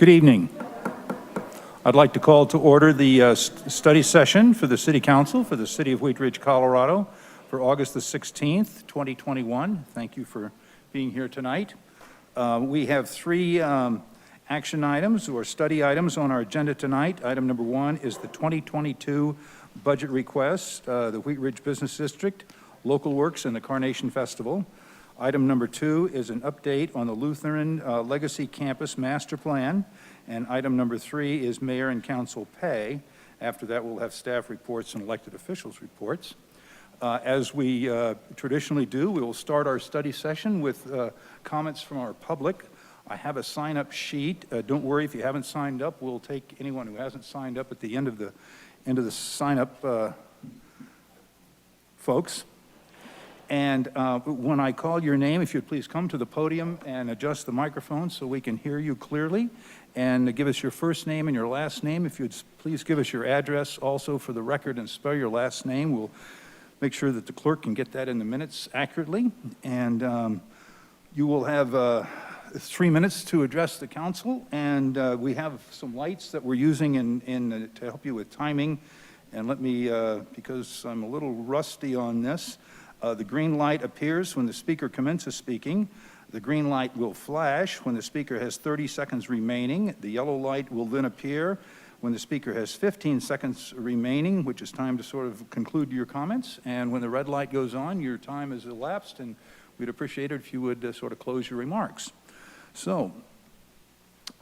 Good evening. I'd like to call to order the study session for the City Council for the City of Wheat Ridge, Colorado for August the 16th, 2021. Thank you for being here tonight. We have three action items or study items on our agenda tonight. Item number one is the 2022 budget request, the Wheat Ridge Business District, Local Works, and the Carnation Festival. Item number two is an update on the Lutheran Legacy Campus Master Plan. And item number three is mayor and council pay. After that, we'll have staff reports and elected officials reports. As we traditionally do, we will start our study session with comments from our public. I have a sign-up sheet. Don't worry if you haven't signed up. We'll take anyone who hasn't signed up at the end of the sign-up, folks. And when I call your name, if you'd please come to the podium and adjust the microphone so we can hear you clearly, and give us your first name and your last name. If you'd please give us your address also for the record and spell your last name. We'll make sure that the clerk can get that in the minutes accurately. And you will have 3 minutes to address the council. And we have some lights that we're using to help you with timing. And let me, because I'm a little rusty on this, the green light appears when the speaker commences speaking. The green light will flash when the speaker has 30 seconds remaining. The yellow light will then appear when the speaker has 15 seconds remaining, which is time to sort of conclude your comments. And when the red light goes on, your time has elapsed, and we'd appreciate it if you would sort of close your remarks. So,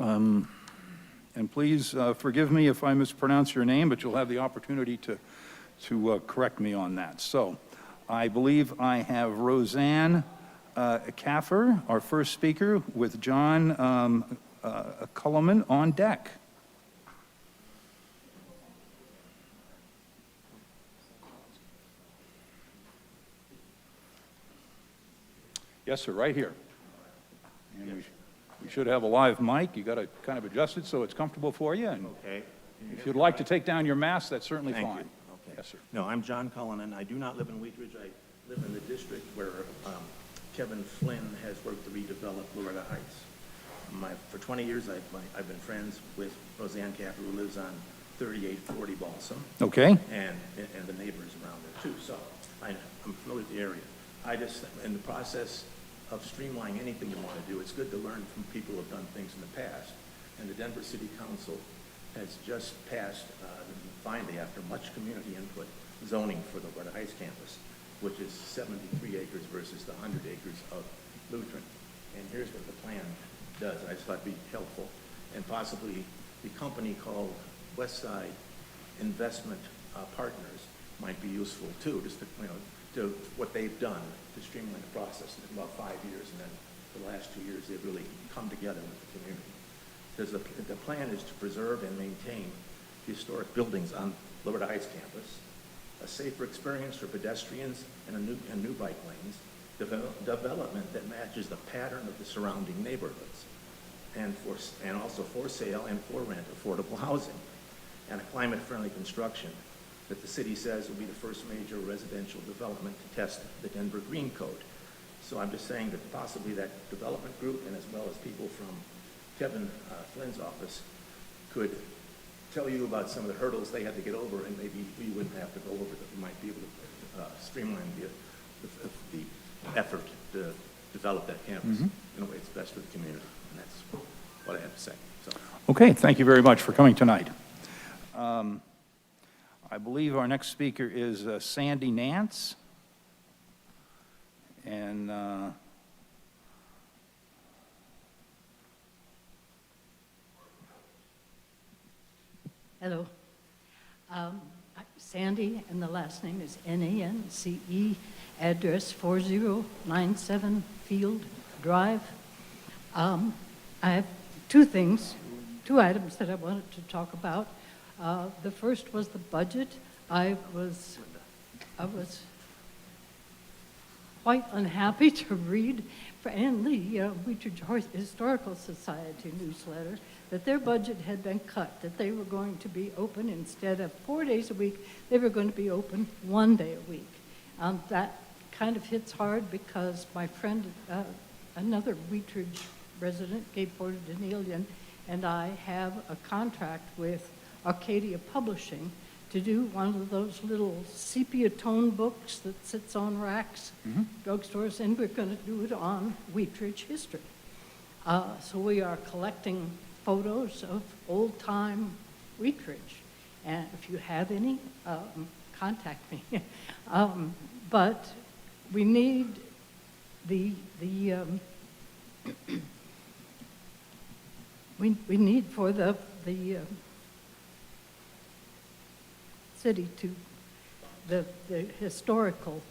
and please forgive me if I mispronounce your name, but you'll have the opportunity to correct me on that. So, I believe I have Roseanne Kaffer, our first speaker, with John Culliman on deck. Yes, sir, right here. And we should have a live mic. You got to kind of adjust it so it's comfortable for you. And okay. If you'd like to take down your mask, that's certainly fine. Okay. Yes, sir. No, I'm John Cullinan. I do not live in Wheat Ridge. I live in the district where Kevin Flynn has worked to redevelop Florida Heights. For 20 years, I've been friends with Roseanne Kaffer, who lives on 3840 Balsam. Okay. And the neighbors around there, too. So I'm familiar with the area. I just, in the process of streamlining anything you want to do, it's good to learn from people who have done things in the past. And the Denver City Council has just passed, finally, after much community input, zoning for the Florida Heights campus, which is 73 acres versus the 100 acres of Lutheran. And here's what the plan does. I just thought it'd be helpful. And possibly the company called Westside Investment Partners might be useful too, just to what they've done to streamline the process in about 5 years. And then the last 2 years, they've really come together with the community. The plan is to preserve and maintain the historic buildings on Florida Heights campus, a safer experience for pedestrians and new bike lanes, development that matches the pattern of the surrounding neighborhoods, and also for sale and for rent affordable housing, and a climate-friendly construction that the city says will be the first major residential development to test the Denver Green Code. So I'm just saying that possibly that development group, and as well as people from Kevin Flynn's office, could tell you about some of the hurdles they had to get over, and maybe we wouldn't have to go over them. We might be able to streamline the effort to develop that campus in a way that's best for the community. And that's what I have to say. So. Okay, thank you very much for coming tonight. I believe our next speaker is Sandy Nance. And hello. Sandy, and the last name is N-A-N-C-E, address 4097 Field Drive. I have two items that I wanted to talk about. The first was the budget. I was quite unhappy to read in the Wheat Ridge Historical Society newsletter that their budget had been cut, that they were going to be open instead of 4 days a week, they were going to be open 1 day a week. That kind of hits hard because my friend, another Wheat Ridge resident, Gabe Porter Denelian, and I have a contract with Arcadia Publishing to do one of those little sepia tone books that sits on racks, drugstores, and we're going to do it on Wheatridge history. So we are collecting photos of old-time Wheatridge, and if you have any, contact me. But we need we need for the city to, the historical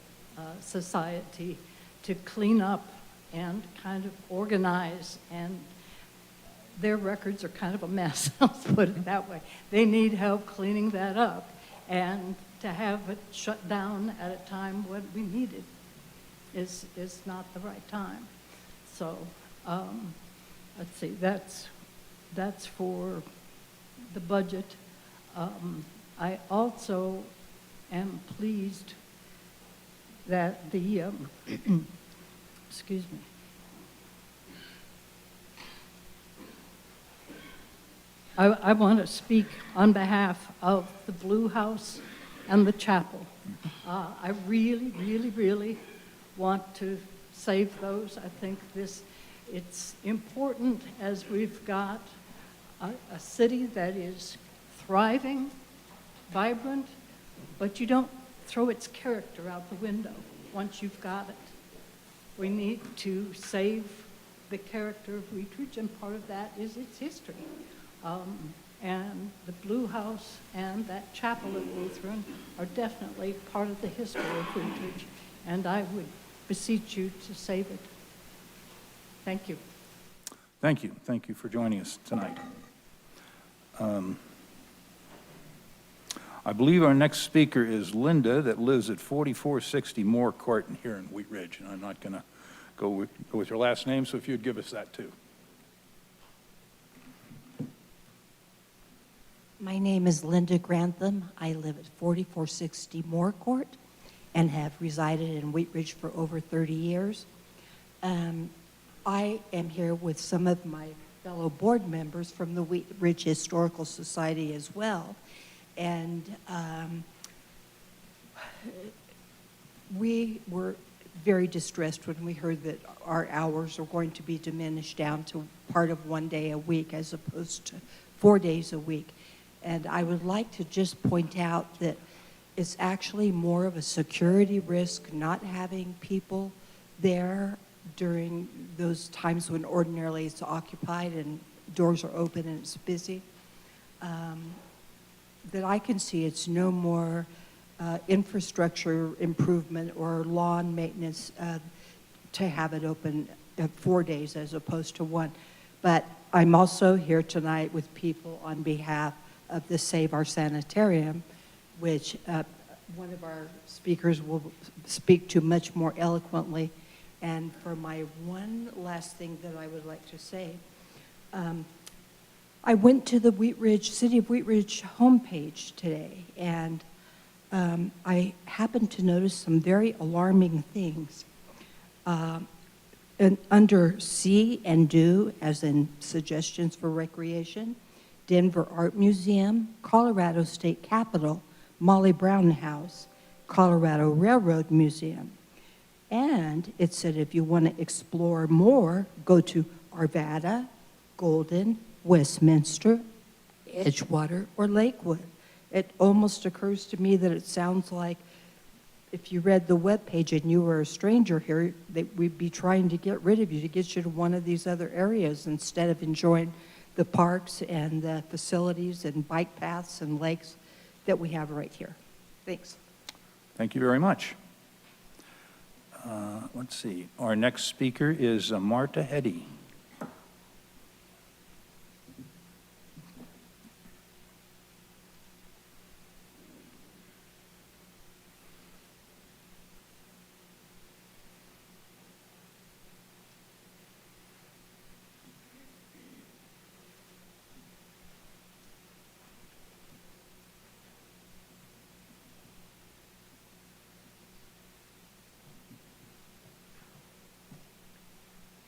society to clean up and kind of organize, and their records are kind of a mess, I'll put it that way. They need help cleaning that up, and to have it shut down at a time when we need it is not the right time. So let's see, that's for the budget. I also am pleased that the, excuse me. I want to speak on behalf of the Blue House and the chapel. I really, really, really want to save those. I think it's important as we've got a city that is thriving, vibrant, but you don't throw its character out the window once you've got it. We need to save the character of Wheatridge, and part of that is its history. And the Blue House and that chapel at Lutheran are definitely part of the history of Wheatridge, and I would beseech you to save it. Thank you. Thank you. Thank you for joining us tonight. I believe our next speaker is Linda, that lives at 4460 Moore Court here in Wheat Ridge, and I'm not going to go with your last name, so if you'd give us that too. My name is Linda Grantham. I live at 4460 Moore Court and have resided in Wheat Ridge for over 30 years. I am here with some of my fellow board members from the Wheat Ridge Historical Society as well. And we were very distressed when we heard that our hours are going to be diminished down to part of 1 day a week as opposed to 4 days a week. And I would like to just point out that it's actually more of a security risk not having people there during those times when ordinarily it's occupied and doors are open and it's busy. That I can see it's no more infrastructure improvement or lawn maintenance to have it open 4 days as opposed to 1. But I'm also here tonight with people on behalf of the Save Our Sanitarium, which one of our speakers will speak to much more eloquently. And for my one last thing that I would like to say, I went to the City of Wheat Ridge homepage today, and I happened to notice some very alarming things. And under See and Do, as in suggestions for recreation, Denver Art Museum, Colorado State Capitol, Molly Brown House, Colorado Railroad Museum. And it said if you want to explore more, go to Arvada, Golden, Westminster, Edgewater, or Lakewood. It almost occurs to me that it sounds like if you read the webpage and you were a stranger here, that we'd be trying to get rid of you to get you to one of these other areas instead of enjoying the parks and the facilities and bike paths and lakes that we have right here. Thanks. Thank you very much. Let's see. Our next speaker is Marta Heddy.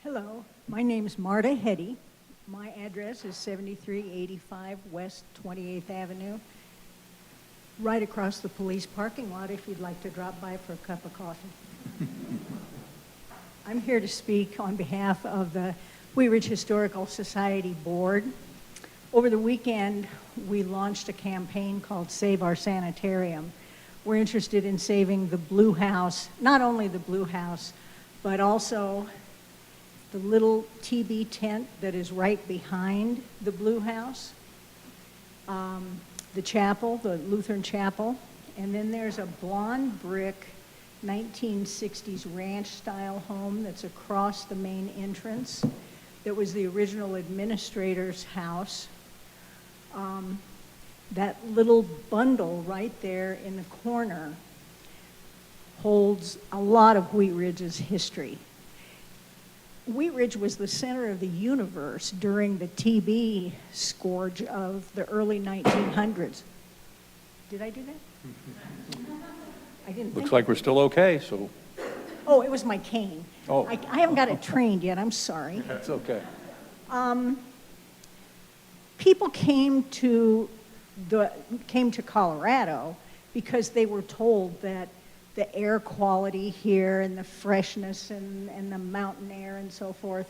Hello, my name is Marta Heddy. My address is 7385 West 28th Avenue, right across the police parking lot if you'd like to drop by for a cup of coffee. I'm here to speak on behalf of the Wheat Ridge Historical Society Board. Over the weekend, we launched a campaign called Save Our Sanitarium. We're interested in saving the Blue House, not only the Blue House, but also the little TB tent that is right behind the Blue House, the chapel, the Lutheran chapel, and then there's a blonde brick 1960s ranch-style home that's across the main entrance that was the original administrator's house. That little bundle right there in the corner holds a lot of Wheat Ridge's history. Wheat Ridge was the center of the universe during the TB scourge of the early 1900s. Did I do that? I didn't think. Looks like we're still okay, so Oh, it was my cane. Oh. I haven't got it trained yet, I'm sorry. that's okay. People came to Colorado because they were told that the air quality here and the freshness and the mountain air and so forth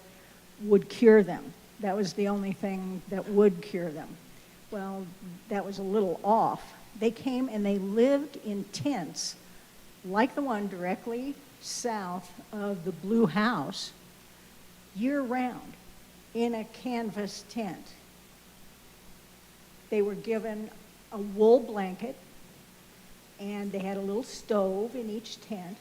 would cure them. That was the only thing that would cure them. Well, that was a little off. They came and they lived in tents like the one directly south of the Blue House year-round in a canvas tent. They were given a wool blanket, and they had a little stove in each tent.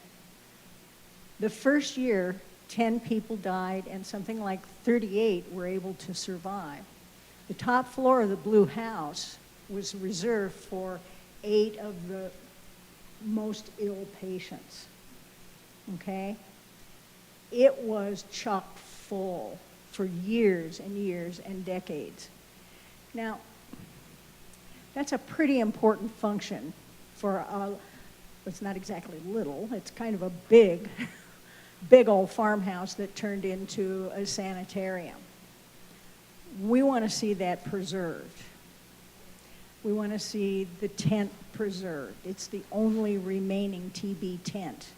The first year, 10 people died, and something like 38 were able to survive. The top floor of the Blue House was reserved for 8 of the most ill patients, okay? It was chock full for years and years and decades. Now, that's a pretty important function for it's not exactly little, it's kind of a big old farmhouse that turned into a sanitarium. We want to see that preserved. We want to see the tent preserved. It's the only remaining TB tent.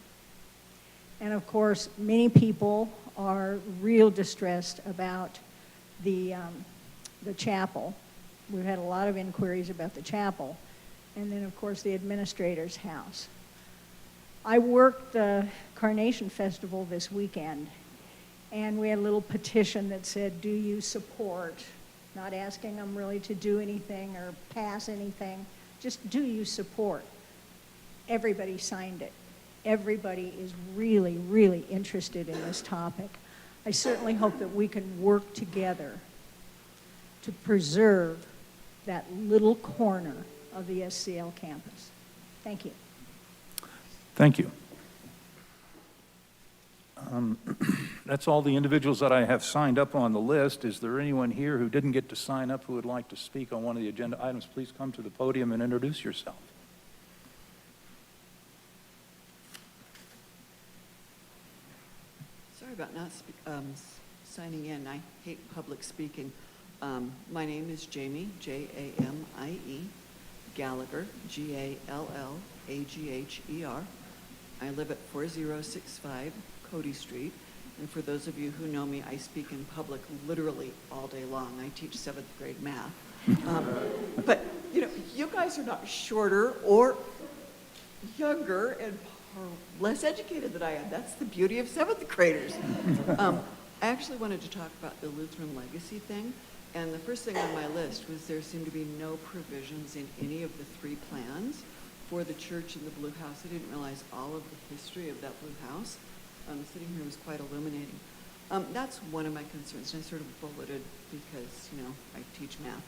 And of course, many people are real distressed about the chapel. We've had a lot of inquiries about the chapel. And then, of course, the administrator's house. I worked the Carnation Festival this weekend, and we had a little petition that said, do you support? Not asking them really to do anything or pass anything, just do you support? Everybody signed it. Everybody is really, really interested in this topic. I certainly hope that we can work together to preserve that little corner of the SCL campus. Thank you. Thank you. That's all the individuals that I have signed up on the list. Is there anyone here who didn't get to sign up who would like to speak on one of the agenda items? Please come to the podium and introduce yourself. Sorry about not signing in. I hate public speaking. My name is Jamie, Jamie Gallagher, Gallagher. I live at 4065 Cody Street. And for those of you who know me, I speak in public literally all day long. I teach 7th grade math. But, you guys are not shorter or younger and less educated than I am. That's the beauty of 7th graders. I actually wanted to talk about the Lutheran legacy thing. And the first thing on my list was there seemed to be no provisions in any of the 3 plans for the church and the Blue House. I didn't realize all of the history of that Blue House. Sitting here was quite illuminating. That's one of my concerns, and I sort of bulleted because, I teach math.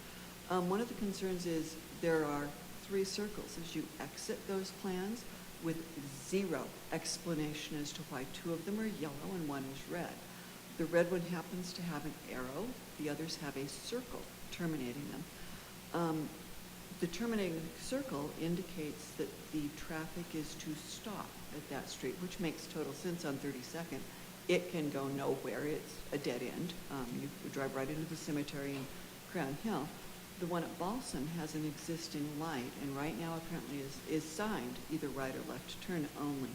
One of the concerns is there are 3 circles as you exit those plans with 0 explanation as to why 2 of them are yellow and 1 is red. The red one happens to have an arrow. The others have a circle terminating them. The terminating circle indicates that the traffic is to stop at that street, which makes total sense on 32nd. It can go nowhere. It's a dead end. You drive right into the cemetery in Crown Hill. The one at Balsam has an existing light, and right now apparently is signed either right or left turn only.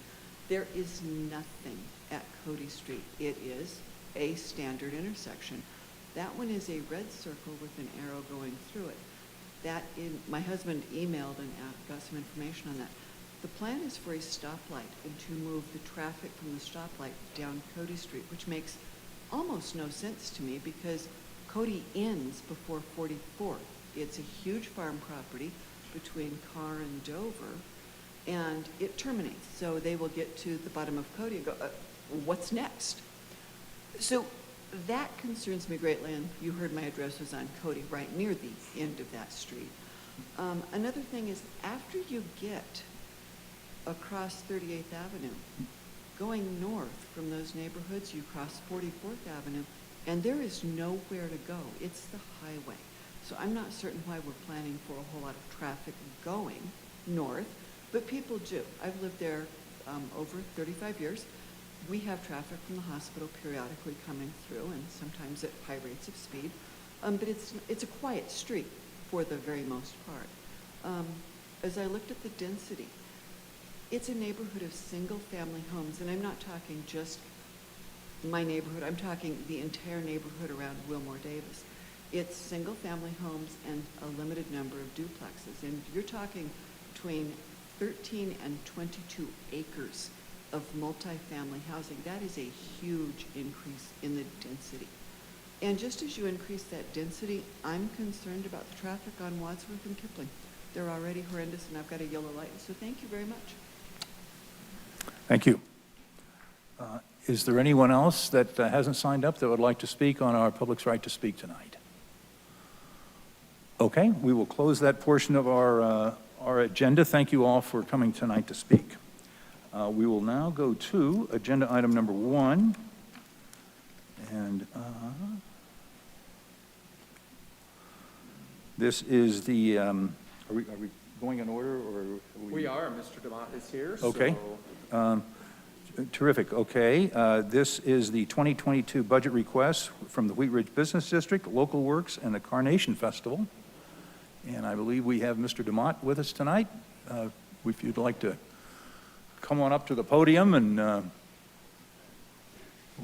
There is nothing at Cody Street. It is a standard intersection. That one is a red circle with an arrow going through it. My husband emailed and got some information on that. The plan is for a stoplight and to move the traffic from the stoplight down Cody Street, which makes almost no sense to me because Cody ends before 44. It's a huge farm property between Carr and Dover, and it terminates. So they will get to the bottom of Cody and go, what's next? So that concerns me greatly, and you heard my address was on Cody, right near the end of that street. Another thing is, after you get across 38th Avenue, going north from those neighborhoods, you cross 44th Avenue, and there is nowhere to go. It's the highway. So I'm not certain why we're planning for a whole lot of traffic going north, but people do. I've lived there over 35 years. We have traffic from the hospital periodically coming through, and sometimes at high rates of speed, but it's a quiet street for the very most part. As I looked at the density, it's a neighborhood of single-family homes, and I'm not talking just my neighborhood. I'm talking the entire neighborhood around Wilmore Davis. It's single-family homes and a limited number of duplexes, and you're talking between 13 and 22 acres of multifamily housing. That is a huge increase in the density. And just as you increase that density, I'm concerned about the traffic on Wadsworth and Kipling. They're already horrendous, and I've got a yellow light, so thank you very much. Thank you. Is there anyone else that hasn't signed up that would like to speak on our public's right to speak tonight? Okay, we will close that portion of our agenda. Thank you all for coming tonight to speak. We will now go to agenda item number 1. And this is the, are we going in order, or? We are. Mr. DeMott is here. Okay. So Terrific. Okay. This is the 2022 budget request from the Wheat Ridge Business District, Local Works, and the Carnation Festival. And I believe we have Mr. DeMott with us tonight. If you'd like to come on up to the podium, and we'll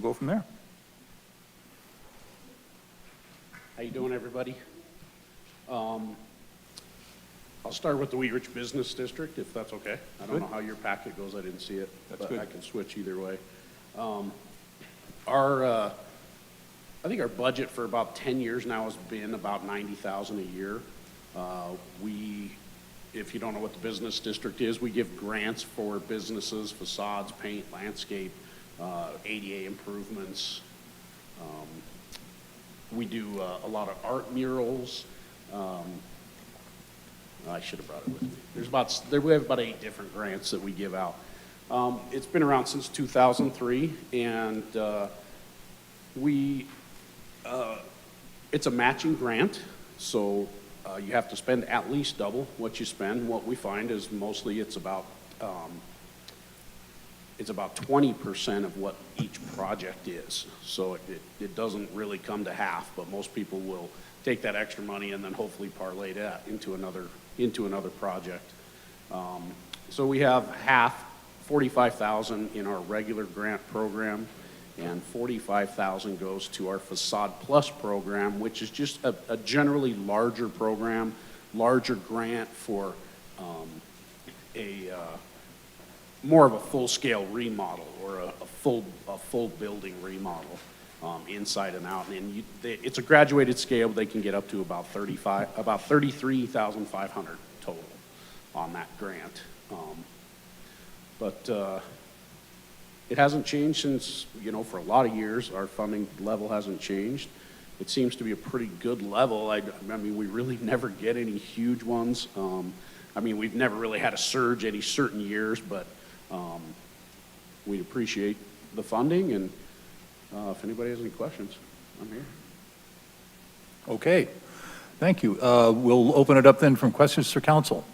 go from there. How you doing, everybody? I'll start with the Wheat Ridge Business District, if that's okay. I don't know how your packet goes. I didn't see it. That's but good. I can switch either way. I think our budget for about 10 years now has been about $90,000 a year. If you don't know what the business district is, we give grants for businesses, facades, paint, landscape, ADA improvements. We do a lot of art murals. I should have brought it with me. We have about 8 different grants that we give out. It's been around since 2003, and it's a matching grant, so you have to spend at least double what you spend. What we find is mostly it's about 20% of what each project is. So it doesn't really come to half, but most people will take that extra money and then hopefully parlay that into another project. So we have half, $45,000 in our regular grant program, and $45,000 goes to our Facade Plus program, which is just a generally larger program, larger grant for more of a full-scale remodel or a full building remodel, inside and out. And it's a graduated scale. They can get up to about $33,500 total on that grant. But it hasn't changed since, for a lot of years. Our funding level hasn't changed. It seems to be a pretty good level. I mean, we really never get any huge ones. We've never really had a surge any certain years, but we appreciate the funding, and if anybody has any questions, I'm here. Okay. Thank you. We'll open it up then from questions for council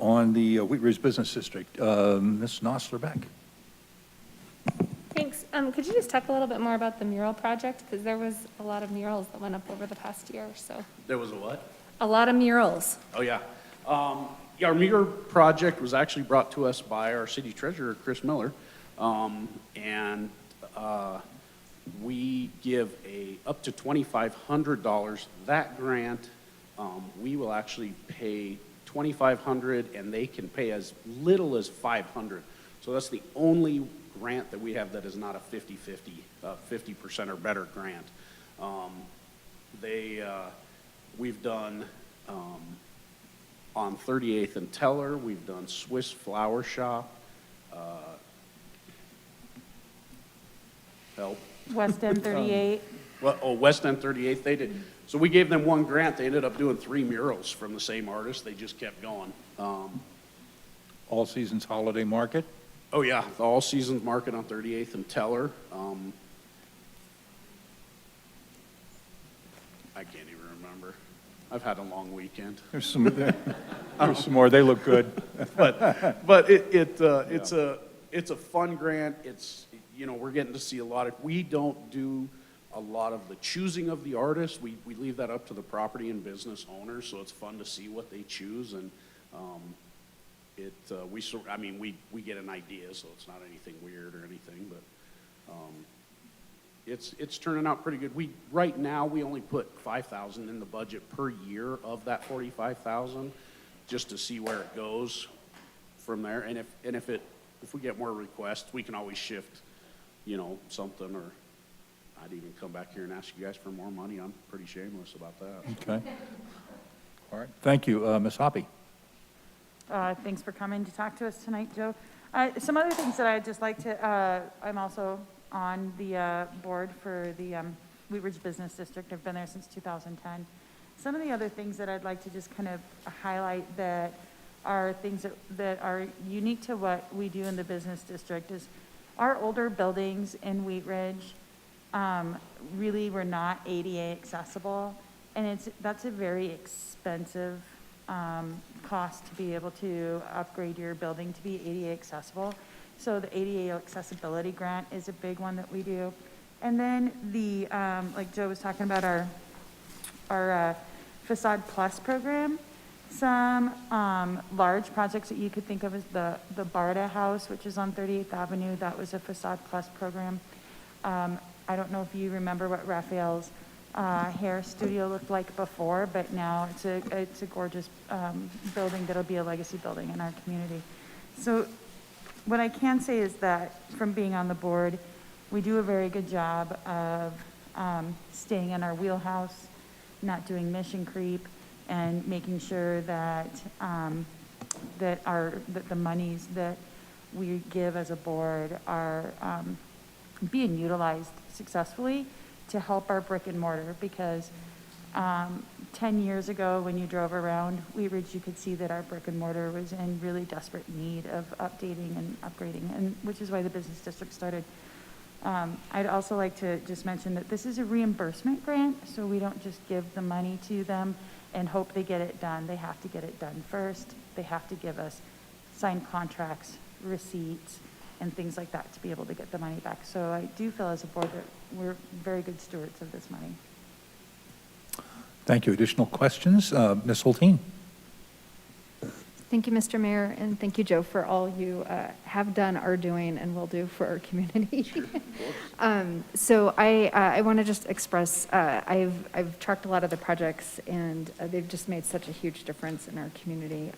on the Wheat Ridge Business District. Ms. Nosler-Beck. Thanks. Could you just talk a little bit more about the mural project? Because there was a lot of murals that went up over the past year or so. There was a what? A lot of murals. Oh, yeah. Yeah, our Mural Project was actually brought to us by our city treasurer, Chris Miller. And we give up to $2,500. That grant, we will actually pay $2,500 and they can pay as little as $500. So that's the only grant that we have that is not a 50-50, 50% or better grant. We've done on 38th and Teller, we've done Swiss Flower Shop, help. West End 38. West End 38, they did. So we gave them one grant. They ended up doing 3 murals from the same artist. They just kept going. All Seasons Holiday Market? Oh, yeah, the All Seasons Market on 38th and Teller. I can't even remember. I've had a long weekend. There's some more. They look good. But it's a fun grant. It's, you know, we're getting to see a lot of, we don't do a lot of the choosing of the artists. We leave that up to the property and business owners, so it's fun to see what they choose. And we get an idea, so it's not anything weird or anything, but it's turning out pretty good. Right now we only put $5,000 in the budget per year of that $45,000, just to see where it goes from there. And if we get more requests, we can always shift, you know, something, or I'd even come back here and ask you guys for more money. I'm pretty shameless about that. Okay. All right. Thank you. Ms. Hoppy. Thanks for coming to talk to us tonight, Joe. Some other things that I'd just like to, I'm also on the board for the Wheat Ridge Business District. I've been there since 2010. Some of the other things that I'd like to just kind of highlight that are things that are unique to what we do in the business district is our older buildings in Wheat Ridge really were not ADA accessible, and that's a very expensive cost to be able to upgrade your building to be ADA accessible. So the ADA accessibility grant is a big one that we do. And then the, like Joe was talking about our Facade Plus program. Some large projects that you could think of as the Barda House, which is on 38th Avenue. That was a Facade Plus program. I don't know if you remember what Raphael's hair studio looked like before, but now it's a gorgeous building that'll be a legacy building in our community. So what I can say is that from being on the board, we do a very good job of staying in our wheelhouse, not doing mission creep, and making sure that that the monies that we give as a board are being utilized successfully to help our brick and mortar, because 10 years ago when you drove around Wheat Ridge, you could see that our brick and mortar was in really desperate need of updating and upgrading, and which is why the business district started. I'd also like to just mention that this is a reimbursement grant, so we don't just give the money to them and hope they get it done. They have to get it done first. They have to give us signed contracts, receipts, and things like that to be able to get the money back. So I do feel as a board that we're very good stewards of this money. Thank you. Additional questions? Ms. Hulteen. Thank you, Mr. Mayor, and thank you, Joe, for all you have done, are doing, and will do for our community. Sure, of course. So I want to just express, I've tracked a lot of the projects, and they've just made such a huge difference in our community.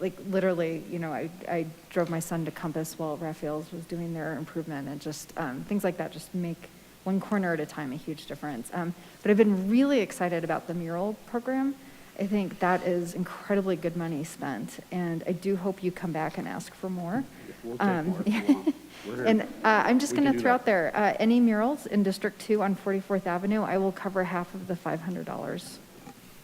Like literally, you know, I drove my son to Compass while Raphael's was doing their improvement, and just things like that just make one corner at a time a huge difference. But I've been really excited about the mural program. I think that is incredibly good money spent, and I do hope you come back and ask for more. We'll take more if you want. We're here. And I'm just going to throw that. out there, any murals in District 2 on 44th Avenue, I will cover half of the $500.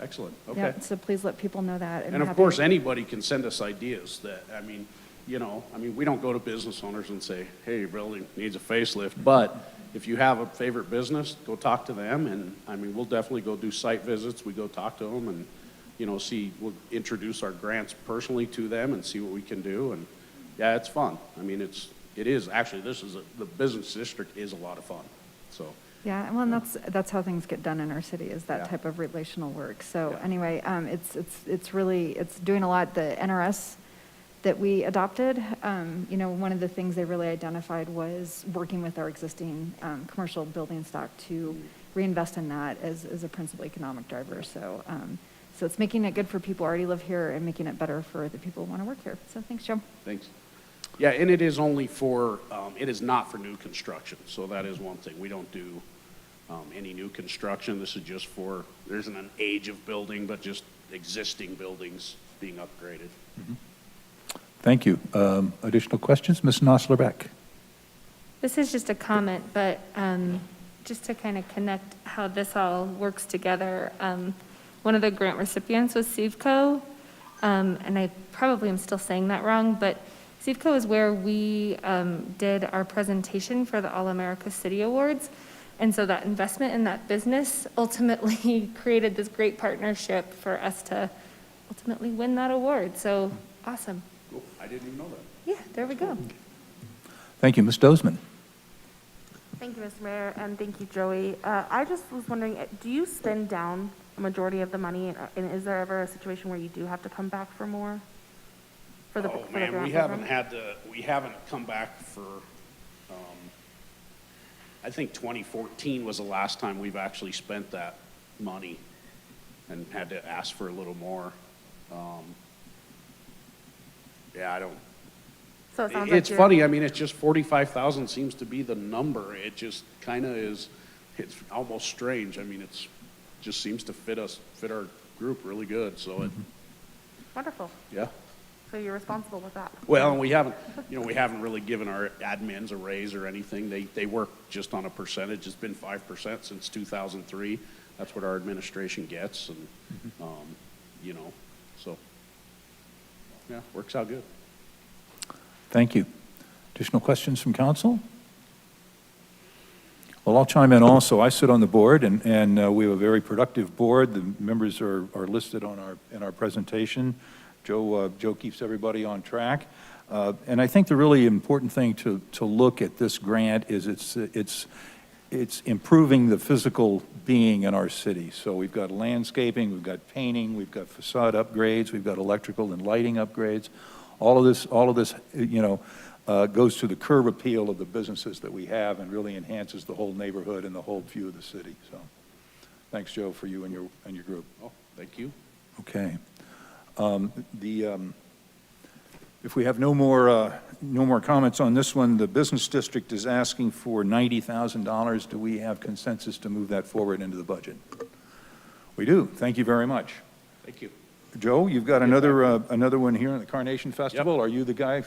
Excellent, okay. Yeah, so please let people know that. And of course, anybody can send us ideas that, we don't go to business owners and say, hey, your building needs a facelift, but if you have a favorite business, go talk to them, and we'll definitely go do site visits. We go talk to them and, we'll introduce our grants personally to them and see what we can do. And yeah, it's fun. it is, actually, the business district is a lot of fun, so. Yeah, well, and that's how things get done in our city, is that Yeah. type of relational work. So Yeah. anyway, it's really, it's doing a lot. The NRS that we adopted, one of the things they really identified was working with our existing commercial building stock to reinvest in that as a principal economic driver. So it's making it good for people who already live here and making it better for the people who want to work here. So thanks, Joe. Thanks. Yeah, and it is only for, it is not for new construction, so that is one thing. We don't do any new construction. This is just for, there isn't an age of building, but just existing buildings being upgraded. Thank you. Additional questions? Ms. Nosler-Beck? This is just a comment, but just to kind of connect how this all works together, one of the grant recipients was Sevco, and I probably am still saying that wrong, but Sevco is where we did our presentation for the All-America City Awards. And so that investment in that business ultimately created this great partnership for us to ultimately win that award. So awesome. Cool. I didn't even know that. Yeah, there we go. Thank you. Ms. Dozeman? Thank you, Mr. Mayor, and thank you, Joey. I just was wondering, do you spend down a majority of the money, and is there ever a situation where you do have to come back for more? For the, Oh, for the man, grant we program? haven't come back for, I think 2014 was the last time we've actually spent that money and had to ask for a little more. Yeah, I don't, So it sounds like it's you're- funny, I mean, it's just 45,000 seems to be the number. It just kind of is, it's almost strange. I mean, just seems to fit our group really good, so it, Wonderful. yeah. So you're responsible with that. Well, we haven't really given our admins a raise or anything. They work just on a percentage. It's been 5% since 2003. That's what our administration gets, and, so, yeah, works out good. Thank you. Additional questions from council? Well, I'll chime in also. I sit on the board, and we have a very productive board. The members are listed in our presentation. Joe keeps everybody on track. And I think the really important thing to look at this grant is it's improving the physical being in our city. So we've got landscaping, we've got painting, we've got facade upgrades, we've got electrical and lighting upgrades. All of this, goes to the curb appeal of the businesses that we have and really enhances the whole neighborhood and the whole view of the city. So, thanks, Joe, for you and your group. Oh, thank you. Okay. If we have no more comments on this one, the business district is asking for $90,000. Do we have consensus to move that forward into the budget? We do. Thank you very much. Thank you. Joe, you've got another one here in the Carnation Festival. Yep. Are you the guy?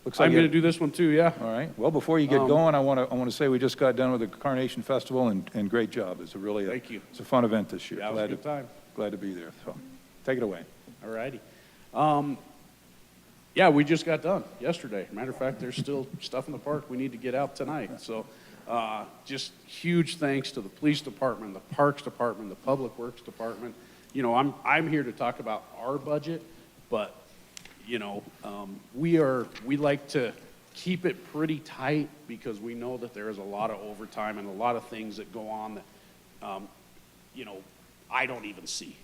Looks I'm like going to do this one too, yeah. All right. Well, before you get going, I want to say we just got done with the Carnation Festival, and great job. It's Thank you. It's a fun event this year. Yeah, it was a good time. Glad to be there. So, take it away. All righty. Yeah, we just got done yesterday. Matter of fact, there's still stuff in the park we need to get out tonight. So just huge thanks to the police department, the parks department, the public works department. I'm here to talk about our budget, but we like to keep it pretty tight because we know that there is a lot of overtime and a lot of things that go on that I don't even see.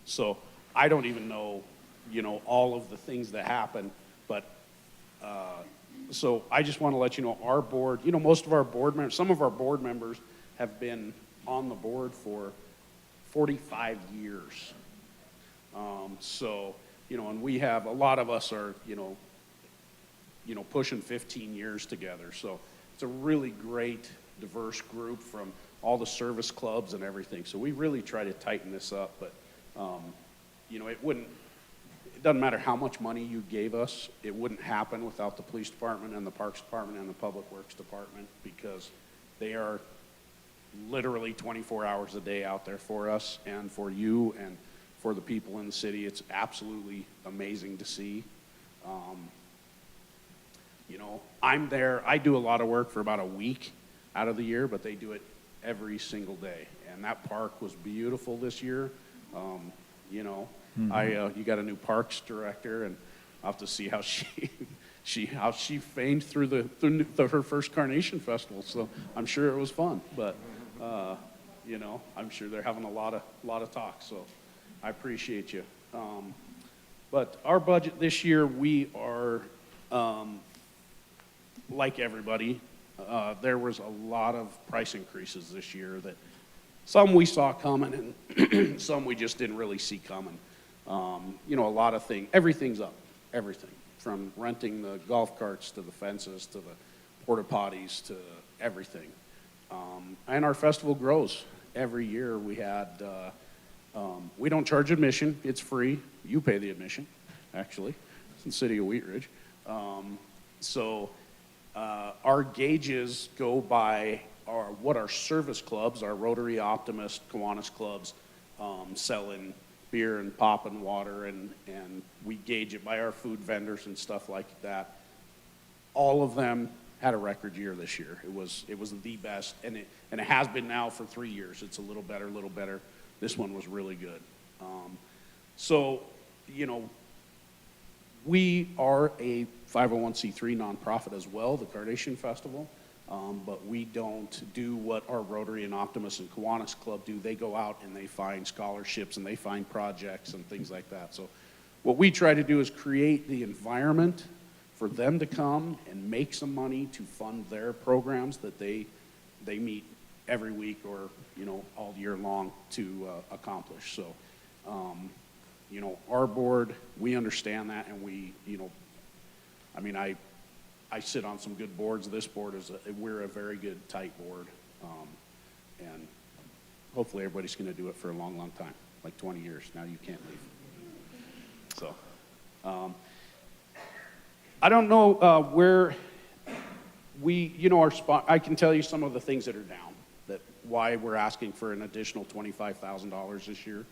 So I don't even know all of the things that happen, but so I just want to let you know our board, most of our board members, some of our board members have been on the board for 45 years. And we have, a lot of us are, pushing 15 years together. So it's a really great, diverse group from all the service clubs and everything. So we really try to tighten this up, but, it doesn't matter how much money you gave us, it wouldn't happen without the police department and the parks department and the public works department because they are literally 24 hours a day out there for us and for you and for the people in the city. It's absolutely amazing to see. I'm there, I do a lot of work for about a week out of the year, but they do it every single day. And that park was beautiful this year. You got a new parks director, and I'll have to see how how she feigned through her first Carnation Festival. So I'm sure it was fun, but you know, I'm sure they're having a lot of talk. So I appreciate you. But our budget this year, we are like everybody. There was a lot of price increases this year that some we saw coming and some we just didn't really see coming. You know, a lot of things, everything's up, everything. From renting the golf carts to the fences to the porta potties to everything. And our festival grows. Every year we had, we don't charge admission, it's free. You pay the admission, actually. It's in the city of Wheat Ridge. Our gauges go by what our service clubs, our Rotary, Optimist, Kiwanis clubs, sell in beer and pop and water, and we gauge it by our food vendors and stuff like that. All of them had a record year this year. It was the best, and it has been now for 3 years. It's a little better. This one was really good. So, you know, we are a 501c3 nonprofit as well, the Carnation Festival, but we don't do what our Rotary and Optimist and Kiwanis Club do. They go out and they find scholarships and they find projects and things like that. So what we try to do is create the environment for them to come and make some money to fund their programs that they meet every week or, you know, all year long to accomplish. So, you know, our board, we understand that, and we, you know, I mean, I sit on some good boards. This board we're a very good, tight board, and hopefully everybody's going to do it for a long, long time, like 20 years. Now you can't leave. So, I don't know where we, you know, our spot. I can tell you some of the things that are down. That why we're asking for an additional $25,000 this year.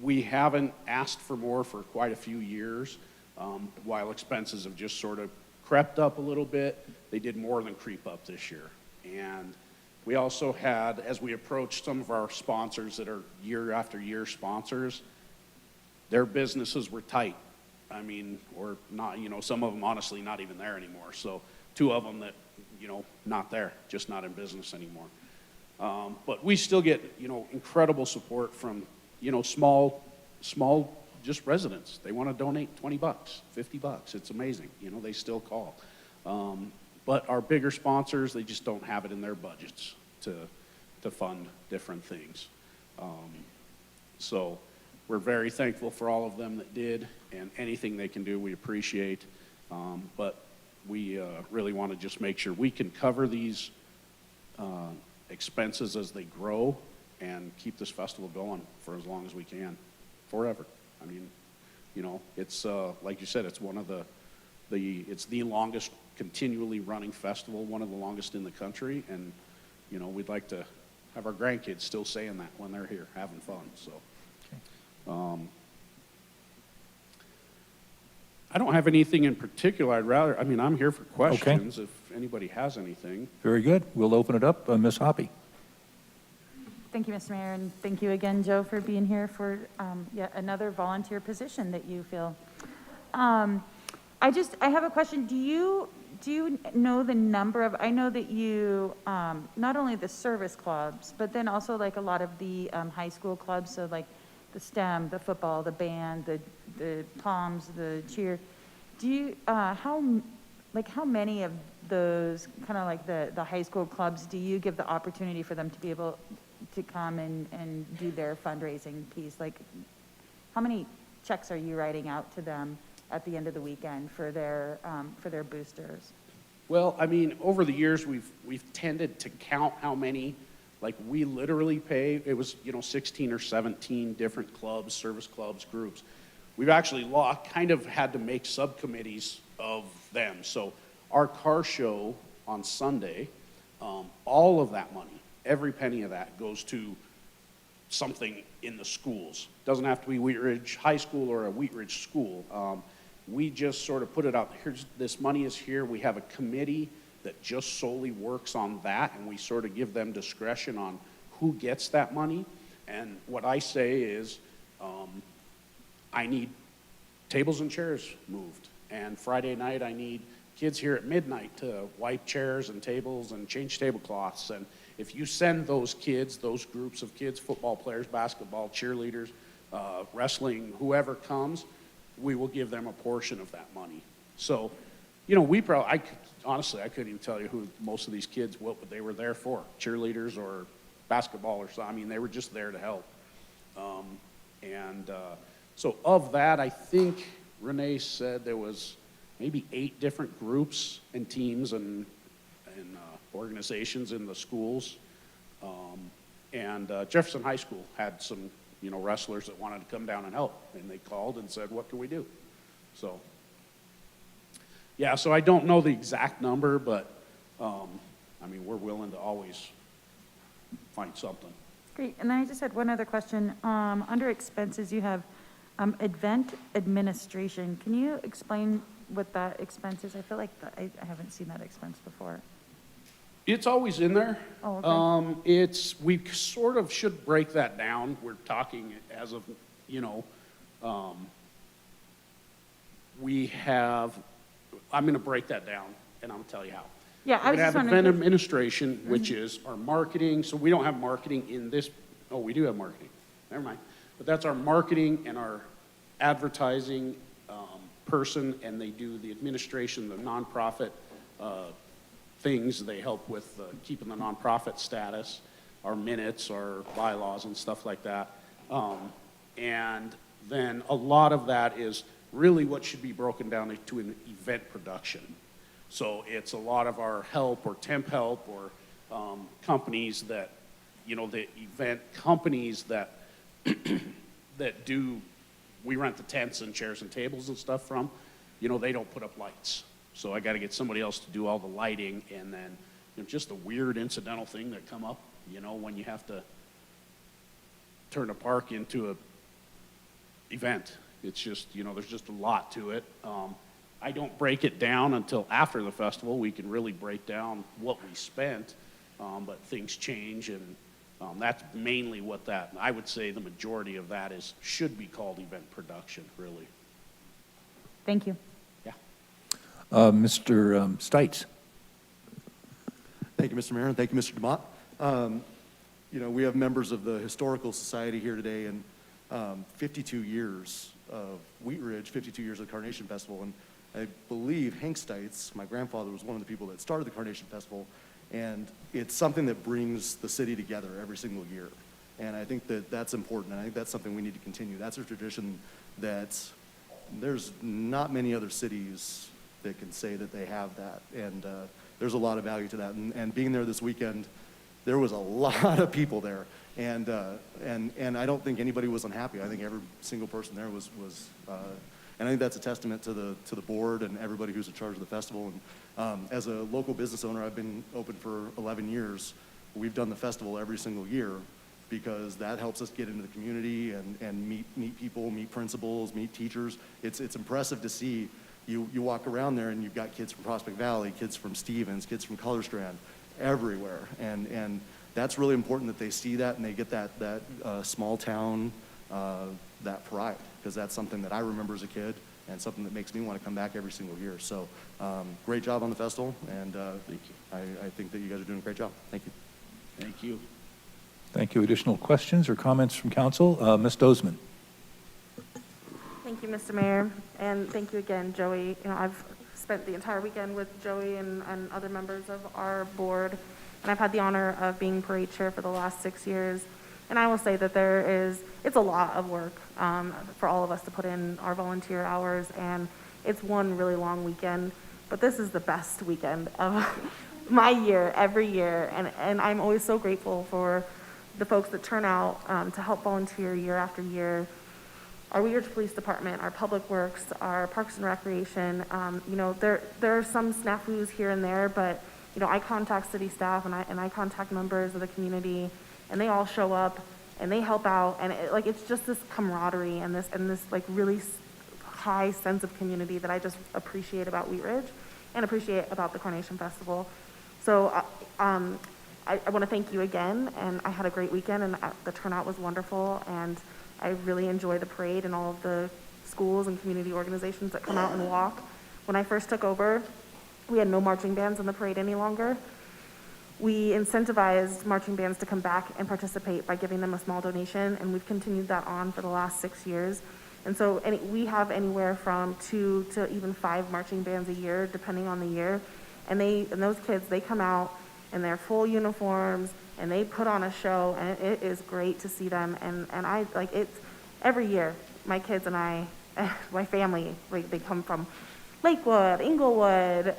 We haven't asked for more for quite a few years. While expenses have just sort of crept up a little bit, they did more than creep up this year. And we also had, as we approached some of our sponsors that are year after year sponsors, their businesses were tight. I mean, or not, you know, some of them honestly not even there anymore. So 2 of them that, you know, not there, just not in business anymore. But we still get, you know, incredible support from, you know, small just residents. They want to donate $20, $50. It's amazing. You know, they still call. But our bigger sponsors, they just don't have it in their budgets to fund different things. So we're very thankful for all of them that did, and anything they can do, we appreciate. But we really want to just make sure we can cover these expenses as they grow and keep this festival going for as long as we can, forever. I mean, you know, it's like you said, it's one of it's the longest continually running festival, one of the longest in the country, and you know, we'd like to have our grandkids still saying that when they're here having fun. So, I don't have anything in particular. I mean, I'm here for questions if anybody has anything. Very good. We'll open it up. Ms. Hoppy. Thank you, Mr. Mayor, and thank you again, Joe, for being here for yet another volunteer position that you fill. I have a question. Do you know the number of, I know that you, not only the service clubs, but then also like a lot of the high school clubs, so like the STEM, the football, the band, the POMs, the cheer. Do you, how many of those kind of like the high school clubs do you give the opportunity for them to be able to come and do their fundraising piece? Like, how many checks are you writing out to them at the end of the weekend for their boosters? Well, I mean, over the years, we've tended to count how many, like we literally pay, it was, you know, 16 or 17 different clubs, service clubs, groups. We've actually kind of had to make subcommittees of them. So our car show on Sunday, all of that money, every penny of that goes to something in the schools. Doesn't have to be Wheat Ridge High School or a Wheat Ridge school. We just sort of put it out. This money is here. We have a committee that just solely works on that, and we sort of give them discretion on who gets that money. And what I say is, I need tables and chairs moved, And Friday night, I need kids here at midnight to wipe chairs and tables and change tablecloths. And if you send those kids, those groups of kids, football players, basketball, cheerleaders, wrestling, whoever comes, we will give them a portion of that money. So, you know, honestly, I couldn't even tell you who most of these kids, what they were there for, cheerleaders or basketball or something. I mean, they were just there to help. So of that, I think Renee said there was maybe 8 different groups and teams and organizations in the schools. Jefferson High School had some, you know, wrestlers that wanted to come down and help, and they called and said, what can we do? So, yeah, so I don't know the exact number, but, I mean, we're willing to always find something. Great, and then I just had one other question. Under expenses, you have event administration. Can you explain what that expense is? I feel like I haven't seen that expense before. It's always in there. Oh, okay. We sort of should break that down. We're talking as of, you know, I'm going to break that down, and I'm going to tell you how. Yeah, I was We just have wondering. event administration, which is our marketing. So we don't have marketing in this. Oh, we do have marketing. Never mind. But that's our marketing and our advertising person, and they do the administration, the nonprofit things. They help with keeping the nonprofit status, our minutes, our bylaws, and stuff like that. And then a lot of that is really what should be broken down into an event production. So it's a lot of our help or temp help or companies that, you know, the event companies that we rent the tents and chairs and tables and stuff from, you know, they don't put up lights. So I got to get somebody else to do all the lighting, and then, you know, just a weird incidental thing that come up, you know, when you have to turn a park into a event. It's just, you know, there's just a lot to it. I don't break it down until after the festival. We can really break down what we spent, but things change, and that's mainly what that, I would say the majority of that should be called event production, really. Thank you. Yeah. Mr. Stites. Thank you, Mr. Mayor, and thank you, Mr. DeMott. You know, we have members of the Historical Society here today, and 52 years of Wheat Ridge, 52 years of the Carnation Festival, and I believe Hank Stites, my grandfather, was one of the people that started the Carnation Festival, and it's something that brings the city together every single year. And I think that that's important, and I think that's something we need to continue. That's a tradition that there's not many other cities that can say that they have that, and there's a lot of value to that. And being there this weekend, there was a lot of people there, and I don't think anybody was unhappy. I think every single person there was and I think that's a testament to the board and everybody who's in charge of the festival. And as a local business owner, I've been open for 11 years. We've done the festival every single year because that helps us get into the community and meet people, meet principals, meet teachers. It's impressive to see. You walk around there and you've got kids from Prospect Valley, kids from Stevens, kids from Color Strand, everywhere. And that's really important that they see that and they get that small town, that pride, because that's something that I remember as a kid and something that makes me want to come back every single year. So great job on the festival, and Thank you. I think that you guys are doing a great job. Thank you. Thank you. Thank you. Additional questions or comments from council? Ms. Dozeman. Thank you, Mr. Mayor, and thank you again, Joey. You know, I've spent the entire weekend with Joey and other members of our board, and I've had the honor of being parade chair for the last 6 years. And I will say that it's a lot of work for all of us to put in our volunteer hours, and it's one really long weekend, but this is the best weekend of my year, every year, and I'm always so grateful for the folks that turn out to help volunteer year after year. Our Wheat Ridge Police Department, our Public Works, our Parks and Recreation, you know, there are some snafus here and there, but, you know, I contact city staff and I contact members of the community, and they all show up and they help out, and it's just this camaraderie and this like really high sense of community that I just appreciate about Wheat Ridge and appreciate about the Carnation Festival. So I want to thank you again, and I had a great weekend, and the turnout was wonderful, and I really enjoy the parade and all of the schools and community organizations that come out and walk. When I first took over, we had no marching bands in the parade any longer. We incentivized marching bands to come back and participate by giving them a small donation, and we've continued that on for the last 6 years. And so we have anywhere from 2 to even 5 marching bands a year, depending on the year. And those kids, they come out in their full uniforms, and they put on a show, and it is great to see them. And I, like, it's every year, my kids and I, my family, like, they come from Lakewood, Inglewood,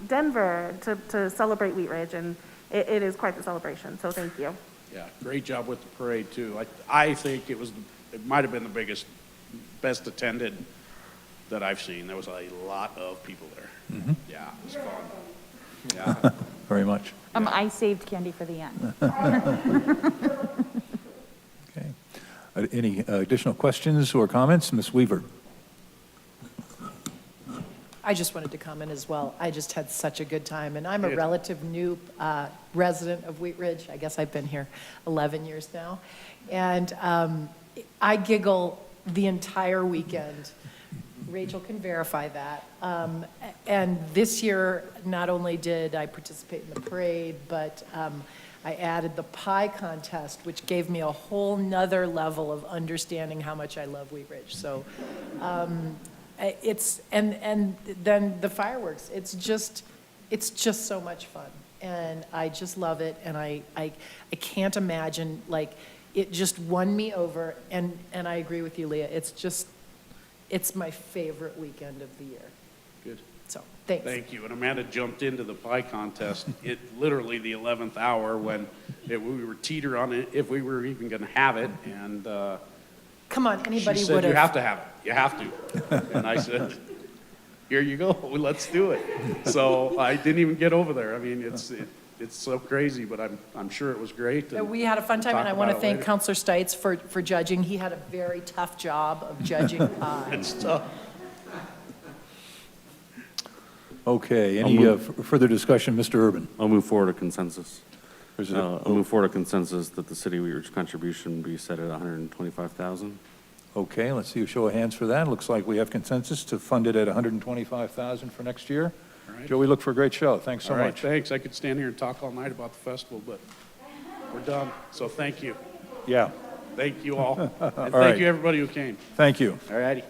Denver to celebrate Wheat Ridge, and it is quite the celebration, so thank you. Yeah, great job with the parade, too. I think it might have been the best attended that I've seen. There was a lot of people there. Mm-hmm. Yeah, it was fun. Yeah. Very much. I saved candy for the end. Okay. Any additional questions or comments? Ms. Weaver? I just wanted to comment as well. I just had such a good time, and I'm a relative new resident of Wheat Ridge. I guess I've been here 11 years now, and I giggle the entire weekend. Rachel can verify that. And this year, not only did I participate in the parade, but I added the pie contest, which gave me a whole nother level of understanding how much I love Wheat Ridge. So and then the fireworks, it's just so much fun. And I just love it. And I can't imagine, like, it just won me over. And I agree with you, Leah. It's my favorite weekend of the year. Good. So, thanks. Thank you. And Amanda jumped into the pie contest at literally the 11th hour when we were teeter on it if we were even going to have it. And come on, anybody she said, would have. you have to have it. You have to. And I said, here you go. Let's do it. So I didn't even get over there. I mean, it's so crazy, but I'm sure it was great. We had a fun time, and I want to thank Counselor Stites for judging. He had a very tough job of judging pie. It's tough. Okay, any further discussion? Mr. Urban? I'll move forward to consensus. Is it I'll move forward to consensus that the city Wheat Ridge contribution be set at $125,000. Okay, let's see a show of hands for that. Looks like we have consensus to fund it at $125,000 for next year. All right. Joe, we look for a great show. Thanks so All right, much. thanks. I could stand here and talk all night about the festival, but we're done. So thank you. Yeah. Thank you all. And All thank right. you, everybody who came. Thank you. All righty.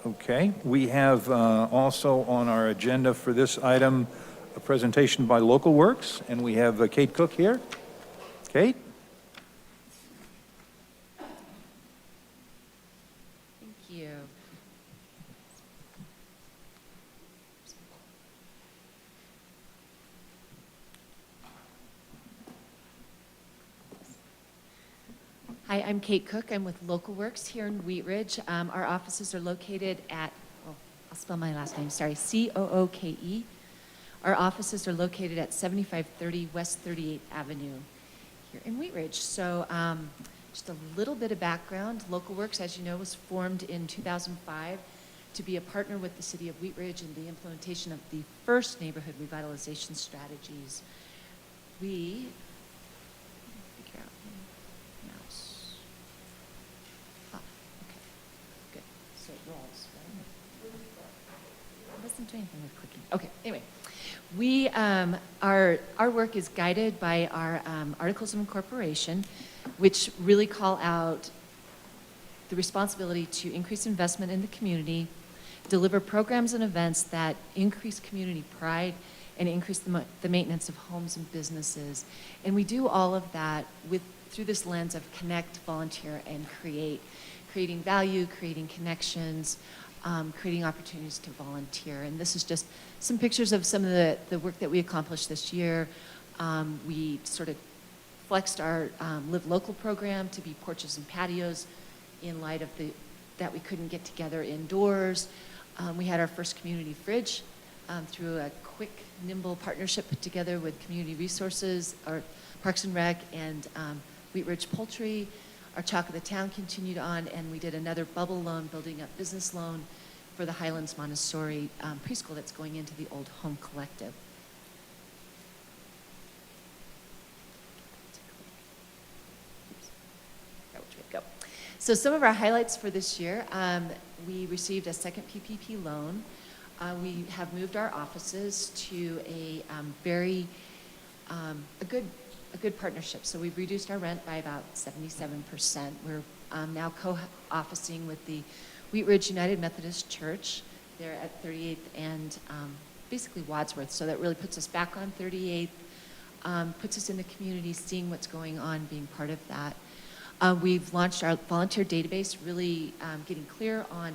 Okay, we have also on our agenda for this item a presentation by Local Works, and we have Kate Cook here. Kate? Thank you. Hi, I'm Kate Cook. I'm with Local Works here in Wheat Ridge. Our offices are located at, I'll spell my last name, sorry, C-O-O-K-E. Our offices are located at 7530 West 38th Avenue here in Wheat Ridge. So just a little bit of background. Local Works, as you know, was formed in 2005 to be a partner with the city of Wheat Ridge in the implementation of the first neighborhood revitalization strategies. We, figure out mouse. Oh, okay, good. So it rolls, right? It doesn't do anything with clicking. Okay, anyway. We, our work is guided by our Articles of Incorporation, which really call out the responsibility to increase investment in the community, deliver programs and events that increase community pride, and increase the maintenance of homes and businesses. And we do all of that through this lens of connect, volunteer, and creating value, creating connections, creating opportunities to volunteer. And this is just some pictures of some of the work that we accomplished this year. We sort of flexed our Live Local program to be porches and patios in light of that we couldn't get together indoors. We had our first community fridge through a quick, nimble partnership put together with Community Resources, our Parks and Rec, and Wheat Ridge Poultry. Our Chalk of the Town continued on, and we did another bubble loan, building up business loan for the Highlands Montessori preschool that's going into the Old Home Collective. So So some of our highlights for this year, we received a second PPP loan. We have moved our offices to a good partnership. So we've reduced our rent by about 77%. We're now co-officing with the Wheat Ridge United Methodist Church. They're at 38th and basically Wadsworth. So that really puts us back on 38th, puts us in the community, seeing what's going on, being part of that. We've launched our volunteer database, really getting clear on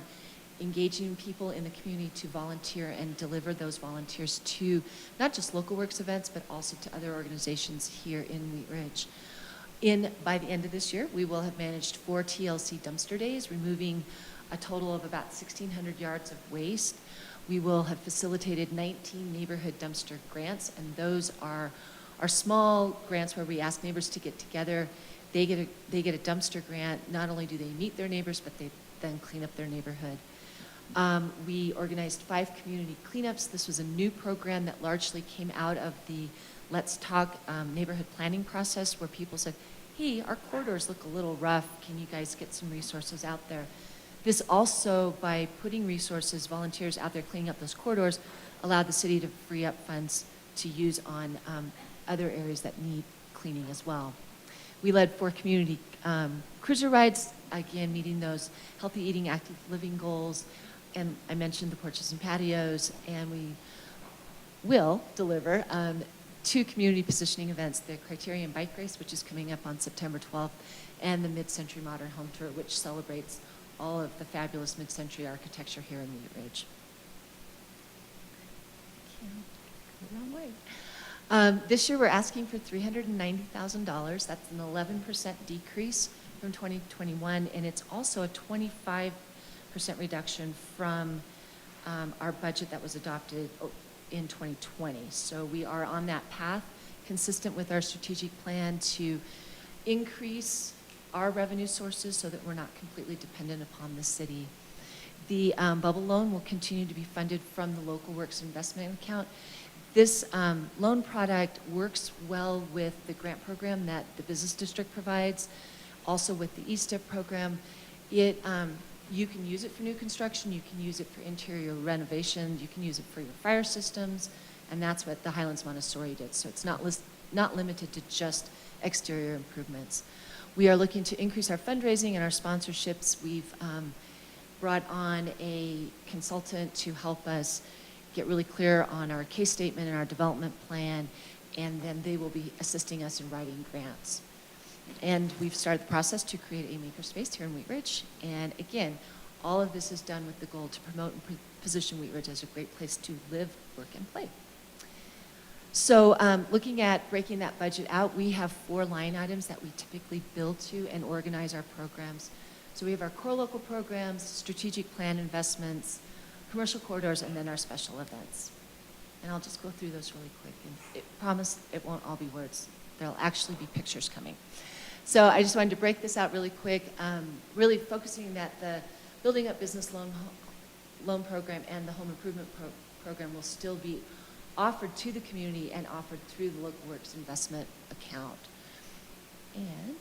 engaging people in the community to volunteer and deliver those volunteers to not just Local Works events, but also to other organizations here in Wheat Ridge. By the end of this year, we will have managed 4 TLC dumpster days, removing a total of about 1,600 yards of waste. We will have facilitated 19 neighborhood dumpster grants, and those are small grants where we ask neighbors to get together. They get a dumpster grant. Not only do they meet their neighbors, but they then clean up their neighborhood. We organized 5 community cleanups. This was a new program that largely came out of the Let's Talk neighborhood planning process, where people said, hey, our corridors look a little rough. Can you guys get some resources out there? This also, by putting resources, volunteers out there cleaning up those corridors, allowed the city to free up funds to use on other areas that need cleaning as well. We led 4 community cruiser rides, again, meeting those healthy eating, active living goals. And I mentioned the porches and patios, and we will deliver 2 community positioning events, the Criterion Bike Race, which is coming up on September 12th, and the Mid-Century Modern Home Tour, which celebrates all of the fabulous mid-century architecture here in Wheat Ridge. This year we're asking for $390,000. That's an 11% decrease from 2021, and it's also a 25% reduction from our budget that was adopted in 2020. So we are on that path, consistent with our strategic plan to increase our revenue sources so that we're not completely dependent upon the city. The bubble loan will continue to be funded from the Local Works investment account. This loan product works well with the grant program that the business district provides, also with the ESTIP program. You can use it for new construction, you can use it for interior renovation, you can use it for your fire systems, and that's what the Highlands Montessori did. So it's not limited to just exterior improvements. We are looking to increase our fundraising and our sponsorships. We've brought on a consultant to help us get really clear on our case statement and our development plan, and then they will be assisting us in writing grants. And we've started the process to create a makerspace here in Wheat Ridge. And again, all of this is done with the goal to promote and position Wheat Ridge as a great place to live, work, and play. So looking at breaking that budget out, we have 4 line items that we typically build to and organize our programs. So we have our core local programs, strategic plan investments, commercial corridors, and then our special events. And I'll just go through those really quick. And promise it won't all be words. There'll actually be pictures coming. So I just wanted to break this out really quick, really focusing that the Building Up Business Loan Program and the Home Improvement Program will still be offered to the community and offered through the Local Works investment account. And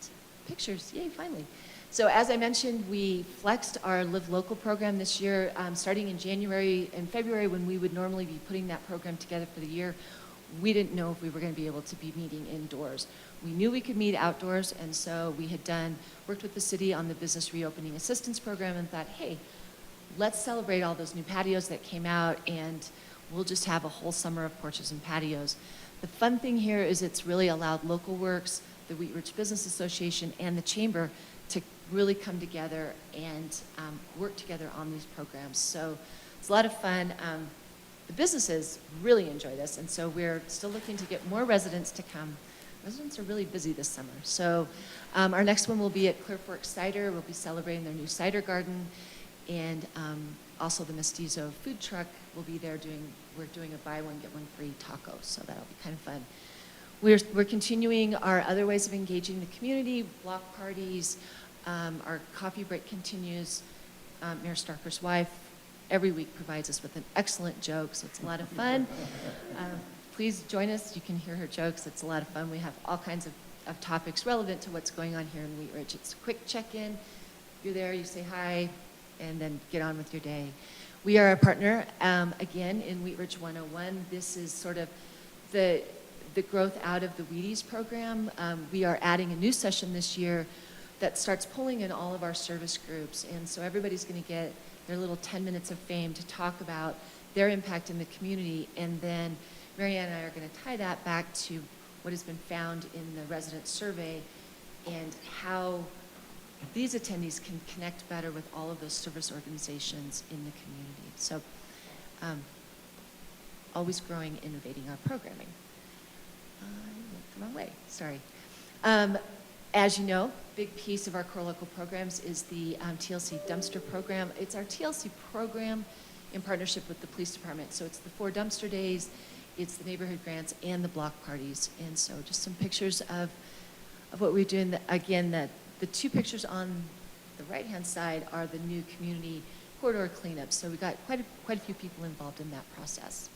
pictures, yay, finally. So as I mentioned, we flexed our Live Local program this year, starting in January and February, when we would normally be putting that program together for the year. We didn't know if we were going to be able to be meeting indoors. We knew we could meet outdoors, and so we had worked with the city on the Business Reopening Assistance Program and thought, hey, let's celebrate all those new patios that came out, and we'll just have a whole summer of porches and patios. The fun thing here is it's really allowed Local Works, the Wheat Ridge Business Association, and the Chamber to really come together and work together on these programs. So it's a lot of fun. The businesses really enjoy this, and so we're still looking to get more residents to come. Residents are really busy this summer. So our next one will be at Clear Fork Cider. We'll be celebrating their new cider garden, and also the Mestizo food truck will be there we're doing a buy one, get one free taco, so that'll be kind of fun. We're continuing our other ways of engaging the community, block parties, our coffee break continues. Mayor Starker's wife every week provides us with an excellent joke, so it's a lot of fun. Please join us. You can hear her jokes. It's a lot of fun. We have all kinds of topics relevant to what's going on here in Wheat Ridge. It's a quick check-in, You're there, you say hi, and then get on with your day. We are a partner, again, in Wheat Ridge 101. This is sort of the growth out of the Wheaties program. We are adding a new session this year that starts pulling in all of our service groups. And so everybody's going to get their little 10 minutes of fame to talk about their impact in the community. And then Marianne and I are going to tie that back to what has been found in the resident survey and how these attendees can connect better with all of those service organizations in the community. So always growing, innovating our programming. I went the wrong way, sorry. As you know, big piece of our core local programs is the TLC dumpster program. It's our TLC program in partnership with the police department. So it's the 4 dumpster days, it's the neighborhood grants, and the block parties. And so just some pictures of what we're doing. Again, the 2 pictures on the right-hand side are the new community corridor cleanups. So we got quite a few people involved in that process.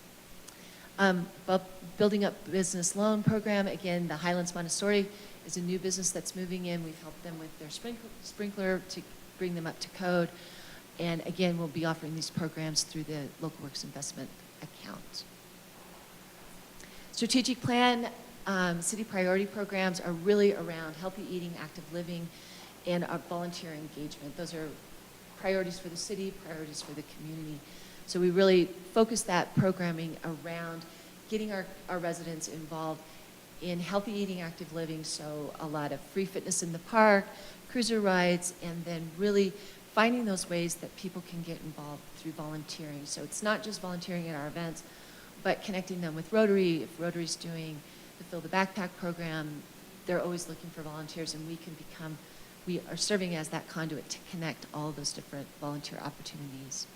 Building up business loan program, again, the Highlands Montessori is a new business that's moving in. We've helped them with their sprinkler to bring them up to code. And again, we'll be offering these programs through the Local Works Investment account. Strategic plan, city priority programs are really around healthy eating, active living, and our volunteer engagement. Those are priorities for the city, priorities for the community. So we really focus that programming around getting our residents involved in healthy eating, active living, so a lot of free fitness in the park, cruiser rides, and then really finding those ways that people can get involved through volunteering. So it's not just volunteering at our events, but connecting them with Rotary. If Rotary's doing the Fill the Backpack program, they're always looking for volunteers, and we are serving as that conduit to connect all those different volunteer opportunities.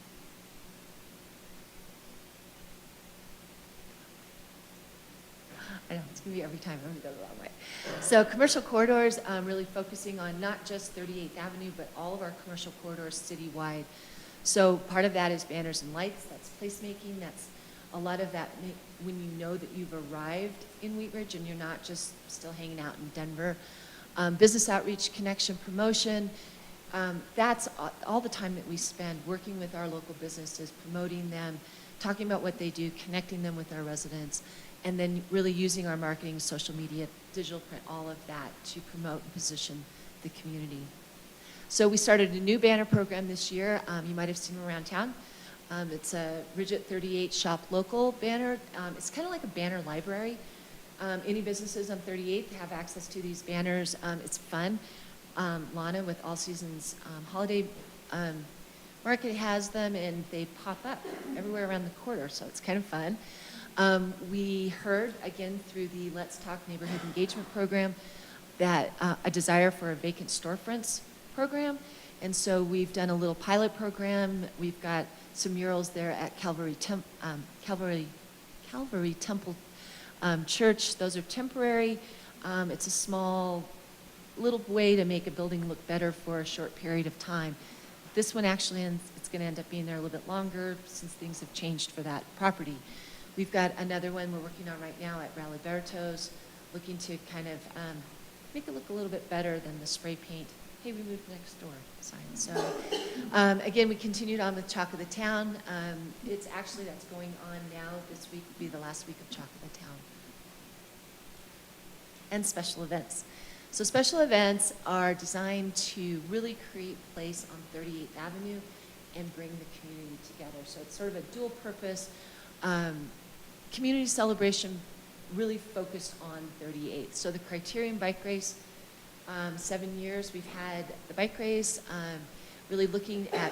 I know, it's going to be every time I'm going to go the wrong way. So commercial corridors, really focusing on not just 38th Avenue, but all of our commercial corridors citywide. So part of that is banners and lights, that's placemaking, that's a lot of that when you know that you've arrived in Wheat Ridge and you're not just still hanging out in Denver. Business outreach, connection, promotion, that's all the time that we spend working with our local businesses, promoting them, talking about what they do, connecting them with our residents, and then really using our marketing, social media, digital print, all of that to promote and position the community. So we started a new banner program this year. You might have seen them around town. It's a Ridget 38 Shop Local banner. It's kind of like a banner library. Any businesses on 38th have access to these banners. It's fun. Lana with All Seasons Holiday Market has them, and they pop up everywhere around the corridor, so it's kind of fun. We heard, again, through the Let's Talk Neighborhood Engagement Program, that a desire for a vacant storefronts program. And so we've done a little pilot program. We've got some murals there at Calvary Temple Church. Those are temporary. It's a small little way to make a building look better for a short period of time. This one actually, it's going to end up being there a little bit longer since things have changed for that property. We've got another one we're working on right now at Raliberto's, looking to kind of make it look a little bit better than the spray paint, hey, we moved next door sign. So again, we continued on with Chalk of the Town. It's actually, that's going on now. This week will be the last week of Chalk of the Town. And special events. So special events are designed to really create place on 38th Avenue and bring the community together. So it's sort of a dual purpose community celebration, really focused on 38th. So the Criterion Bike Race, 7 years we've had the bike race, really looking at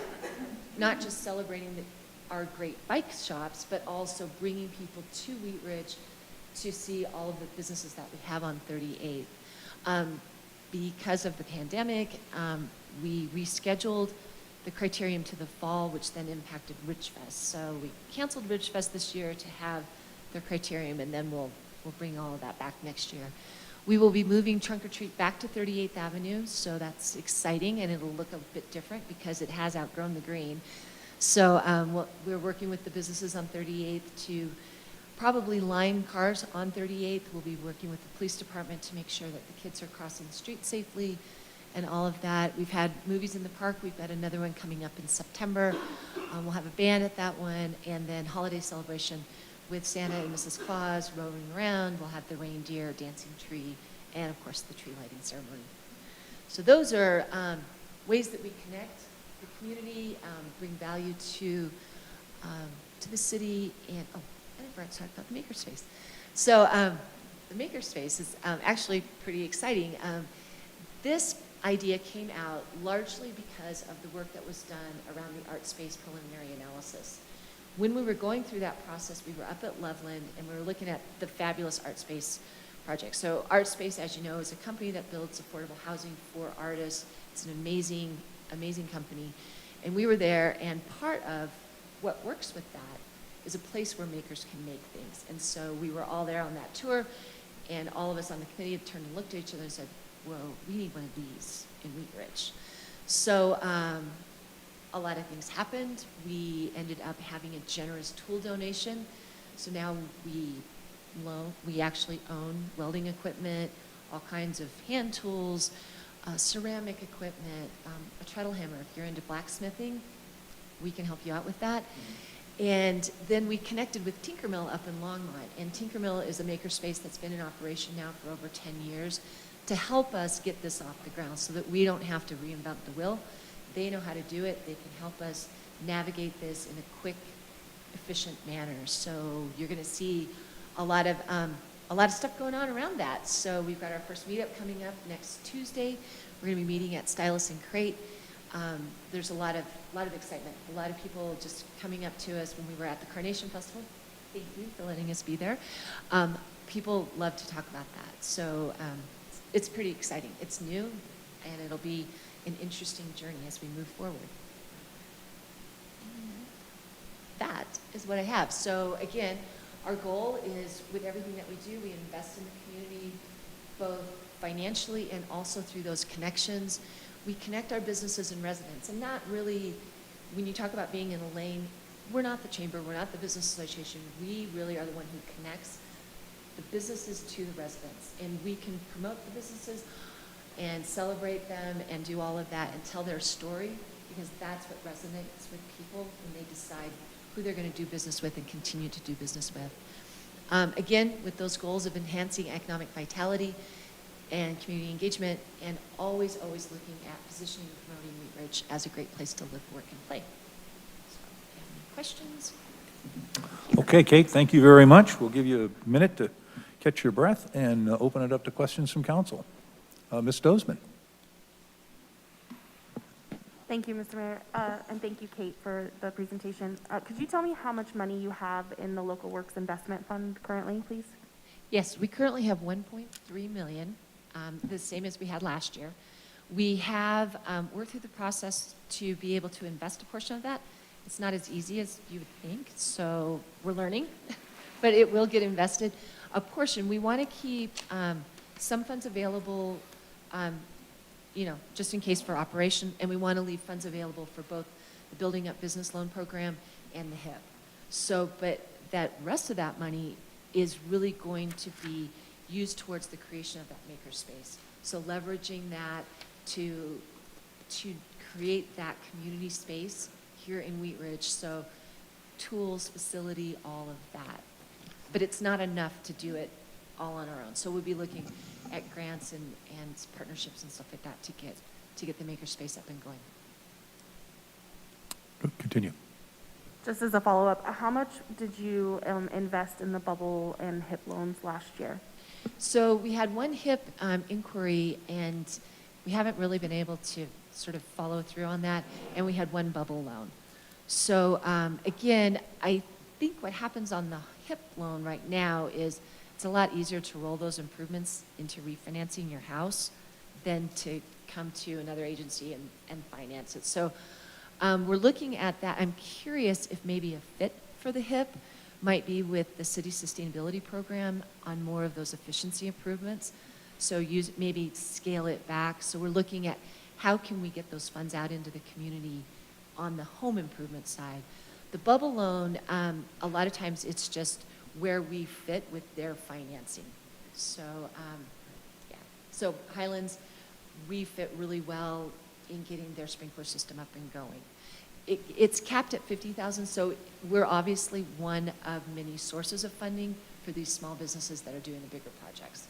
not just celebrating our great bike shops, but also bringing people to Wheat Ridge to see all of the businesses that we have on 38th. Because of the pandemic, we rescheduled the Criterium to the fall, which then impacted Ridgefest. So we canceled Ridgefest this year to have the Criterium, and then we'll bring all of that back next year. We will be moving Trunk or Treat back to 38th Avenue, so that's exciting, and it'll look a bit different because it has outgrown the green. So we're working with the businesses on 38th to probably line cars on 38th. We'll be working with the police department to make sure that the kids are crossing the street safely, and all of that. We've had movies in the park. We've got another one coming up in September. We'll have a band at that one, and then holiday celebration with Santa and Mrs. Claus roaming around. We'll have the reindeer, dancing tree, and of course the tree lighting ceremony. So those are ways that we connect the community, bring value to the city, and I didn't talk about the Makerspace. So the Makerspace is actually pretty exciting. This idea came out largely because of the work that was done around the art space preliminary analysis. When we were going through that process, we were up at Loveland and we were looking at the fabulous art space project. So art space, as you know, is a company that builds affordable housing for artists. It's an amazing, amazing company. And we were there, and part of what works with that is a place where makers can make things. And so we were all there on that tour, and all of us on the committee had turned and looked at each other and said, whoa, we need one of these in Wheat Ridge. So a lot of things happened. We ended up having a generous tool donation. So now we actually own welding equipment, all kinds of hand tools, ceramic equipment, a treadle hammer. If you're into blacksmithing, we can help you out with that. And then we connected with Tinkermill up in Longmont. And Tinkermill is a makerspace that's been in operation now for over 10 years to help us get this off the ground so that we don't have to reinvent the wheel. They know how to do it. They can help us navigate this in a quick, efficient manner. So you're going to see a lot of stuff going on around that. So we've got our first meetup coming up next Tuesday. We're going to be meeting at Stylus and Crate. There's a lot of excitement. A lot of people just coming up to us when we were at the Carnation Festival. Thank you for letting us be there. People love to talk about that. So it's pretty exciting. It's new, and it'll be an interesting journey as we move forward. That is what I have. So again, our goal is, with everything that we do, we invest in the community, both financially and also through those connections. We connect our businesses and residents, and not really, when you talk about being in a lane, we're not the chamber, we're not the business association. We really are the one who connects the businesses to the residents, and we can promote the businesses and celebrate them and do all of that and tell their story, because that's what resonates with people when they decide who they're going to do business with and continue to do business with. Again, with those goals of enhancing economic vitality and community engagement, and always looking at positioning and promoting Wheat Ridge as a great place to live, work, and play. So if you have any questions? Okay, Kate, thank you very much. We'll give you a minute to catch your breath and open it up to questions from council. Ms. Dozeman. Thank you, Mr. Mayor, and thank you, Kate, for the presentation. Could you tell me how much money you have in the Local Works Investment Fund currently, please? Yes, we currently have 1.3 million, the same as we had last year. We have worked through the process to be able to invest a portion of that. It's not as easy as you would think, so we're learning, but it will get invested. A portion, we want to keep some funds available, just in case for operation, and we want to leave funds available for both the Building Up Business Loan Program and the HIP. So, but that rest of that money is really going to be used towards the creation of that makerspace. So leveraging that to create that community space here in Wheat Ridge. So tools, facility, all of that. But it's not enough to do it all on our own. So we'll be looking at grants and partnerships and stuff like that to get the makerspace up and going. Continue. Just as a follow-up, how much did you invest in the bubble and HIP loans last year? So we had one HIP inquiry, and we haven't really been able to sort of follow through on that, and we had one bubble loan. So again, I think what happens on the HIP loan right now is it's a lot easier to roll those improvements into refinancing your house than to come to another agency and finance it. So we're looking at that. I'm curious if maybe a fit for the HIP might be with the city sustainability program on more of those efficiency improvements. So maybe scale it back. So we're looking at how can we get those funds out into the community on the home improvement side. The bubble loan, a lot of times it's just where we fit with their financing. So, yeah. So Highlands, we fit really well in getting their sprinkler system up and going. It's capped at 50,000, so we're obviously one of many sources of funding for these small businesses that are doing the bigger projects.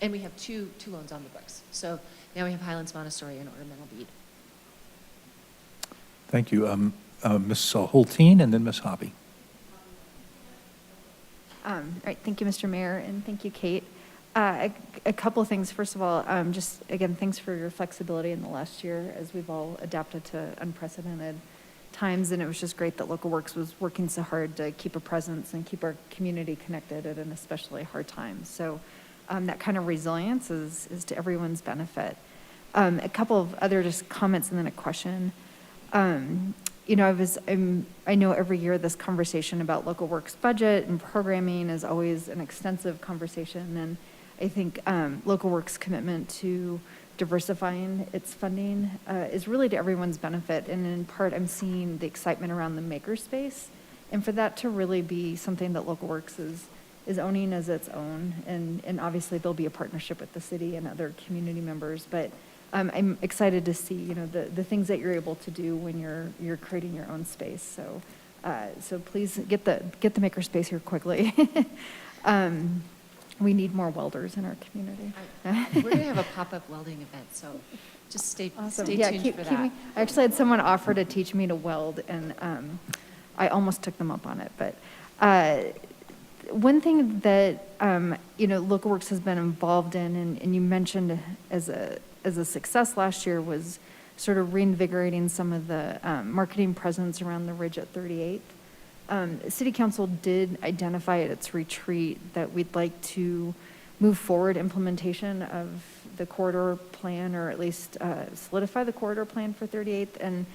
And we have two loans on the books. So now we have Highlands Montessori and Ornamental Bead. Thank you. Ms. Hulteen and then Ms. Hobby. All right, thank you, Mr. Mayor, and thank you, Kate. A couple of things. First of all, just again, thanks for your flexibility in the last year as we've all adapted to unprecedented times. And it was just great that Local Works was working so hard to keep a presence and keep our community connected at an especially hard time. So that kind of resilience is to everyone's benefit. A couple of other just comments and then a question. You know, I know every year this conversation about Local Works budget and programming is always an extensive conversation, and I think Local Works' commitment to diversifying its funding is really to everyone's benefit, and in part I'm seeing the excitement around the Makerspace, and for that to really be something that Local Works is owning as its own, and obviously there'll be a partnership with the city and other community members, but I'm excited to see, you know, the things that you're able to do when you're creating your own space. So, so please get the Makerspace here quickly. We need more welders in our community. We're going to have a pop-up welding event, so just stay tuned for that. I actually had someone offer to teach me to weld, and I almost took them up on it. But one thing that you know, Local Works has been involved in, and you mentioned as a success last year, was sort of reinvigorating some of the marketing presence around the Ridge at 38th. City Council did identify at its retreat that we'd like to move forward implementation of the corridor plan, or at least solidify the corridor plan for 38th. And,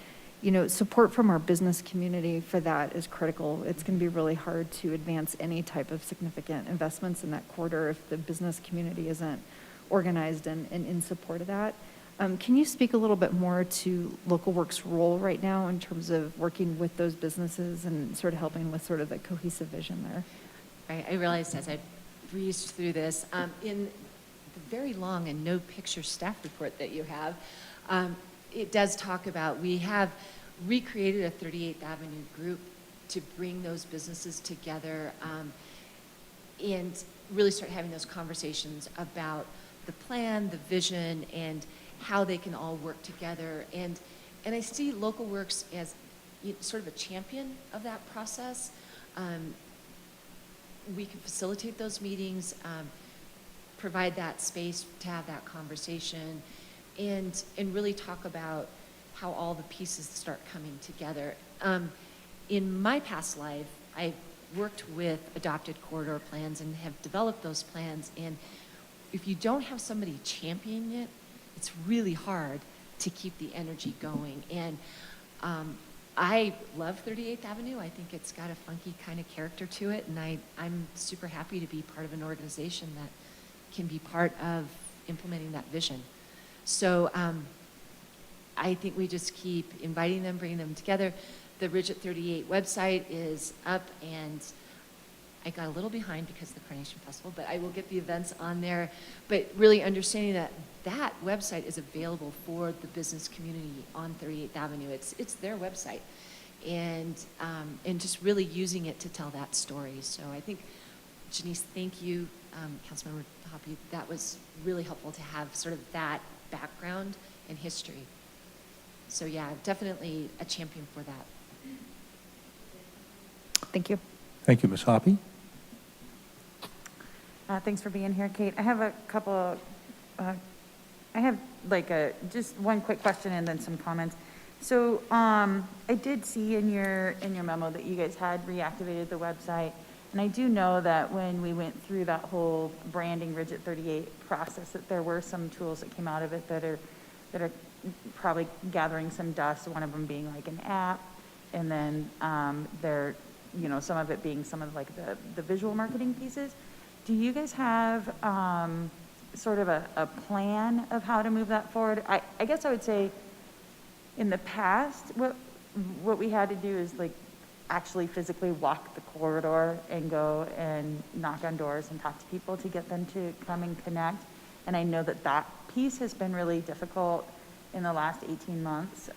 you know, support from our business community for that is critical. It's going to be really hard to advance any type of significant investments in that corridor if the business community isn't organized and in support of that. Can you speak a little bit more to Local Works' role right now in terms of working with those businesses and sort of helping with sort of the cohesive vision there? Right, I realized as I breezed through this, in the very long and no picture staff report that you have, it does talk about, we have recreated a 38th Avenue group to bring those businesses together and really start having those conversations about the plan, the vision, and how they can all work together. And I see Local Works as sort of a champion of that process. We can facilitate those meetings, provide that space to have that conversation, and really talk about how all the pieces start coming together. In my past life, I worked with adopted corridor plans and have developed those plans, and if you don't have somebody championing it, it's really hard to keep the energy going. And I love 38th Avenue. I think it's got a funky kind of character to it, and I'm super happy to be part of an organization that can be part of implementing that vision. So I think we just keep inviting them, bringing them together. The Ridge at 38 website is up, and I got a little behind because of the Carnation Festival, but I will get the events on there. But really understanding that that website is available for the business community on 38th Avenue. It's their website, and just really using it to tell that story. So I think, Janice, thank you, Councilmember Hoppy. That was really helpful to have sort of that background and history. So yeah, definitely a champion for that. Thank you. Thank you, Ms. Hoppy. Thanks for being here, Kate. I have a couple, I have like just one quick question and then some comments. So I did see in your memo that you guys had reactivated the website. And I do know that when we went through that whole branding Ridge at 38 process, that there were some tools that came out of it that are probably gathering some dust, one of them being like an app, and then there, you know, some of it being some of like the visual marketing pieces. Do you guys have sort of a plan of how to move that forward? I guess I would say in the past, what we had to do is like actually physically walk the corridor and go and knock on doors and talk to people to get them to come and connect. And I know that that piece has been really difficult in the last 18 months,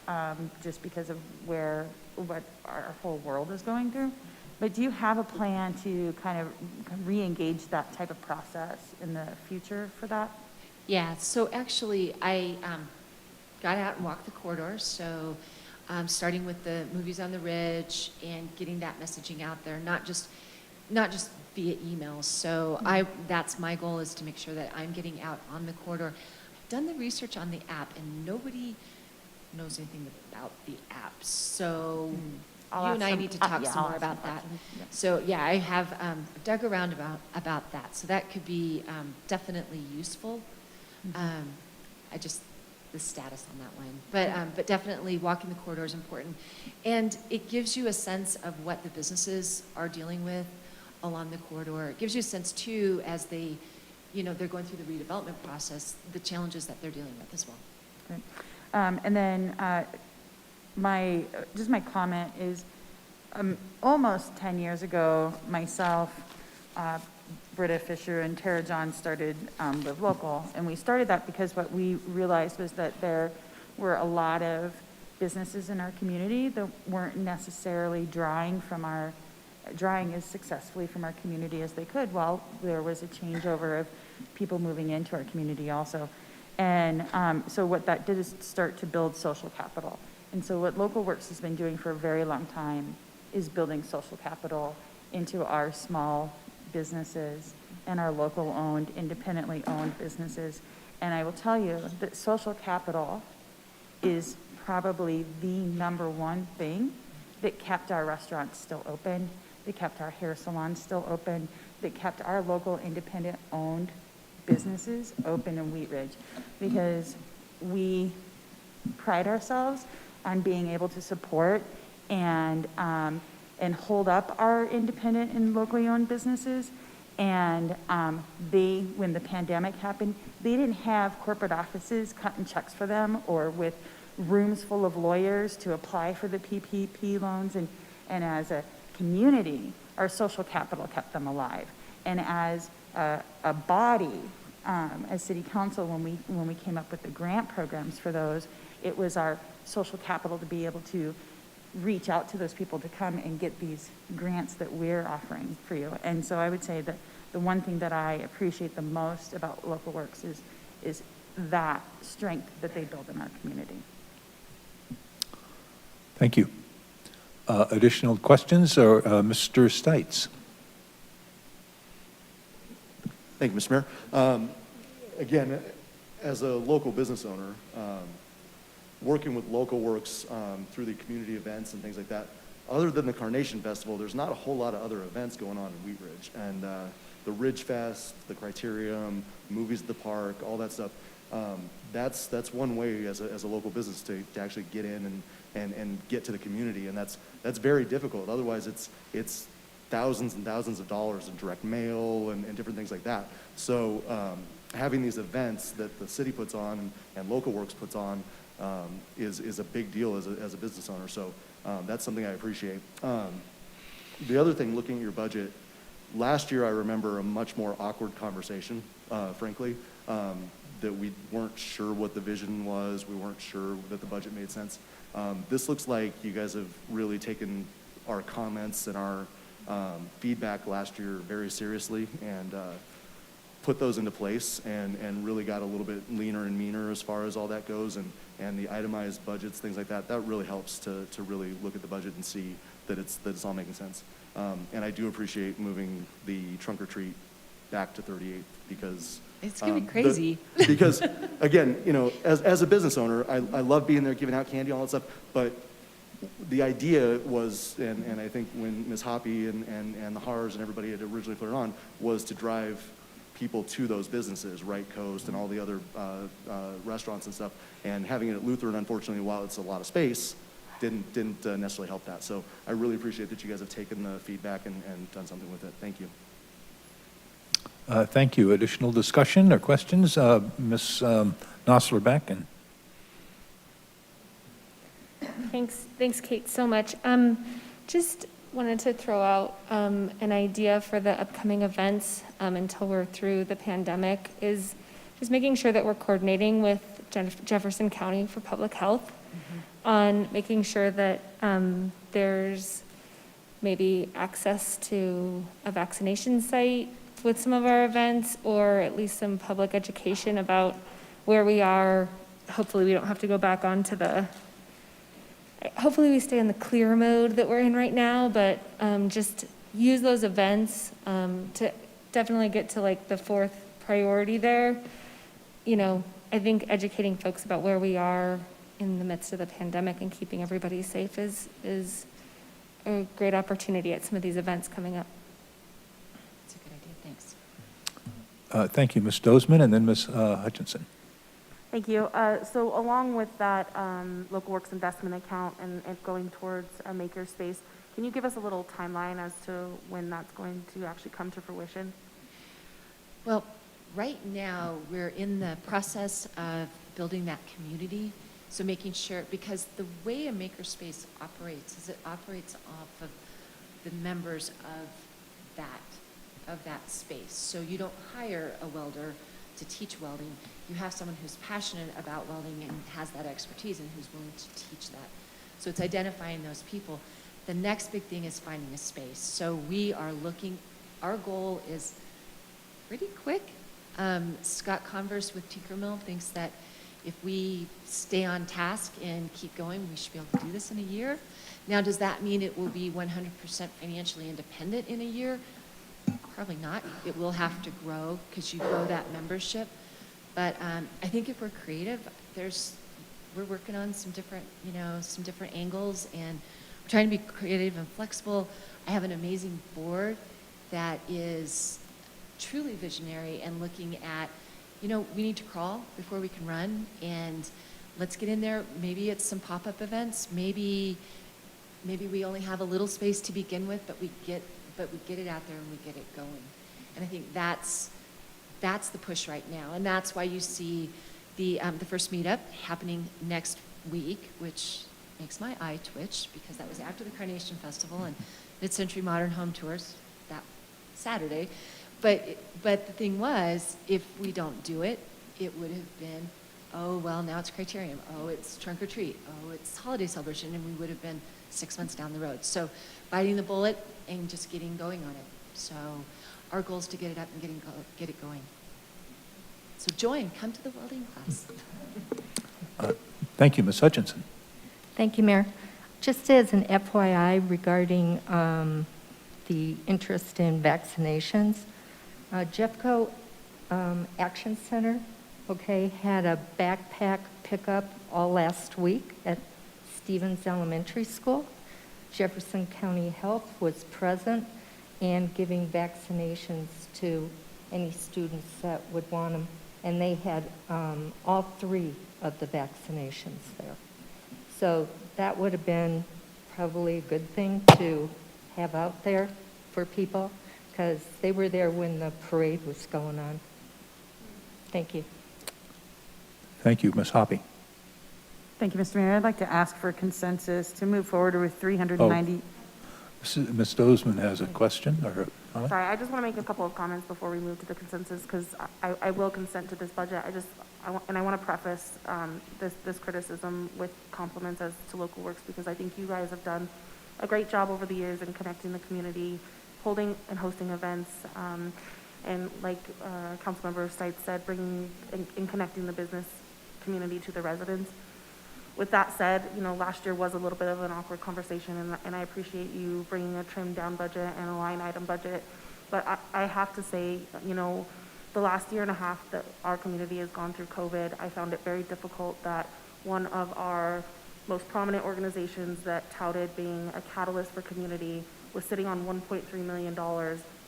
just because of what our whole world is going through. But do you have a plan to kind of re-engage that type of process in the future for that? Yeah, so actually, I got out and walked the corridors, so starting with the Movies on the Ridge and getting that messaging out there, not just via emails. So that's my goal, is to make sure that I'm getting out on the corridor. I've done the research on the app, and nobody knows anything about the app. So you and I need to talk some more about that. So yeah, I have dug around about that. So that could be definitely useful. The status on that one. But definitely walking the corridor is important. And it gives you a sense of what the businesses are dealing with along the corridor. It gives you a sense too, as they're going through the redevelopment process, the challenges that they're dealing with as well. Great. And then my comment is, almost 10 years ago, myself, Britta Fisher and Tara John started Live Local, and we started that because what we realized was that there were a lot of businesses in our community that weren't necessarily drawing as successfully from our community as they could, while there was a changeover of people moving into our community also. And so what that did is start to build social capital. And so what Local Works has been doing for a very long time is building social capital into our small businesses and our local owned, independently owned businesses. And I will tell you that social capital is probably the number one thing that kept our restaurants still open, that kept our hair salons still open, that kept our local independent owned businesses open in Wheat Ridge, because we pride ourselves on being able to support and hold up our independent and locally owned businesses. And when the pandemic happened, they didn't have corporate offices cutting checks for them, or with rooms full of lawyers to apply for the PPP loans. And as a community, our social capital kept them alive. And as a body, as city council, when we came up with the grant programs for those, it was our social capital to be able to reach out to those people to come and get these grants that we're offering for you. And so I would say that the one thing that I appreciate the most about Local Works is that strength that they build in our community. Thank you. Additional questions, or Mr. Stites? Thank you, Mr. Mayor. Again, as a local business owner, working with Local Works through the community events and things like that, other than the Carnation Festival, there's not a whole lot of other events going on in Wheat Ridge. And the Ridge Fest, the Criterium, Movies at the Park, all that stuff, that's one way as a local business to actually get in and get to the community. And that's very difficult. Otherwise, it's thousands and thousands of dollars in direct mail and different things like that. So having these events that the city puts on and Local Works puts on is a big deal as a business owner. So that's something I appreciate. The other thing, looking at your budget, last year I remember a much more awkward conversation, frankly, that we weren't sure what the vision was. We weren't sure that the budget made sense. This looks like you guys have really taken our comments and our feedback last year very seriously, and put those into place, and really got a little bit leaner and meaner as far as all that goes, and the itemized budgets, things like that. That really helps to really look at the budget and see that it's all making sense. And I do appreciate moving the trunk or treat back to 38th, because it's gonna be crazy. Because again, as a business owner, I love being there, giving out candy, all that stuff, but the idea was, and I think when Ms. Hoppy and the Hars and everybody had originally put it on, was to drive people to those businesses, Right Coast and all the other restaurants and stuff. And having it at Lutheran, unfortunately, while it's a lot of space, didn't necessarily help that. So I really appreciate that you guys have taken the feedback and done something with it. Thank you. Thank you. Additional discussion or questions? Ms. Nosler-Beck. Thanks, Kate, so much. Just wanted to throw out an idea for the upcoming events until we're through the pandemic, is just making sure that we're coordinating with Jefferson County for Public Health on making sure that there's maybe access to a vaccination site with some of our events, or at least some public education about where we are. Hopefully we don't have to go back onto hopefully we stay in the clear mode that we're in right now, but just use those events to definitely get to like the fourth priority there. You know, I think educating folks about where we are in the midst of the pandemic and keeping everybody safe is a great opportunity at some of these events coming up. That's a good idea, thanks. Thank you, Ms. Dozeman, and then Ms. Hutchinson. Thank you. So along with that local works investment account and going towards a Makerspace, can you give us a little timeline as to when that's going to actually come to fruition? Well, right now, we're in the process of building that community. So making sure, because the way a makerspace operates is it operates off of the members of that space. So you don't hire a welder to teach welding. You have someone who's passionate about welding and has that expertise and who's willing to teach that. So it's identifying those people. The next big thing is finding a space. So we are looking, our goal is pretty quick. Scott Converse with Tinker Mill thinks that if we stay on task and keep going, we should be able to do this in a year. Now, does that mean it will be 100% financially independent in a year? Probably not. It will have to grow because you grow that membership. But I think if we're creative, we're working on some different angles, and we're trying to be creative and flexible. I have an amazing board that is truly visionary and looking at, we need to crawl before we can run, and let's get in there. Maybe it's some pop-up events. Maybe we only have a little space to begin with, but we get it out there and we get it going. And I think that's the push right now, and that's why you see the first meetup happening next week, which makes my eye twitch because that was after the Carnation Festival and Mid-Century Modern Home Tours that Saturday. But the thing was, if we don't do it, it would have been, oh, well, now it's Criterium. Oh, it's Trunk or Treat. Oh, it's Holiday Celebration, and we would have been 6 months down the road. So biting the bullet and just getting going on it. So our goal is to get it up and get it going. So join, come to the welding class. Thank you, Ms. Hutchinson. Thank you, Mayor. Just as an FYI regarding the interest in vaccinations, Jeffco Action Center, had a backpack pickup all last week at Stevens Elementary School. Jefferson County Health was present and giving vaccinations to any students that would want them. And they had all 3 of the vaccinations there. So that would have been probably a good thing to have out there for people, because they were there when the parade was going on. Thank you. Thank you, Ms. Hoppy. Thank you, Mr. Mayor. I'd like to ask for consensus to move forward with 390. Ms. Dozeman has a question or a comment? Sorry, I just want to make a couple of comments before we move to the consensus, because I will consent to this budget. I want to preface this criticism with compliments as to Local Works, because I think you guys have done a great job over the years in connecting the community, holding and hosting events, and like Councilmember Stites said, bringing and connecting the business community to the residents. With that said, last year was a little bit of an awkward conversation, and I appreciate you bringing a trimmed down budget and a line item budget. But I have to say, the last year and a half that our community has gone through COVID, I found it very difficult that one of our most prominent organizations that touted being a catalyst for community was sitting on $1.3 million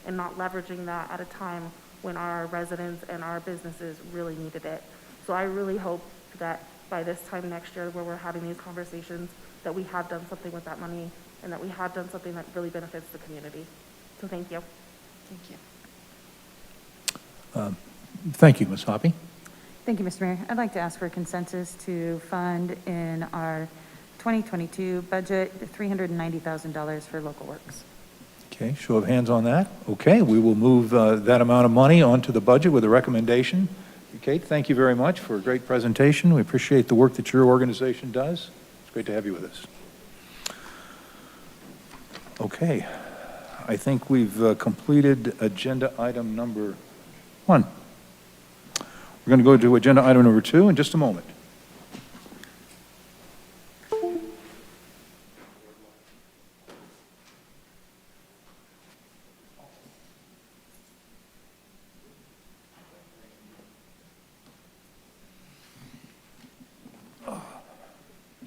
and not leveraging that at a time when our residents and our businesses really needed it. So I really hope that by this time next year, where we're having these conversations, that we have done something with that money and that we have done something that really benefits the community. So thank you. Thank you. Thank you, Ms. Hoppy. Thank you, Mr. Mayor. I'd like to ask for consensus to fund in our 2022 budget $390,000 for Local Works. Okay, show of hands on that. Okay, we will move that amount of money onto the budget with a recommendation Kate, thank you very much for a great presentation. We appreciate the work that your organization does. It's great to have you with us. Okay, I think we've completed agenda item number 1. We're going to go to agenda item number 2 in just a moment.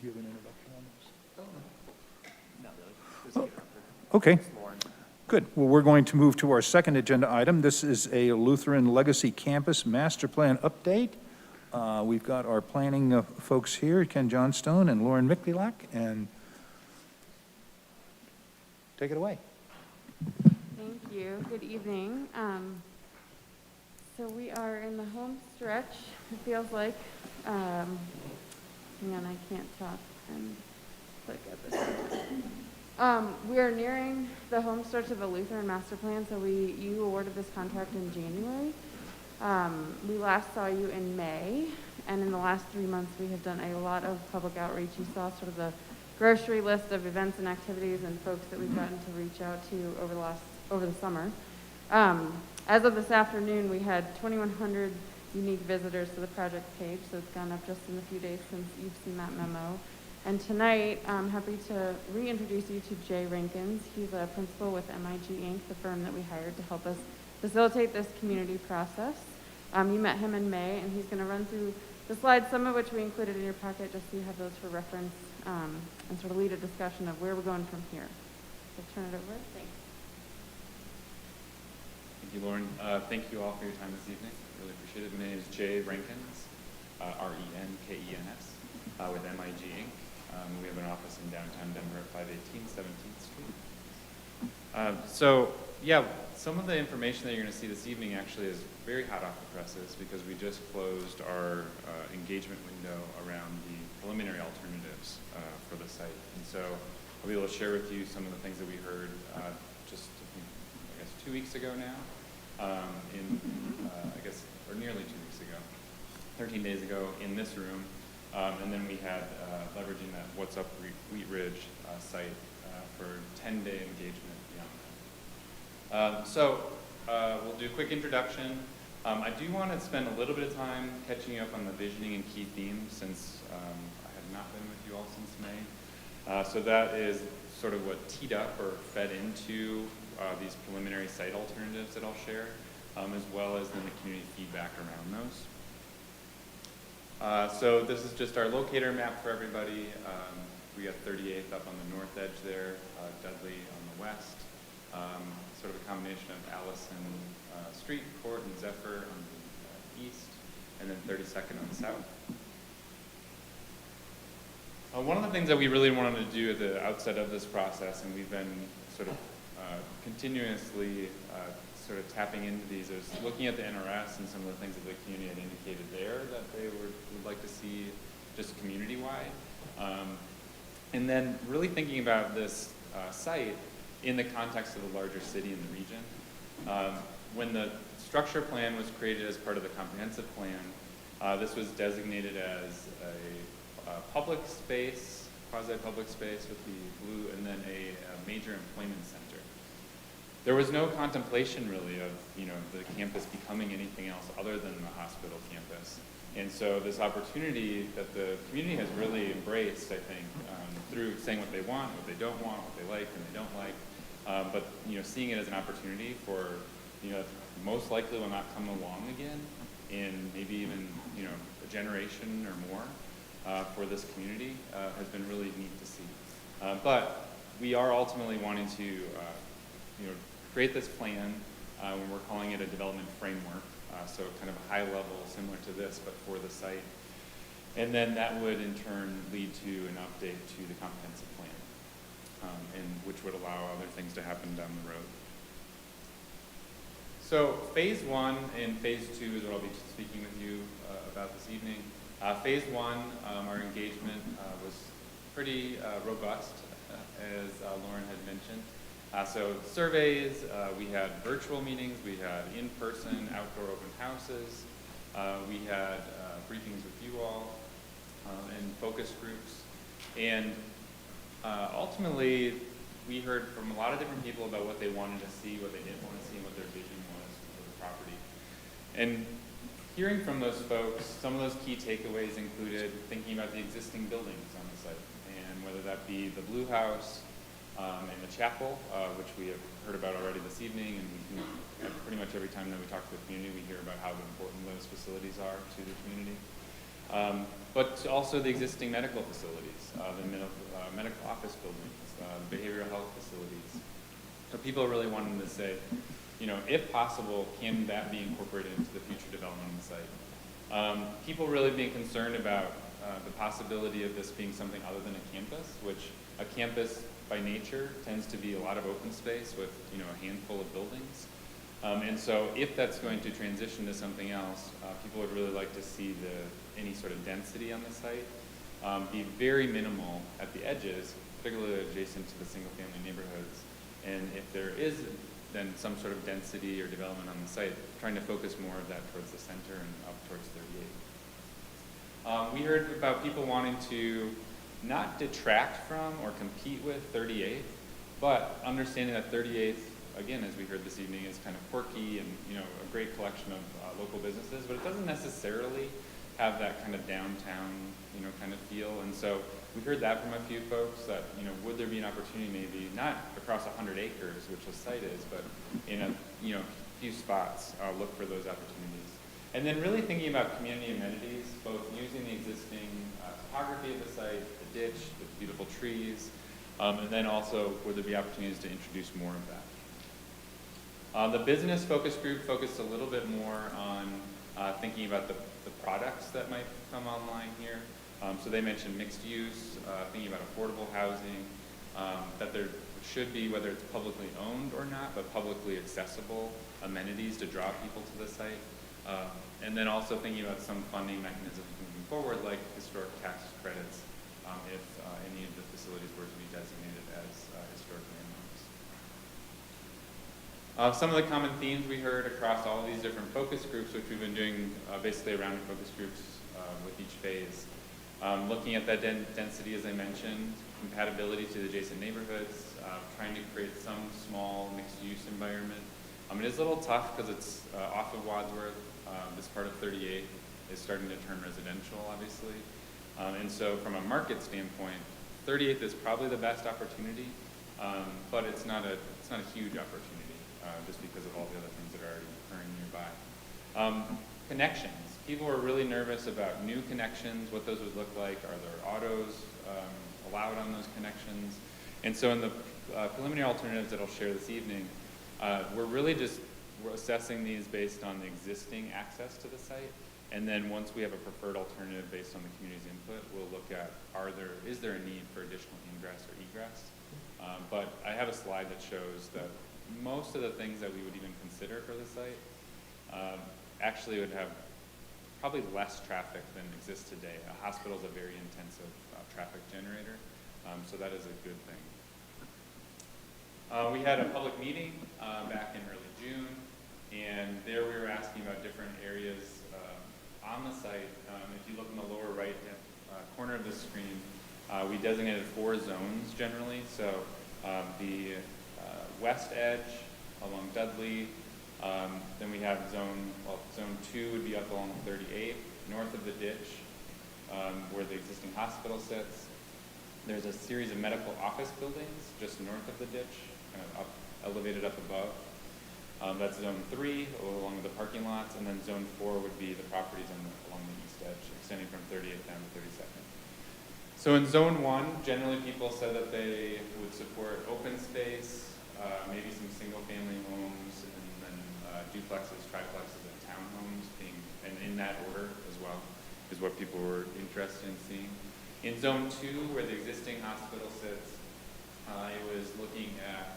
Do you have an introduction on this? Okay, good. Well, we're going to move to our second agenda item. This is a Lutheran Legacy Campus Master Plan update. We've got our planning folks here, Ken Johnstone and Lauren Miklilak, and take it away. Thank you. Good evening. So we are in the home stretch, it feels like. Hang on, I can't talk and click at this time. We are nearing the home stretch of a Lutheran master plan, so you awarded this contract in January. We last saw you in May, and in the last 3 months we have done a lot of public outreach. You saw sort of the grocery list of events and activities and folks that we've gotten to reach out to over the summer. As of this afternoon, we had 2,100 unique visitors to the project page, so it's gone up just in a few days since you've seen that memo. And tonight, I'm happy to reintroduce you to Jay Rankins. He's a principal with MIG Inc., the firm that we hired to help us facilitate this community process. You met him in May, and he's going to run through the slides, some of which we included in your packet, just so you have those for reference, and sort of lead a discussion of where we're going from here. So turn it over. Thanks. Thank you, Lauren. Thank you all for your time this evening. Really appreciate it. My name is Jay Rankins, R-E-N-K-E-N-S, with MIG Inc. We have an office in downtown Denver at 518 17th Street. So, yeah, some of the information that you're going to see this evening actually is very hot off the presses because we just closed our engagement window around the preliminary alternatives for the site. And so I'll be able to share with you some of the things that we heard just, I guess, 2 weeks ago now. I guess, or nearly 2 weeks ago, 13 days ago in this room. And then we had leveraging that What's Up Wheat Ridge site for 10-day engagement beyond that. So we'll do a quick introduction. I do want to spend a little bit of time catching up on the visioning and key themes since I have not been with you all since May. So that is sort of what teed up or fed into these preliminary site alternatives that I'll share, as well as then the community feedback around those. So this is just our locator map for everybody. We got 38th up on the north edge there, Dudley on the west, sort of a combination of Allison Street, Court, and Zephyr on the east, and then 32nd on the south. One of the things that we really wanted to do at the outset of this process, and we've been sort of continuously sort of tapping into these, is looking at the NRS and some of the things that the community had indicated there that they would like to see just community-wide. And then really thinking about this site in the context of the larger city and the region. When the structure plan was created as part of the comprehensive plan, this was designated as a public space, quasi-public space with the blue, and then a major employment center. There was no contemplation really of the campus becoming anything else other than the hospital campus. And so this opportunity that the community has really embraced, I think, through saying what they want, what they don't want, what they like and they don't like, but seeing it as an opportunity for most likely will not come along again in maybe even a generation or more for this community has been really neat to see. But we are ultimately wanting to create this plan when we're calling it a development framework, so kind of a high level similar to this, but for the site. And then that would in turn lead to an update to the comprehensive plan, and which would allow other things to happen down the road. So phase 1 and phase 2 is what I'll be speaking with you about this evening. Phase 1, our engagement was pretty robust, as Lauren had mentioned. So surveys, we had virtual meetings, we had in-person outdoor open houses, We had briefings with you all and focus groups. And ultimately, we heard from a lot of different people about what they wanted to see, what they didn't want to see, and what their vision was for the property. And hearing from those folks, some of those key takeaways included thinking about the existing buildings on the site, and whether that be the Blue House and the chapel, which we have heard about already this evening, and we can, pretty much every time that we talk to the community, we hear about how important those facilities are to the community. But also the existing medical facilities, the medical office buildings, behavioral health facilities. So people really wanted to say, you know, if possible, can that be incorporated into the future development of the site? People really being concerned about the possibility of this being something other than a campus, which a campus by nature tends to be a lot of open space with, you know, a handful of buildings. And so if that's going to transition to something else, people would really like to see any sort of density on the site be very minimal at the edges, particularly adjacent to the single-family neighborhoods. And if there is then some sort of density or development on the site, trying to focus more of that towards the center and up towards 38. We heard about people wanting to not detract from or compete with 38th, but understanding that 38th, again, as we heard this evening, is kind of quirky and, you know, a great collection of local businesses, but it doesn't necessarily have that kind of downtown, you know, kind of feel. And so we heard that from a few folks that, you know, would there be an opportunity maybe not across 100 acres, which the site is, but in a, you know, few spots, look for those opportunities. And then really thinking about community amenities, both using the existing topography of the site, the ditch, the beautiful trees, and then also would there be opportunities to introduce more of that. The business focus group focused a little bit more on thinking about the products that might come online here. So they mentioned mixed use, thinking about affordable housing, that there should be, whether it's publicly owned or not, but publicly accessible amenities to draw people to the site. And then also thinking about some funding mechanisms moving forward, like historic tax credits, if any of the facilities were to be designated as historic landmarks. Some of the common themes we heard across all of these different focus groups, which we've been doing basically around focus groups with each phase. Looking at that density, as I mentioned, compatibility to the adjacent neighborhoods, trying to create some small mixed-use environment. It is a little tough because it's off of Wadsworth. This part of 38 is starting to turn residential, obviously. And so from a market standpoint, 38th is probably the best opportunity, but it's not a huge opportunity just because of all the other things that are already occurring nearby. Connections. People were really nervous about new connections, what those would look like. Are there autos allowed on those connections? And so in the preliminary alternatives that I'll share this evening, we're assessing these based on the existing access to the site. And then once we have a preferred alternative based on the community's input, we'll look at, is there a need for additional ingress or egress? But I have a slide that shows that most of the things that we would even consider for the site actually would have probably less traffic than exists today. A hospital is a very intensive traffic generator, so that is a good thing. We had a public meeting back in early June, and there we were asking about different areas on the site. If you look in the lower right corner of the screen, we designated 4 zones generally. So the west edge along Dudley, then we have zone 2 would be up along 38, north of the ditch, where the existing hospital sits. There's a series of medical office buildings just north of the ditch, kind of elevated up above. That's zone 3 along with the parking lots, and then zone 4 would be the properties along the east edge, extending from 38th down to 32nd. So in zone 1, generally people said that they would support open space, maybe some single-family homes, and then duplexes, triplexes, and townhomes, and in that order as well, is what people were interested in seeing. In zone 2, where the existing hospital sits, it was looking at,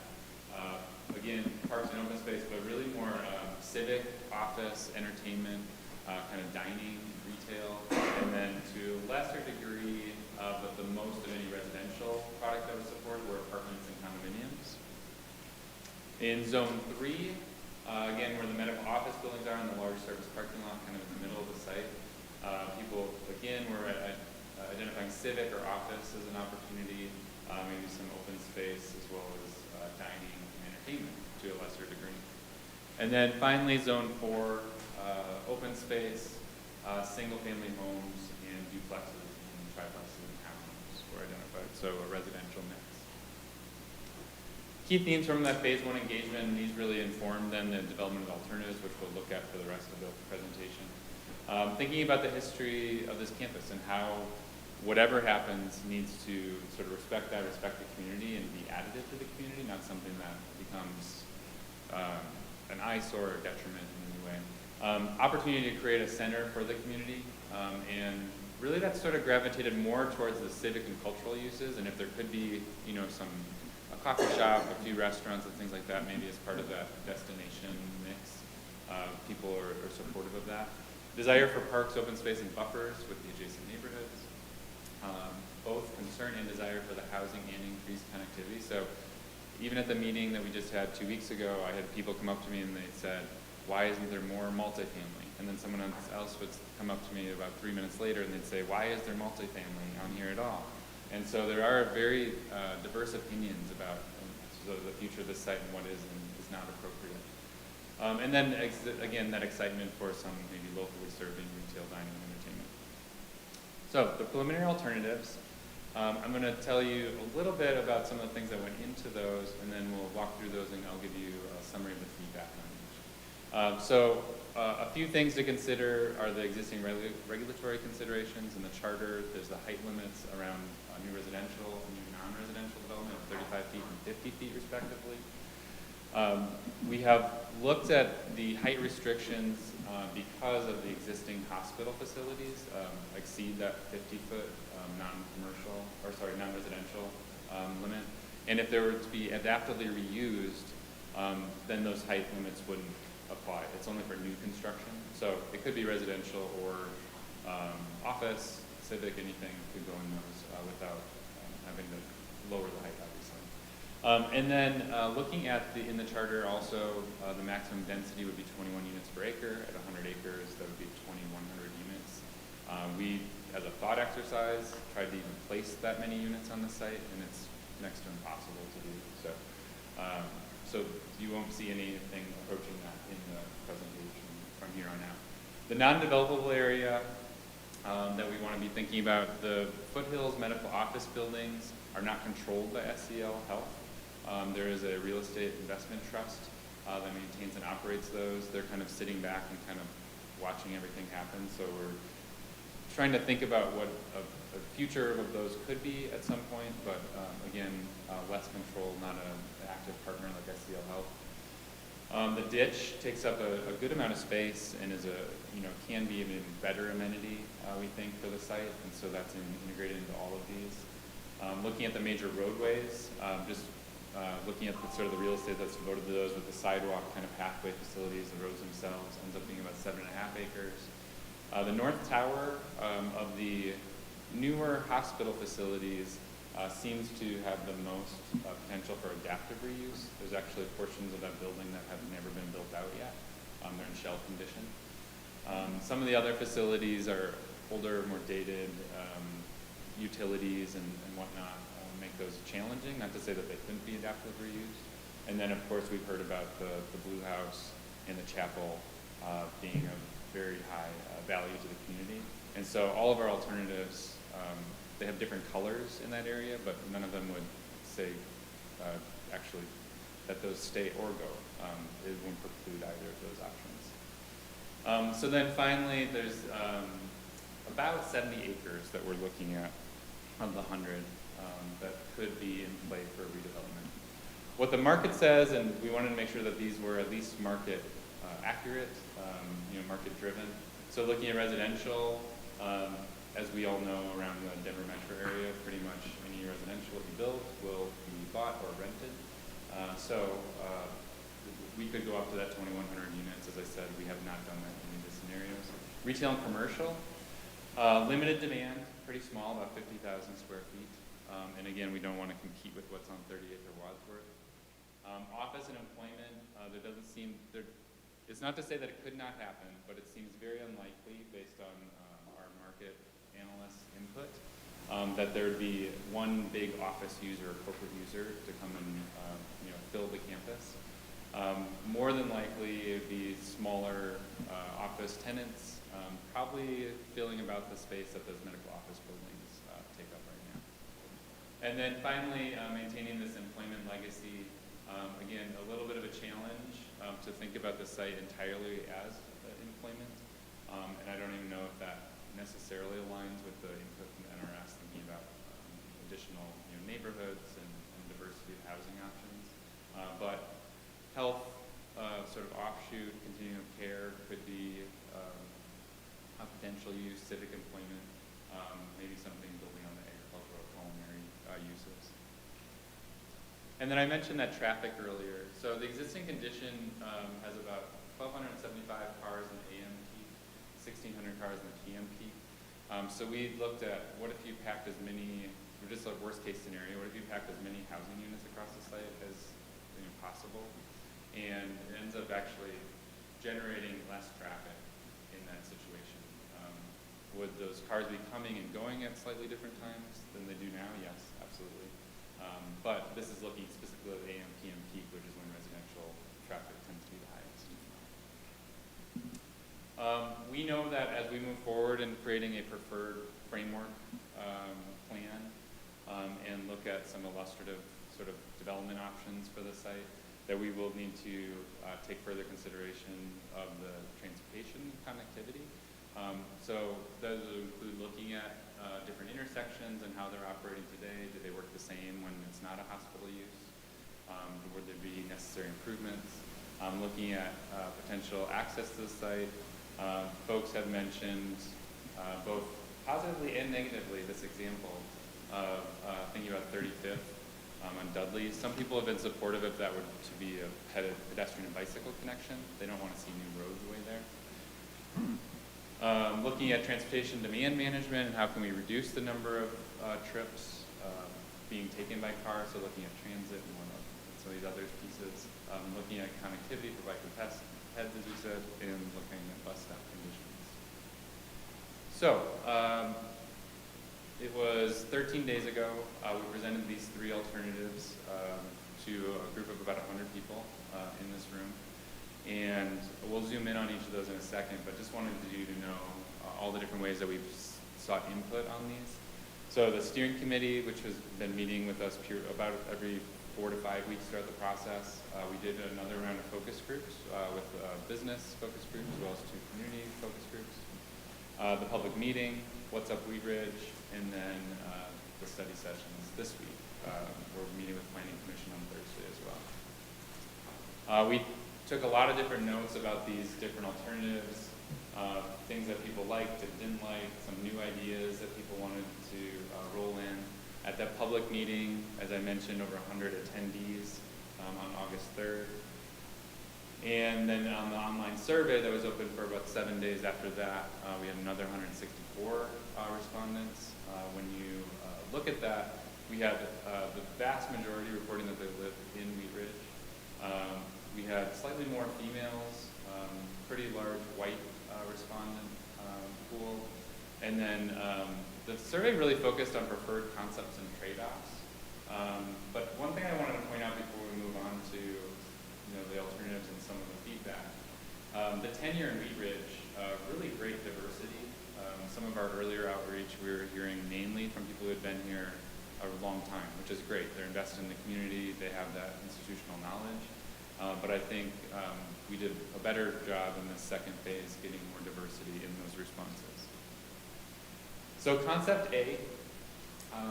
again, parks and open space, but really more civic, office, entertainment, kind of dining, retail, and then to a lesser degree, but the most of any residential product that was supported were apartments and condominiums. In zone 3, Again, where the medical office buildings are in the large service parking lot, kind of in the middle of the site. People, again, we're identifying civic or office as an opportunity, maybe some open space as well as dining and entertainment to a lesser degree. And then finally, zone 4, open space, single-family homes, and duplexes and triplexes and townhomes were identified, so a residential mix. Key themes from that phase 1 engagement, and these really informed then the development of alternatives, which we'll look at for the rest of the presentation. Thinking about the history of this campus and how whatever happens needs to sort of respect the community and be additive to the community, not something that becomes an eyesore or detriment in any way. Opportunity to create a center for the community, and really that sort of gravitated more towards the civic and cultural uses, and if there could be, you know, a coffee shop, a few restaurants and things like that, maybe as part of that destination mix, people are supportive of that. Desire for parks, open space, and buffers with the adjacent neighborhoods. Both concern and desire for the housing and increased connectivity. So even at the meeting that we just had 2 weeks ago, I had people come up to me and they said, why isn't there more multifamily? And then someone else would come up to me about 3 minutes later and they'd say, why is there multifamily on here at all? And so there are very diverse opinions about the future of this site and what is and is not appropriate. And then, again, that excitement for some maybe locally serving retail dining and entertainment. So the preliminary alternatives, I'm going to tell you a little bit about some of the things that went into those, and then we'll walk through those and I'll give you a summary of the feedback on each. A few things to consider are the existing regulatory considerations. In the charter, there's the height limits around new residential and new non-residential development of 35 feet and 50 feet respectively. We have looked at the height restrictions because of the existing hospital facilities exceed that 50-foot non-residential limit. And if they were to be adaptively reused, then those height limits wouldn't apply. It's only for new construction. So it could be residential or office, civic, anything could go in those without having to lower the height, obviously. And then looking at in the charter also, the maximum density would be 21 units per acre. At 100 acres, that would be 2,100 units. We, as a thought exercise, tried to even place that many units on the site, and it's next to impossible to do. So you won't see anything approaching that in the presentation from here on out. The non-developable area that we want to be thinking about, the Foothills medical office buildings are not controlled by SCL Health. There is a real estate investment trust that maintains and operates those. They're kind of sitting back and kind of watching everything happen. So we're trying to think about what a future of those could be at some point, but again, less control, not an active partner like SCL Health. The ditch takes up a good amount of space and is can be an even better amenity, we think, for the site, and so that's integrated into all of these. Looking at the major roadways, looking at sort of the real estate that's devoted to those with the sidewalk kind of pathway facilities, the roads themselves, ends up being about 7.5 acres. The north tower of the newer hospital facilities seems to have the most potential for adaptive reuse. There's actually portions of that building that have never been built out yet. They're in shell condition. Some of the other facilities are older, more dated, utilities and whatnot make those challenging. Not to say that they couldn't be adaptively reused. And then, of course, we've heard about the Blue House and the chapel being of very high value to the community. And so all of our alternatives, they have different colors in that area, but none of them would say actually that those stay or go. It won't preclude either of those options. So then finally, there's about 70 acres that we're looking at of the 100 that could be in play for redevelopment. What the market says, and we wanted to make sure that these were at least market accurate, market driven. So looking at residential, as we all know around the Denver metro area, pretty much any residential that you build will be bought or rented. We could go up to that 2,100 units. As I said, we have not done that in any of the scenarios. Retail and commercial, limited demand, pretty small, about 50,000 square feet. And again, we don't want to compete with what's on 30 acre Wadsworth. office and employment, there doesn't seem, it's not to say that it could not happen, but it seems very unlikely based on our market analyst input, that there would be one big office user or corporate user to come and fill the campus. More than likely, it would be smaller office tenants, probably filling about the space that those medical office buildings take up right now. And then finally, maintaining this employment legacy. Again, a little bit of a challenge to think about the site entirely as employment. And I don't even know if that necessarily aligns with the input from the NRS thinking about additional neighborhoods and diversity of housing options. But health, sort of offshoot, continuum of care could be a potential use, civic employment, maybe something building on the agricultural culinary uses. And then I mentioned that traffic earlier. So the existing condition has about 1,275 cars in the AM peak, 1,600 cars in the PM peak. So we looked at what if you packed as many, or just a worst case scenario, what if you packed as many housing units across the site as possible? And it ends up actually generating less traffic in that situation. Would those cars be coming and going at slightly different times than they do now? Yes, absolutely. But this is looking specifically at the AM, PM peak, which is when residential traffic tends to be the highest. We know that as we move forward in creating a preferred framework plan and look at some illustrative sort of development options for the site, that we will need to take further consideration of the transportation connectivity. So those will include looking at different intersections and how they're operating today. Do they work the same when it's not a hospital use? Would there be necessary improvements? Looking at potential access to the site. Folks have mentioned both positively and negatively this example of thinking about 35th on Dudley. Some people have been supportive if that were to be a pedestrian and bicycle connection. They don't want to see new roadway there. Looking at transportation demand management and how can we reduce the number of trips being taken by cars, so looking at transit and some of these other pieces. Looking at connectivity for bike and heads, as we said, and looking at bus stop conditions. So, it was 13 days ago, we presented these three alternatives to a group of about 100 people in this room. And we'll zoom in on each of those in a second, but just wanted you to know all the different ways that we've sought input on these. So the steering committee, which has been meeting with us about every 4 to 5 weeks throughout the process, we did another round of focus groups with business focus groups as well as 2 community focus groups. The public meeting, What's Up Wheat Ridge, and then the study sessions this week. We're meeting with Planning Commission on Thursday as well. We took a lot of different notes about these different alternatives, things that people liked and didn't like, some new ideas that people wanted to roll in. At that public meeting, as I mentioned, over 100 attendees on August 3rd. And then on the online survey that was open for about 7 days after that, we had another 164 respondents. When you look at that, we had the vast majority reporting that they live in Wheat Ridge. We had slightly more females, pretty large white respondent pool. And then the survey really focused on preferred concepts and trade-offs. But one thing I wanted to point out before we move on to the alternatives and some of the feedback. The tenure in Wheat Ridge, really great diversity. Some of our earlier outreach, we were hearing mainly from people who had been here a long time, which is great. They're invested in the community, they have that institutional knowledge. But I think we did a better job in this second phase getting more diversity in those responses. So concept A,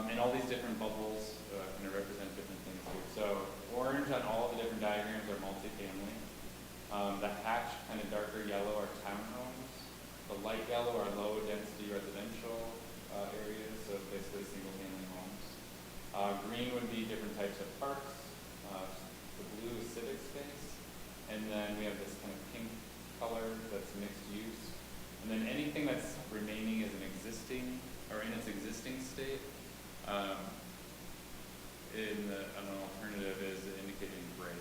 and all these different bubbles kind of represent different things here. So orange on all of the different diagrams are multifamily. The hatch, kind of darker yellow, are townhomes. The light yellow are low density residential areas, so basically single family homes. Green would be different types of parks. The blue is civic space. And then we have this kind of pink color that's mixed use. And then anything that's remaining is an existing, or in its existing state, an alternative is indicated in gray.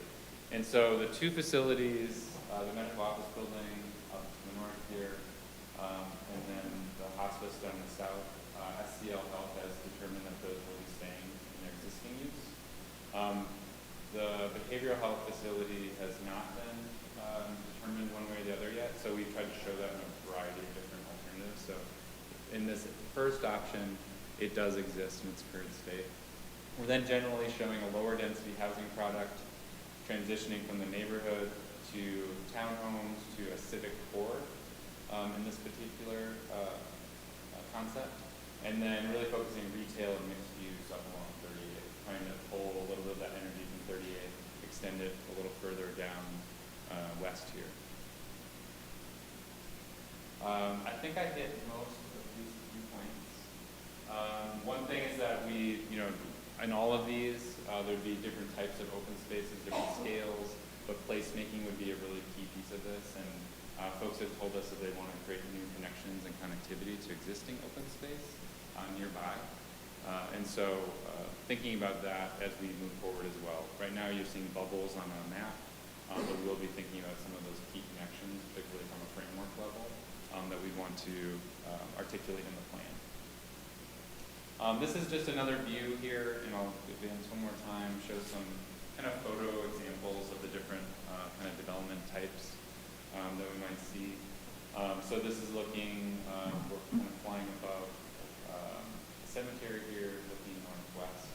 And so the two facilities, the medical office building up to the north here, and then the hospice down the south, SCL Health has determined that those will be staying in their existing use. The behavioral health facility has not been determined one way or the other yet, so we tried to show that in a variety of different alternatives. So in this first option, it does exist in its current state. We're then generally showing a lower density housing product transitioning from the neighborhood to townhomes to a civic core in this particular concept, and then really focusing retail and mixed use up along 38, trying to pull a little bit of that energy from 38, extend it a little further down west here. I think I hit most of these few points. One thing is that we, in all of these, there'd be different types of open spaces, different scales, but placemaking would be a really key piece of this. And folks have told us that they want to create new connections and connectivity to existing open space nearby. And so thinking about that as we move forward as well. Right now you're seeing bubbles on a map, but we'll be thinking about some of those key connections, particularly from a framework level, that we want to articulate in the plan. This is just another view here, and I'll advance one more time, show some kind of photo examples of the different kind of development types that we might see. So this is looking, we're kind of flying above the cemetery here, looking northwest.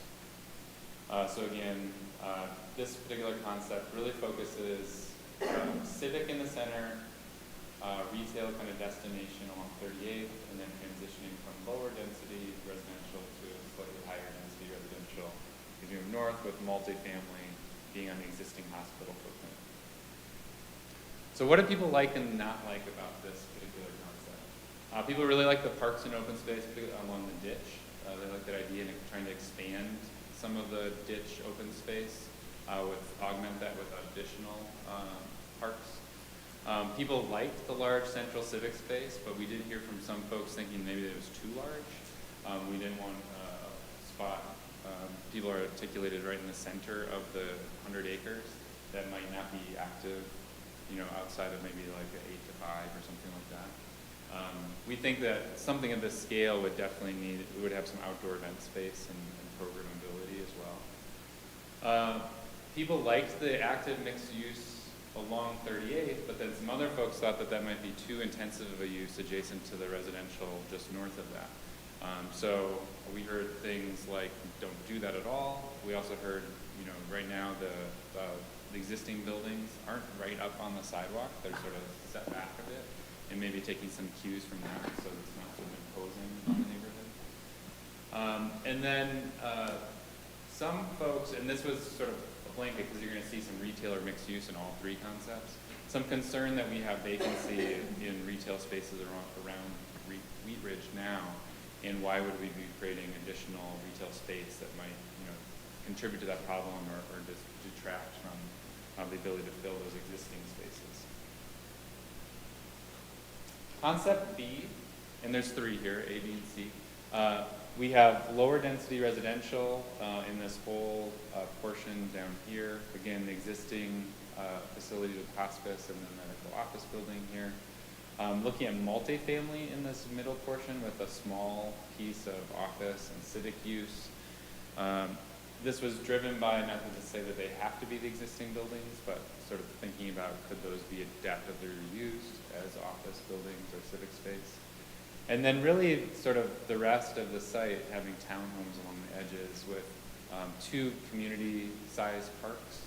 So again, this particular concept really focuses civic in the center, retail kind of destination along 38th, and then transitioning from lower density residential to slightly higher density residential. As you move north with multifamily being on the existing hospital footprint. So what do people like and not like about this particular concept? People really like the parks and open space, particularly along the ditch. They like that idea and trying to expand some of the ditch open space, augment that with additional parks. People liked the large central civic space, but we did hear from some folks thinking maybe it was too large. We didn't want a spot, people are articulated right in the center of the 100 acres that might not be active, outside of maybe like an 8 to 5 or something like that. We think that something of this scale would definitely would have some outdoor event space and programmability as well. People liked the active mixed use along 38, but then some other folks thought that that might be too intensive of a use adjacent to the residential just north of that. So we heard things like, don't do that at all. We also heard, right now the existing buildings aren't right up on the sidewalk. They're sort of set back a bit, and maybe taking some cues from that so it's not sort of imposing on the neighborhood. And then some folks, and this was sort of a blanket because you're going to see some retail or mixed use in all three concepts, some concern that we have vacancy in retail spaces around Wheat Ridge now, and why would we be creating additional retail space that might contribute to that problem or just detract from the ability to fill those existing spaces. Concept B, and there's three here, A, B, and C. We have lower density residential in this whole portion down here. Again, the existing facility with hospice and the medical office building here. Looking at multifamily in this middle portion with a small piece of office and civic use. This was driven by, not to say that they have to be the existing buildings, but sort of thinking about could those be adaptively reused as office buildings or civic space. And then really sort of the rest of the site having townhomes along the edges with two community-sized parks.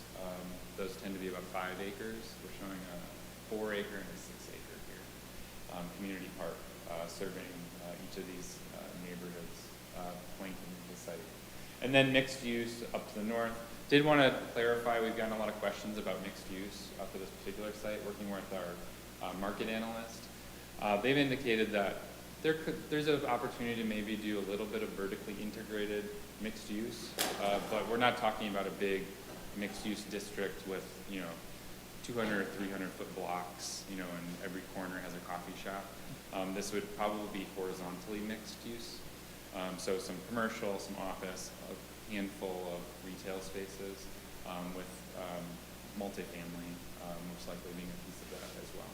Those tend to be about 5 acres. We're showing a 4-acre and a 6-acre here. Community park serving each of these neighborhoods flanking the site. And then mixed use up to the north. Did want to clarify, we've gotten a lot of questions about mixed use up to this particular site, working with our market analyst. They've indicated that there's an opportunity to maybe do a little bit of vertically integrated mixed use, but we're not talking about a big mixed use district with 200 or 300 foot blocks, and every corner has a coffee shop. This would probably be horizontally mixed use. So some commercial, some office, a handful of retail spaces with multifamily, most likely being a piece of that as well.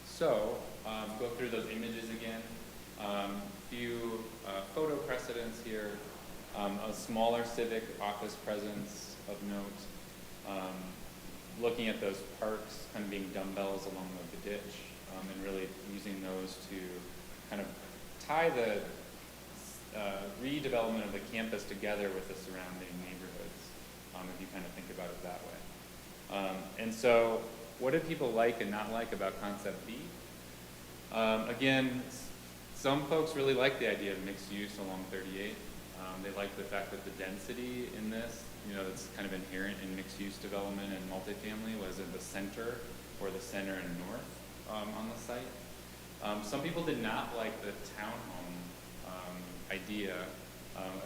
So, go through those images again. Few photo precedents here. A smaller civic office presence of note. Looking at those parks kind of being dumbbells along the ditch, and really using those to kind of tie the redevelopment of the campus together with the surrounding neighborhoods, if you kind of think about it that way. And so what did people like and not like about Concept B? Again, some folks really like the idea of mixed use along 38. They like the fact that the density in this, that's kind of inherent in mixed use development and multifamily, was in the center or the center and north on the site. Some people did not like the townhome idea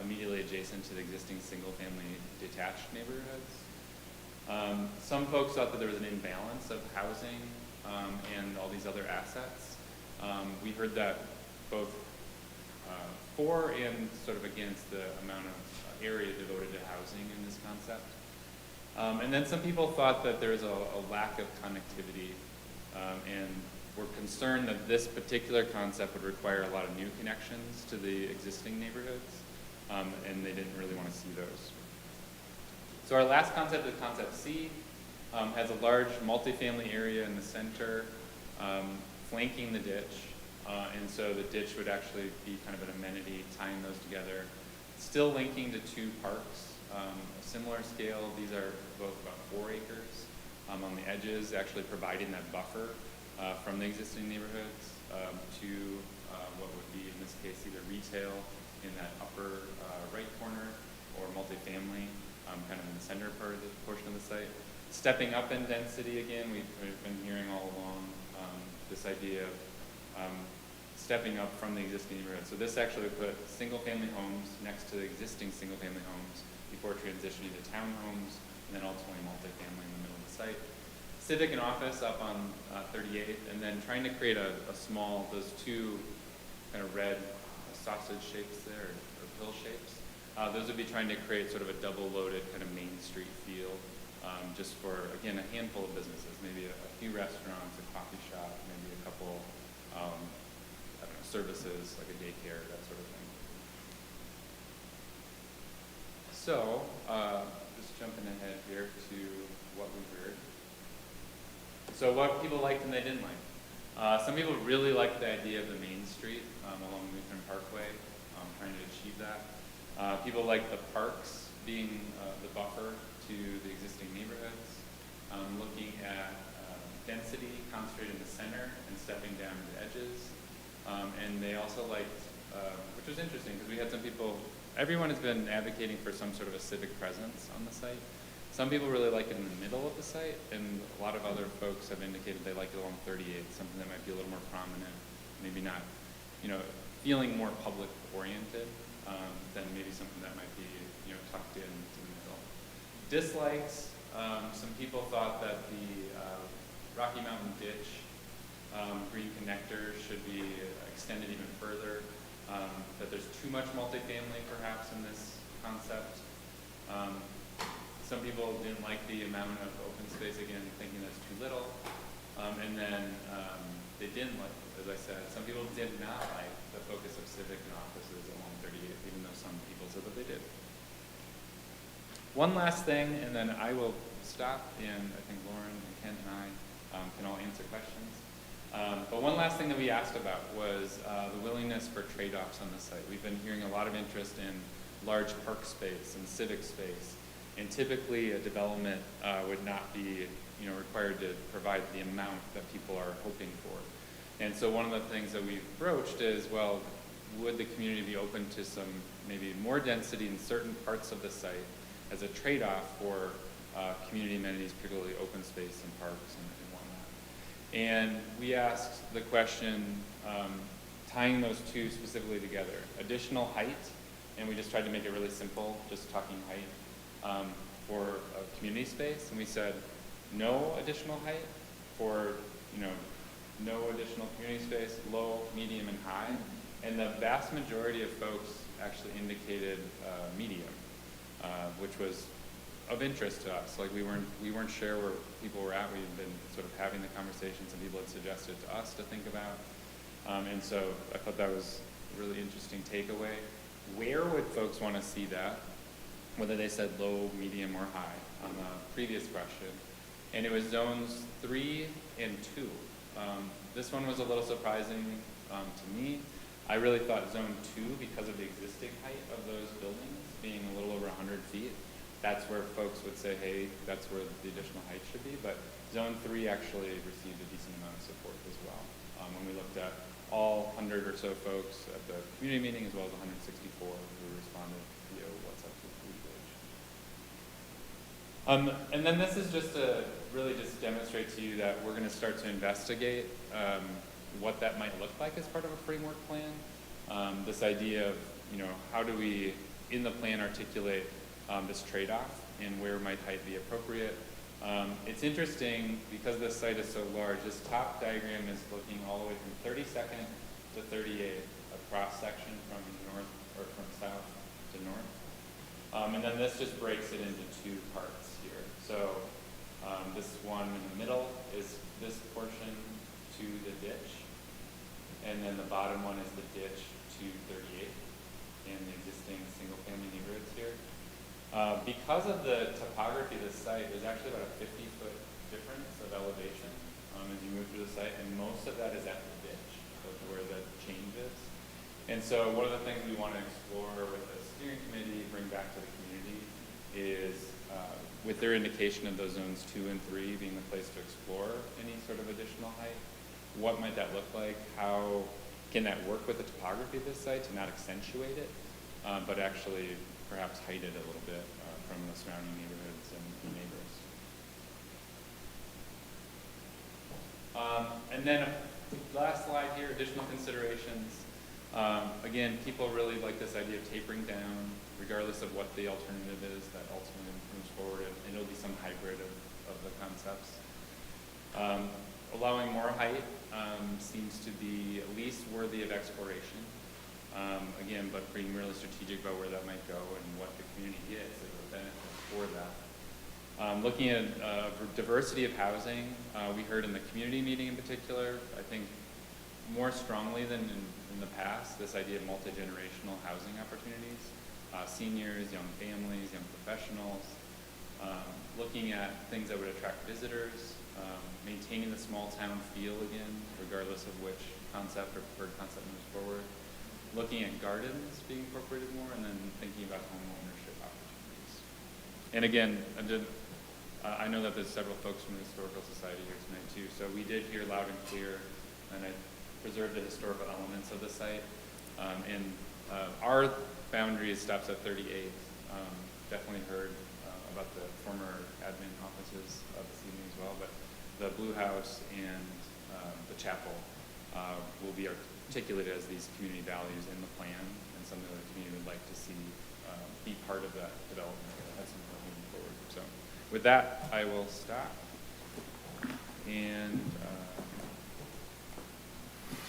immediately adjacent to the existing single-family detached neighborhoods. Some folks thought that there was an imbalance of housing and all these other assets. We heard that both for and sort of against the amount of area devoted to housing in this concept. And then some people thought that there's a lack of connectivity and were concerned that this particular concept would require a lot of new connections to the existing neighborhoods, and they didn't really want to see those. So our last concept is Concept C. Has a large multifamily area in the center, flanking the ditch, and so the ditch would actually be kind of an amenity tying those together. Still linking to two parks, a similar scale. These are both about 4 acres on the edges, actually providing that buffer from the existing neighborhoods to what would be, in this case, either retail in that upper right corner or multifamily kind of in the center part of the portion of the site. Stepping up in density again, we've been hearing all along this idea of stepping up from the existing neighborhood. So this actually would put single-family homes next to the existing single-family homes before transitioning to townhomes and then ultimately multifamily in the middle of the site. Civic and office up on 38, and then trying to create a small, those two kind of red sausage shapes there, or pill shapes. Those would be trying to create sort of a double-loaded kind of Main Street feel, just for, again, a handful of businesses, maybe a few restaurants, a coffee shop, maybe a couple, I don't know, services, like a daycare, that sort of thing. So, just jumping ahead here to what we heard. So what people liked and they didn't like. Some people really liked the idea of the Main Street along Lutheran Parkway, trying to achieve that. People liked the parks being the buffer to the existing neighborhoods, looking at density concentrated in the center and stepping down to the edges. And they also liked, which was interesting because we had some people, everyone has been advocating for some sort of a civic presence on the site. Some people really like it in the middle of the site, and a lot of other folks have indicated they like it along 38, something that might be a little more prominent, maybe not, feeling more public oriented than maybe something that might be, tucked into the middle. Dislikes, some people thought that the Rocky Mountain Ditch green connector should be extended even further, that there's too much multifamily perhaps in this concept. Some people didn't like the amount of open space, again, thinking that's too little. And then they didn't like, as I said, some people did not like the focus of civic and offices along 38, even though some people said that they did. One last thing, and then I will stop, and I think Lauren and Kent and I can all answer questions. But one last thing that we asked about was the willingness for trade-offs on the site. We've been hearing a lot of interest in large park space and civic space. And typically, a development would not be, required to provide the amount that people are hoping for. And so one of the things that we've broached is, well, would the community be open to some maybe more density in certain parts of the site as a trade-off for community amenities, particularly open space and parks and whatnot. And we asked the question, tying those two specifically together, additional height, and we just tried to make it really simple, just talking height. For a community space, and we said no additional height for no additional community space, low, medium, and high, and the vast majority of folks actually indicated medium, which was of interest to us. Like we weren't sure where people were at. We've been sort of having the conversations, and people had suggested to us to think about. And so I thought that was a really interesting takeaway. Where would folks want to see that? Whether they said low, medium, or high on the previous question. And it was zones 3 and 2. This one was a little surprising to me. I really thought zone 2, because of the existing height of those buildings being a little over 100 feet, that's where folks would say, hey, that's where the additional height should be. But zone 3 actually received a decent amount of support as well. When we looked at all 100 or so folks at the community meeting, as well as 164 who responded via WhatsApp to the page. And then this is just to really just demonstrate to you that we're going to start to investigate what that might look like as part of a framework plan. This idea of, how do we, in the plan, articulate this trade-off and where might height be appropriate. It's interesting because this site is so large. This top diagram is looking all the way from 32nd to 38th, a cross section from north or from south to north. And then this just breaks it into 2 parts here. So this one in the middle is this portion to the ditch, and then the bottom one is the ditch to 38th in the existing single-family neighborhoods here. Because of the topography of the site, there's actually about a 50-foot difference of elevation as you move through the site, and most of that is at the ditch, so where the change is. And so one of the things we want to explore with the steering committee, bring back to the community, is with their indication of those zones 2 and 3 being the place to explore any sort of additional height, what might that look like? How can that work with the topography of this site to not accentuate it, but actually perhaps height it a little bit from the surrounding neighborhoods and neighbors. And then last slide here, additional considerations. Again, people really like this idea of tapering down, regardless of what the alternative is that ultimately moves forward, and it'll be some hybrid of the concepts. Allowing more height seems to be at least worthy of exploration. Again, but being really strategic about where that might go and what the community gets as a benefit for that. Looking at diversity of housing, we heard in the community meeting in particular, I think more strongly than in the past, this idea of multi-generational housing opportunities, seniors, young families, young professionals, looking at things that would attract visitors, maintaining the small town feel again, regardless of which concept or preferred concept moves forward. Looking at gardens being incorporated more, and then thinking about home ownership opportunities. And again, I know that there's several folks from the Historical Society here tonight too, so we did hear loud and clear, and I preserved the historical elements of the site. Our boundary stops at 38. Definitely heard about the former admin offices of the evening as well, but the Blue House and the chapel will be articulated as these community values in the plan, and something that the community would like to see be part of that development at some point moving forward. So with that, I will stop and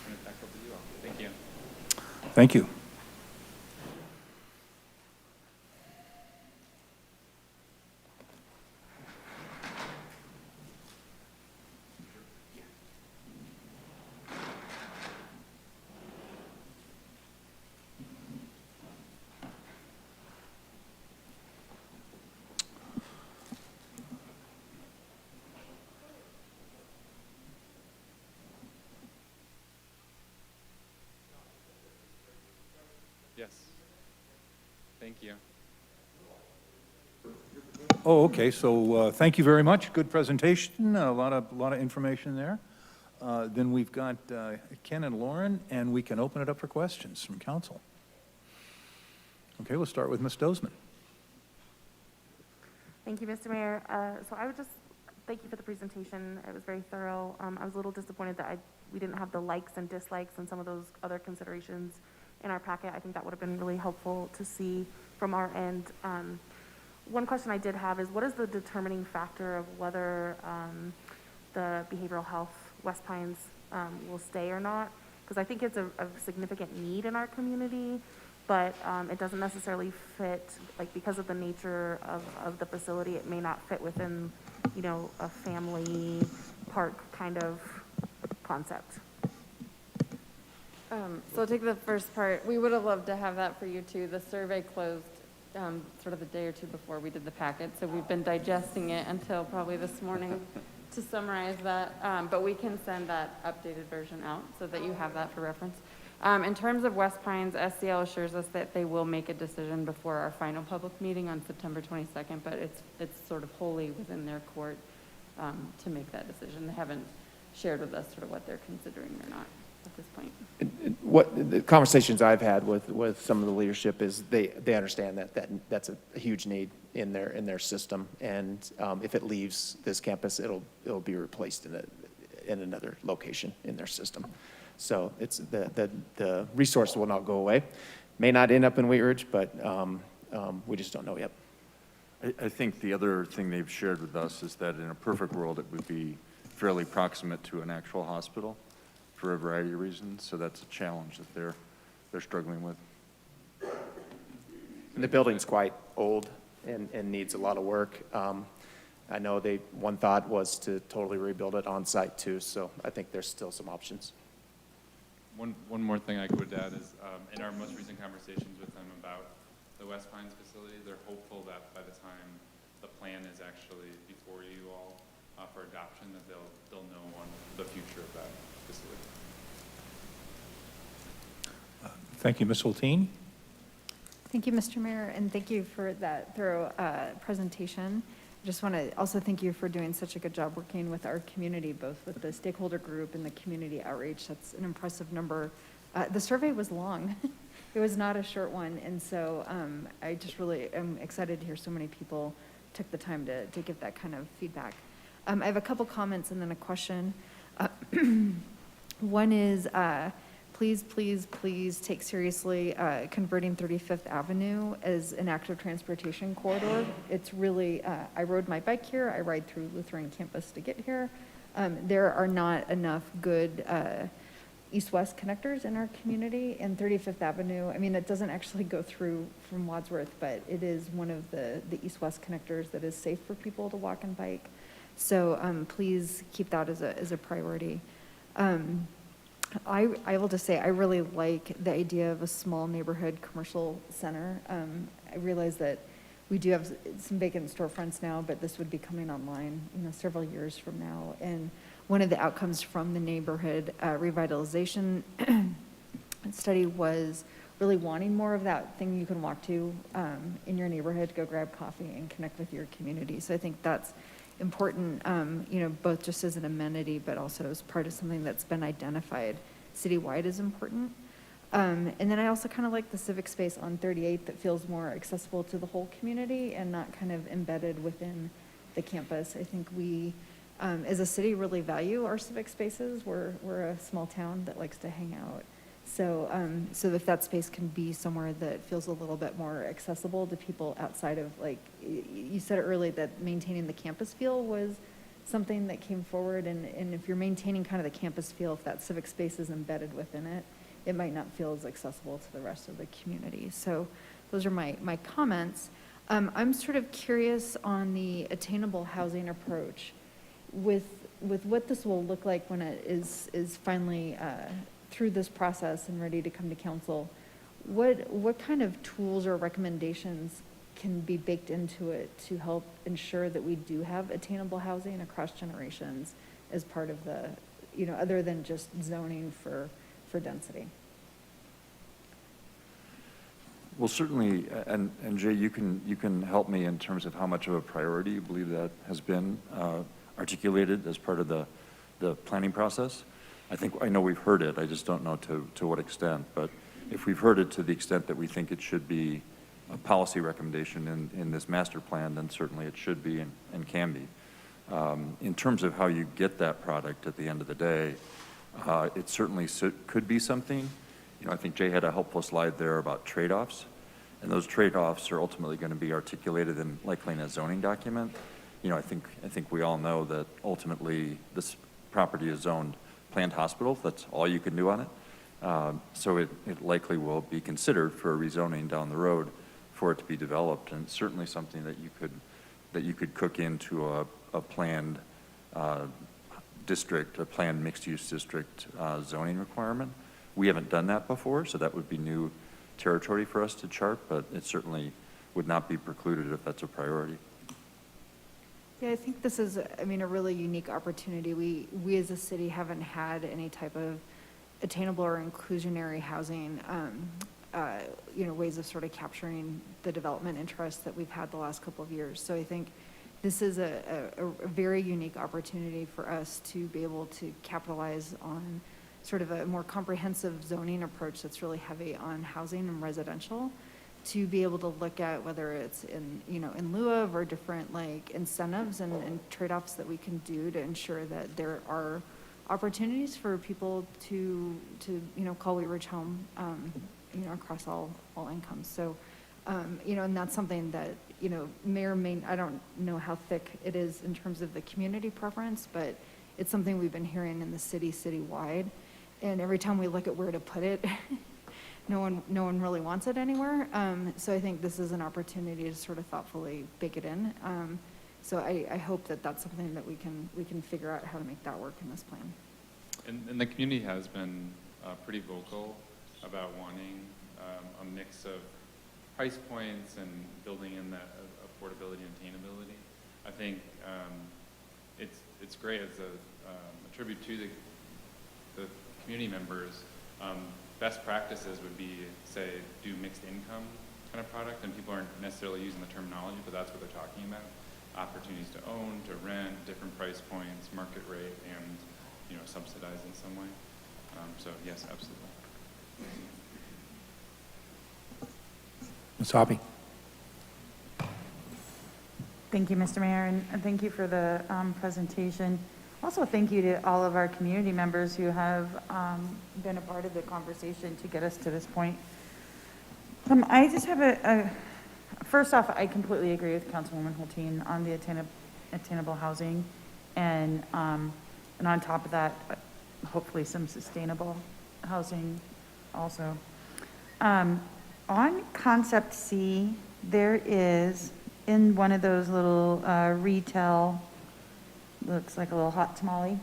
turn it back over to you all. Thank you. Thank you. Yes. Thank you. Oh, okay, so thank you very much. Good presentation, a lot of information there. Then we've got Ken and Lauren, and we can open it up for questions from council. Okay, we'll start with Ms. Dozeman. Thank you, Mr. Mayor. So I would just thank you for the presentation. It was very thorough. I was a little disappointed that we didn't have the likes and dislikes and some of those other considerations in our packet. I think that would have been really helpful to see from our end. One question I did have is, what is the determining factor of whether the behavioral health West Pines will stay or not? Because I think it's a significant need in our community, but it doesn't necessarily fit, like, because of the nature of the facility, it may not fit within, you know, a family park kind of concept. So I'll take the first part. We would have loved to have that for you too. The survey closed sort of a day or two before we did the packet, so we've been digesting it until probably this morning to summarize that. But we can send that updated version out so that you have that for reference. In terms of West Pines, SCL assures us that they will make a decision before our final public meeting on September 22nd, but it's sort of wholly within their court to make that decision. They haven't shared with us sort of what they're considering or not at this point. What the conversations I've had with some of the leadership is they understand that's a huge need in their system, and if it leaves this campus, it'll be replaced in another location in their system. So it's the resource will not go away. May not end up in Wheat Ridge, but we just don't know yet. I think the other thing they've shared with us is that in a perfect world, it would be fairly proximate to an actual hospital for a variety of reasons. So that's a challenge that they're struggling with. And the building's quite old and needs a lot of work. I know one thought was to totally rebuild it on site too. So I think there's still some options. One more thing I could add is, in our most recent conversations with them about the West Pines facility, they're hopeful that by the time the plan is actually before you all for adoption, that they'll know on the future of that facility. Thank you, Ms. Hulteen. Thank you, Mr. Mayor, and thank you for that thorough presentation. I just want to also thank you for doing such a good job working with our community, both with the stakeholder group and the community outreach. That's an impressive number. The survey was long. It was not a short one, and so I just really am excited to hear so many people took the time to give that kind of feedback. I have a couple comments and then a question. One is, please take seriously converting 35th Avenue as an active transportation corridor. It's really, I rode my bike here, I ride through Lutheran campus to get here. There are not enough good east-west connectors in our community, and 35th Avenue, I mean, it doesn't actually go through from Wadsworth, but it is one of the east-west connectors that is safe for people to walk and bike. So please keep that as a priority. I will just say I really like the idea of a small neighborhood commercial center. I realize that we do have some vacant storefronts now, but this would be coming online, several years from now. And one of the outcomes from the neighborhood revitalization study was really wanting more of that thing you can walk to in your neighborhood, go grab coffee and connect with your community. So I think that's important, both just as an amenity, but also as part of something that's been identified citywide as important. And then I also kind of like the civic space on 38 that feels more accessible to the whole community and not kind of embedded within the campus. I think we, as a city, really value our civic spaces. We're a small town that likes to hang out. So if that space can be somewhere that feels a little bit more accessible to people outside of, like, you said earlier that maintaining the campus feel was something that came forward, and if you're maintaining kind of the campus feel, if that civic space is embedded within it, it might not feel as accessible to the rest of the community. So those are my comments. I'm sort of curious on the attainable housing approach with what this will look like when it is finally through this process and ready to come to council. What kind of tools or recommendations can be baked into it to help ensure that we do have attainable housing across generations as part of the, other than just zoning for density? Well, certainly, and Jay, you can help me in terms of how much of a priority you believe that has been articulated as part of the planning process. I know we've heard it, I just don't know to what extent, but if we've heard it to the extent that we think it should be a policy recommendation in this master plan, then certainly it should be and can be. In terms of how you get that product at the end of the day, it certainly could be something. I think Jay had a helpful slide there about trade-offs, and those trade-offs are ultimately going to be articulated in likely in a zoning document. I think we all know that ultimately this property is zoned planned hospital. That's all you can do on it. So it likely will be considered for rezoning down the road for it to be developed, and certainly something that you could cook into a planned district, a planned mixed-use district zoning requirement. We haven't done that before, so that would be new territory for us to chart, but it certainly would not be precluded if that's a priority. Yeah, I think this is, I mean, a really unique opportunity. We as a city haven't had any type of attainable or inclusionary housing, ways of sort of capturing the development interests that we've had the last couple of years. So I think this is a very unique opportunity for us to be able to capitalize on sort of a more comprehensive zoning approach that's really heavy on housing and residential, to be able to look at whether it's in lieu of, or different like incentives and trade-offs that we can do to ensure that there are opportunities for people to call Wheat Ridge home, across all incomes. So, and that's something that, may or may, I don't know how thick it is in terms of the community preference, but it's something we've been hearing in the citywide. And every time we look at where to put it, no one really wants it anywhere. So I think this is an opportunity to sort of thoughtfully bake it in. So I hope that that's something that we can figure out how to make that work in this plan. And the community has been pretty vocal about wanting a mix of price points and building in that affordability and attainability. I think it's great as a tribute to the community members. Best practices would be, say, do mixed income kind of product, and people aren't necessarily using the terminology, but that's what they're talking about. Opportunities to own, to rent, different price points, market rate, and subsidize in some way. So yes, absolutely. Ms. Hoppe. Thank you, Mr. Mayor, and thank you for the presentation. Also, thank you to all of our community members who have been a part of the conversation to get us to this point. I just have first off, I completely agree with Councilwoman Hulteen on the attainable housing, and on top of that, hopefully some sustainable housing also. On concept C, there is, in one of those little retail, looks like a little hot tamale,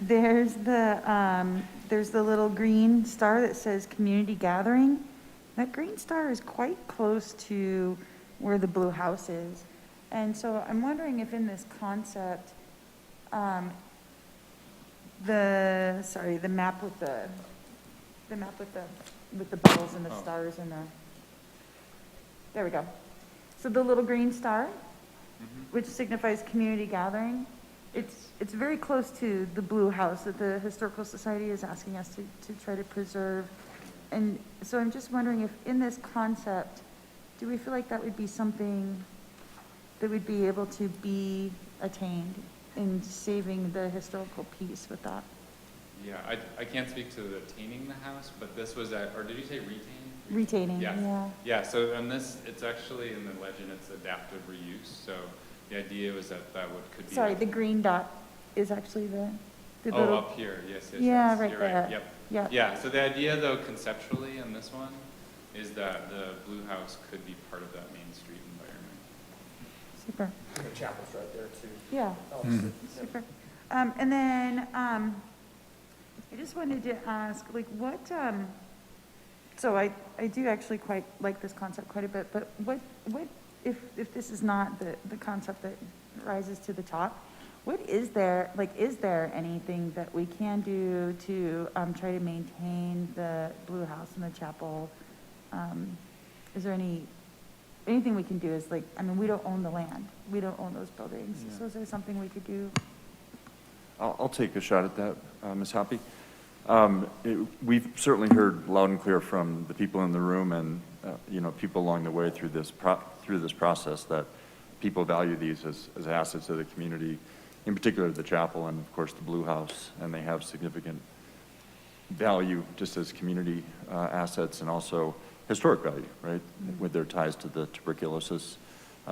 there's the little green star that says community gathering. That green star is quite close to where the blue house is. And so I'm wondering if in this concept, the map with the bubbles and the stars and there we go. So the little green star, which signifies community gathering, it's very close to the blue house that the Historical Society is asking us to try to preserve. And so I'm just wondering if in this concept, do we feel like that would be something that would be able to be attained in saving the historical piece with that? Yeah, I can't speak to the attaining the house, but this was or did you say retain? Retaining, Yes. yeah. Yeah, so on this, it's actually in the legend, it's adaptive reuse. So the idea was that could be. Sorry, the green dot is actually the Oh, little. up here, yes. Yeah, right You're there. Yep. Yeah. Yeah, so the idea though, conceptually in this one, is that the blue house could be part of that Main Street environment. Super. The chapel's right there too. Yeah, super. And then, I just wanted to ask, like, what, so I do actually quite like this concept quite a bit, but what, if this is not the concept that rises to the top, what is there anything that we can do to try to maintain the blue house and the chapel? Is there anything we can do? Is like, I mean, we don't own the land. We don't own those buildings. Yeah. So is there something we could do? I'll take a shot at that, Ms. Hoppe. We've certainly heard loud and clear from the people in the room and, people along the way through this process that people value these as assets of the community, in particular the chapel and, of course, the Blue House, and they have significant value just as community assets and also historic value, right, with their ties to the tuberculosis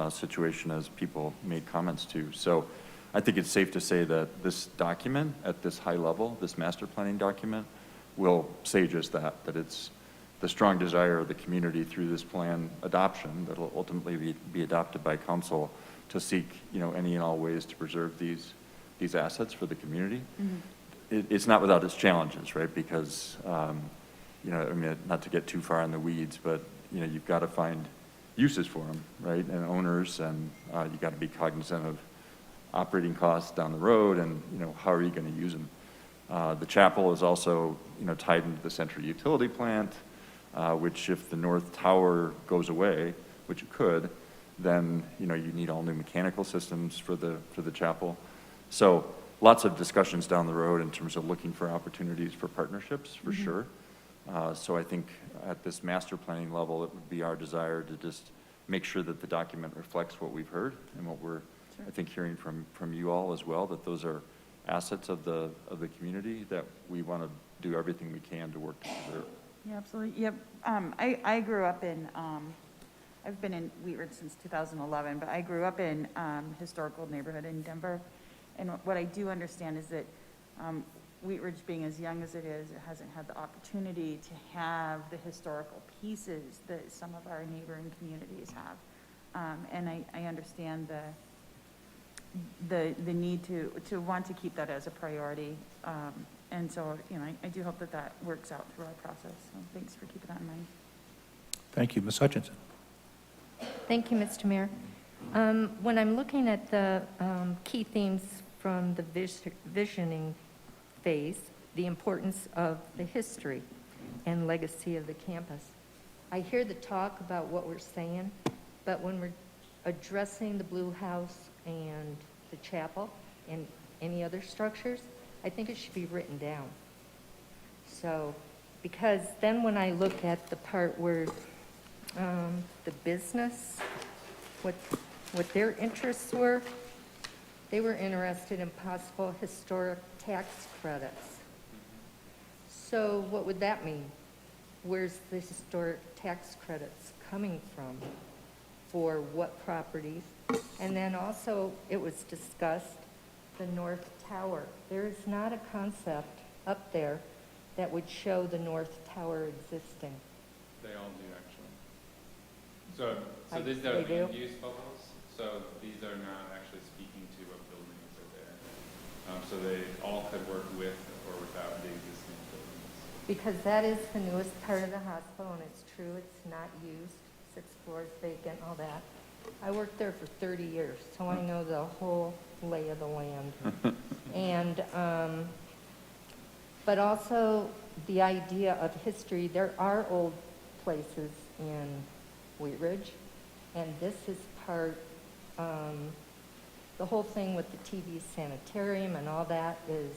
situation, as people made comments to. So I think it's safe to say that this document at this high level, this master planning document, will say just that it's the strong desire of the community through this plan adoption that will ultimately be adopted by council to seek, any and all ways to preserve these assets for the community. It's not without its challenges, right? Because, not to get too far in the weeds, but, you've got to find uses for them, right? And owners, and you got to be cognizant of operating costs down the road and, how are you going to use them? The chapel is also, tied into the central utility plant, which if the north tower goes away, which it could, then, you need all new mechanical systems for the chapel. So lots of discussions down the road in terms of looking for opportunities for partnerships, for sure. So I think at this master planning level, it would be our desire to just make sure that the document reflects what we've heard and what we're, I think, hearing from you all as well, that those are assets of the community that we want to do everything we can to work to preserve. Yeah, absolutely. Yep. I grew up in, I've been in Wheat Ridge since 2011, but I grew up in historical neighborhood in Denver. And what I do understand is that Wheat Ridge, being as young as it is, it hasn't had the opportunity to have the historical pieces that some of our neighboring communities have. And I understand the need to want to keep that as a priority. And so, I do hope that works out through our process. So thanks for keeping that in mind. Thank you. Ms. Hutchinson. Thank you, Mr. Mayor. When I'm looking at the key themes from the visioning phase, the importance of the history and legacy of the campus, I hear the talk about what we're saying, but when we're addressing the Blue House and the chapel and any other structures, I think it should be written down. So, because then when I look at the part where the business, what their interests were, they were interested in possible historic tax credits. So what would that mean? Where's the historic tax credits coming from? For what properties? And then also it was discussed, the North Tower. There is not a concept up there that would show the North Tower existing. They all do, actually. So these are land use bubbles. So these are not actually speaking to what buildings are there. So they all could work with or without the existing buildings. Because that is the newest part of the hospital, and it's true, it's not used. 6 floors vacant, all that. I worked there for 30 years, so I know the whole lay of the land. And, but also the idea of history, there are old places in Wheat Ridge, and this is part, the whole thing with the TV Sanitarium and all that is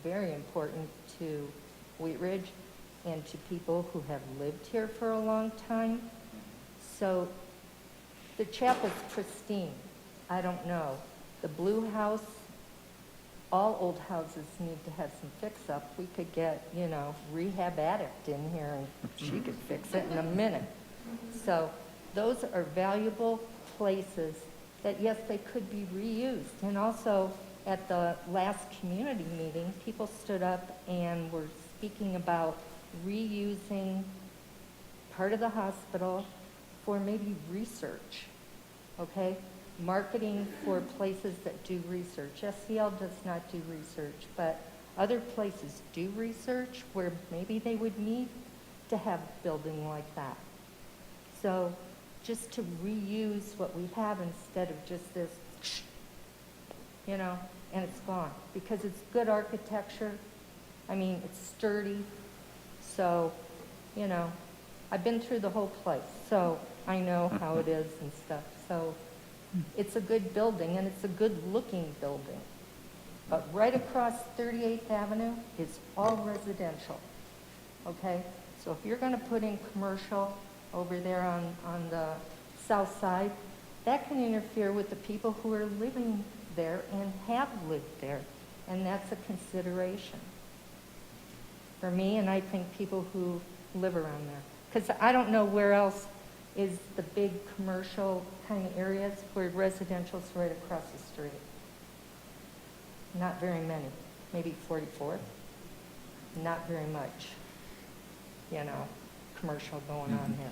very important to Wheat Ridge and to people who have lived here for a long time. So the chapel's pristine. I don't know. The Blue House, all old houses need to have some fix-up. We could get, rehab addict in here and she could fix it in a minute. So those are valuable places that, yes, they could be reused. And also at the last community meeting, people stood up and were speaking about reusing part of the hospital for maybe research, okay? Marketing for places that do research. SCL does not do research, but other places do research where maybe they would need to have a building like that. So just to reuse what we have instead of just this, and it's gone. Because it's good architecture. I mean, it's sturdy. So, I've been through the whole place, so I know how it is and stuff. So it's a good building, and it's a good-looking building. But right across 38th Avenue is all residential, okay? So if you're going to put in commercial over there on the south side, that can interfere with the people who are living there and have lived there, and that's a consideration for me, and I think people who live around there. Because I don't know where else is the big commercial kind of areas where residential's right across the street. Not very many. Maybe 44th. Not very much. commercial going on there.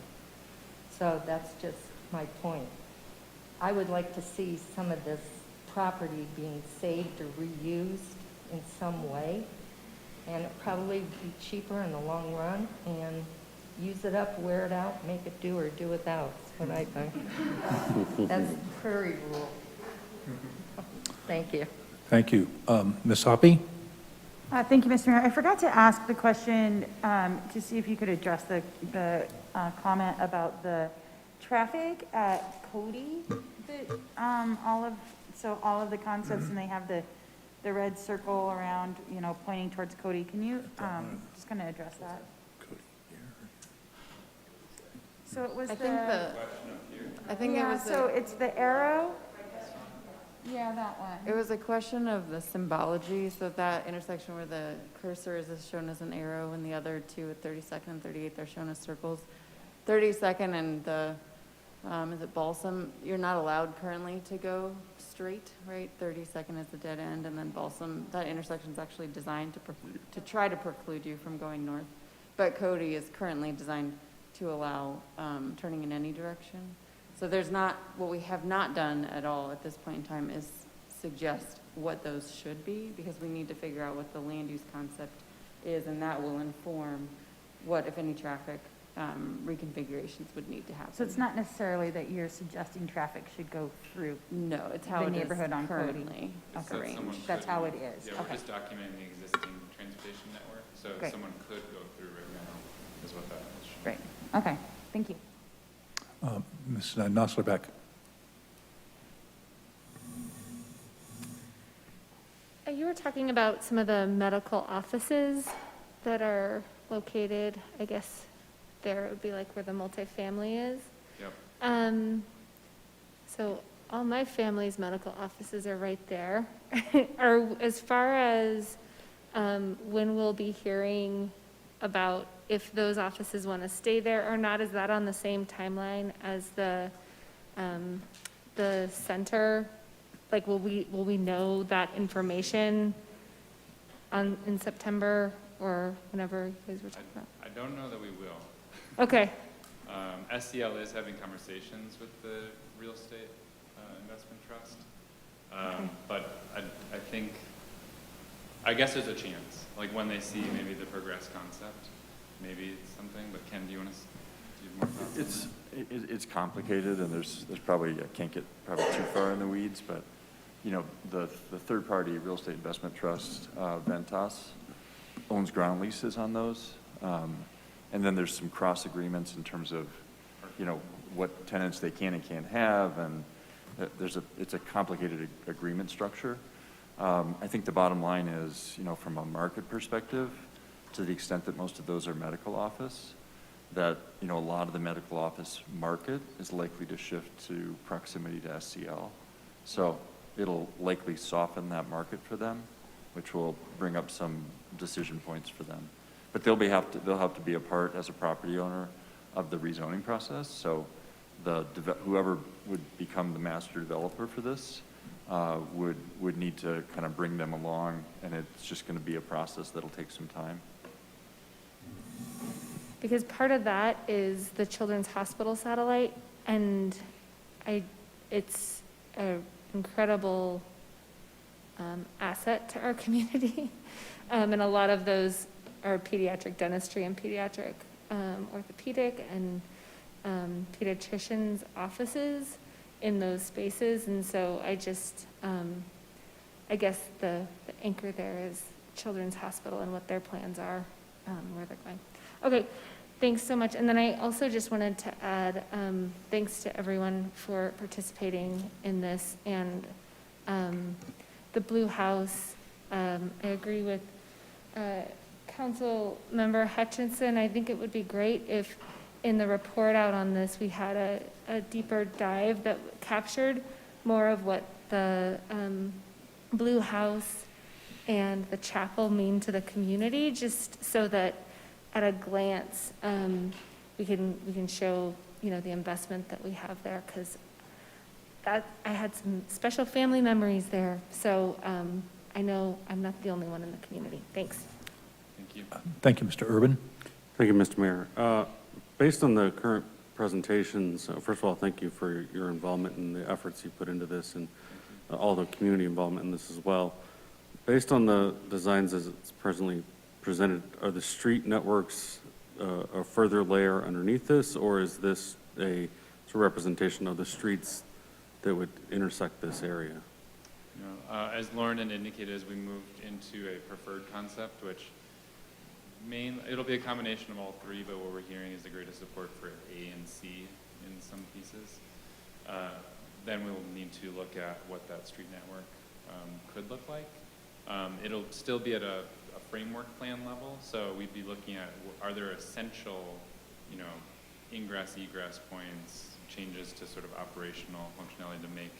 So that's just my point. I would like to see some of this property being saved or reused in some way, and it'd probably be cheaper in the long run, and use it up, wear it out, make it do or do without, that's what I think. That's the prairie rule. Thank you. Thank you. Ms. Hoppy? Thank you, Mr. Mayor. I forgot to ask the question to see if you could address the comment about the traffic at Cody. All of the concepts, and they have the red circle around, pointing towards Cody. Can you just kind of address that? So it was I think it was so it's the arrow. Yeah, that one. It was a question of the symbology, so that intersection where the cursor is shown as an arrow and the other two at 32nd and 38th are shown as circles. 32nd and the, is it Balsam, you're not allowed currently to go straight, right? 32nd is the dead end, and then Balsam, that intersection is actually designed to try to preclude you from going north. But Cody is currently designed to allow turning in any direction. So there's not, what we have not done at all at this point in time is suggest what those should be, because we need to figure out what the land use concept is, and that will inform what, if any, traffic reconfigurations would need to happen. So it's not necessarily that you're suggesting traffic should go through. No, it's how the it is neighborhood on Cody. currently So arranged. someone That's could- how it is. Yeah, Okay. we're just documenting the existing transportation network, so Great. someone could go through right now, is what that is. Great. Okay. Thank you. Ms. Noslerbeck? You were talking about some of the medical offices that are located, I guess, there it would be like where the multifamily is. Yep. So all my family's medical offices are right there. Or as far as when we'll be hearing about if those offices want to stay there or not, is that on the same timeline as the center? Like, will we know that information in September or whenever you guys were talking about? I don't know that we will. Okay. SCL is having conversations with the real estate investment trust. But I think, I guess there's a chance, like when they see maybe the progress concept, maybe it's something, but Ken, do you want to do more thoughts on that? It's complicated, and there's probably, I can't get probably too far in the weeds, but, the third-party real estate investment trust, Ventas, owns ground leases on those. And then there's some cross agreements in terms of, what tenants they can and can't have, and it's a complicated agreement structure. I think the bottom line is, from a market perspective, to the extent that most of those are medical office, that, a lot of the medical office market is likely to shift to proximity to SCL. So it'll likely soften that market for them, which will bring up some decision points for them. But they'll have to be a part as a property owner of the rezoning process. So whoever would become the master developer for this would need to kind of bring them along, and it's just going to be a process that'll take some time. Because part of that is the Children's Hospital satellite, and it's an incredible asset to our community. And a lot of those are pediatric dentistry and pediatric orthopedic and pediatricians' offices in those spaces. And so I guess the anchor there is Children's Hospital and what their plans are, where they're going. Okay, thanks so much. And then I also just wanted to add, thanks to everyone for participating in this. And the Blue House, I agree with Council Member Hutchinson. I think it would be great if in the report out on this, we had a deeper dive that captured more of what the Blue House and the chapel mean to the community, just so that at a glance, we can show, the investment that we have there, because I had some special family memories there. So I know I'm not the only one in the community. Thanks. Thank you. Thank you, Mr. Urban. Thank you, Mr. Mayor. Based on the current presentations, first of all, thank you for your involvement and the efforts you put into this and all the community involvement in this as well. Based on the designs as it's presently presented, are the street networks a further layer underneath this, or is this a representation of the streets that would intersect this area? As Lauren had indicated, as we moved into a preferred concept, which it'll be a combination of all three, but what we're hearing is the greatest support for A and C in some pieces. Then we'll need to look at what that street network could look like. It'll still be at a framework plan level, so we'd be looking at, are there essential, ingress, egress points, changes to sort of operational functionality to make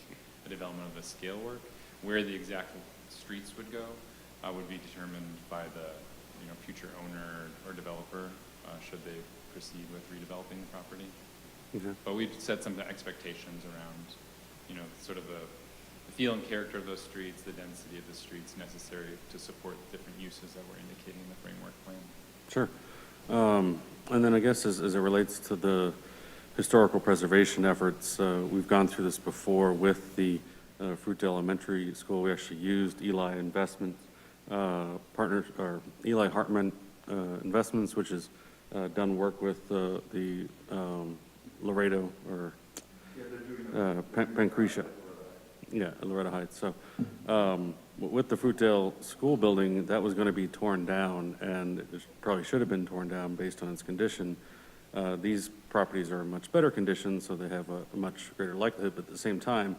the development of the scale work. Where the exact streets would go would be determined by the future owner or developer should they proceed with redeveloping the property. Okay. But we've set some expectations around sort of the feel and character of those streets, the density of the streets necessary to support different uses that we're indicating in the framework plan. Sure. And then I guess as it relates to the historical preservation efforts, we've gone through this before with the Fruitdale Elementary School. We actually used Eli Investments partners, or Eli Hartman Investments, which has done work with the Laredo or Pancretia. Yeah, Loretta Heights. So with the Fruitdale School building, that was going to be torn down, and it probably should have been torn down based on its condition. These properties are in much better condition, so they have a much greater likelihood, but at the same time,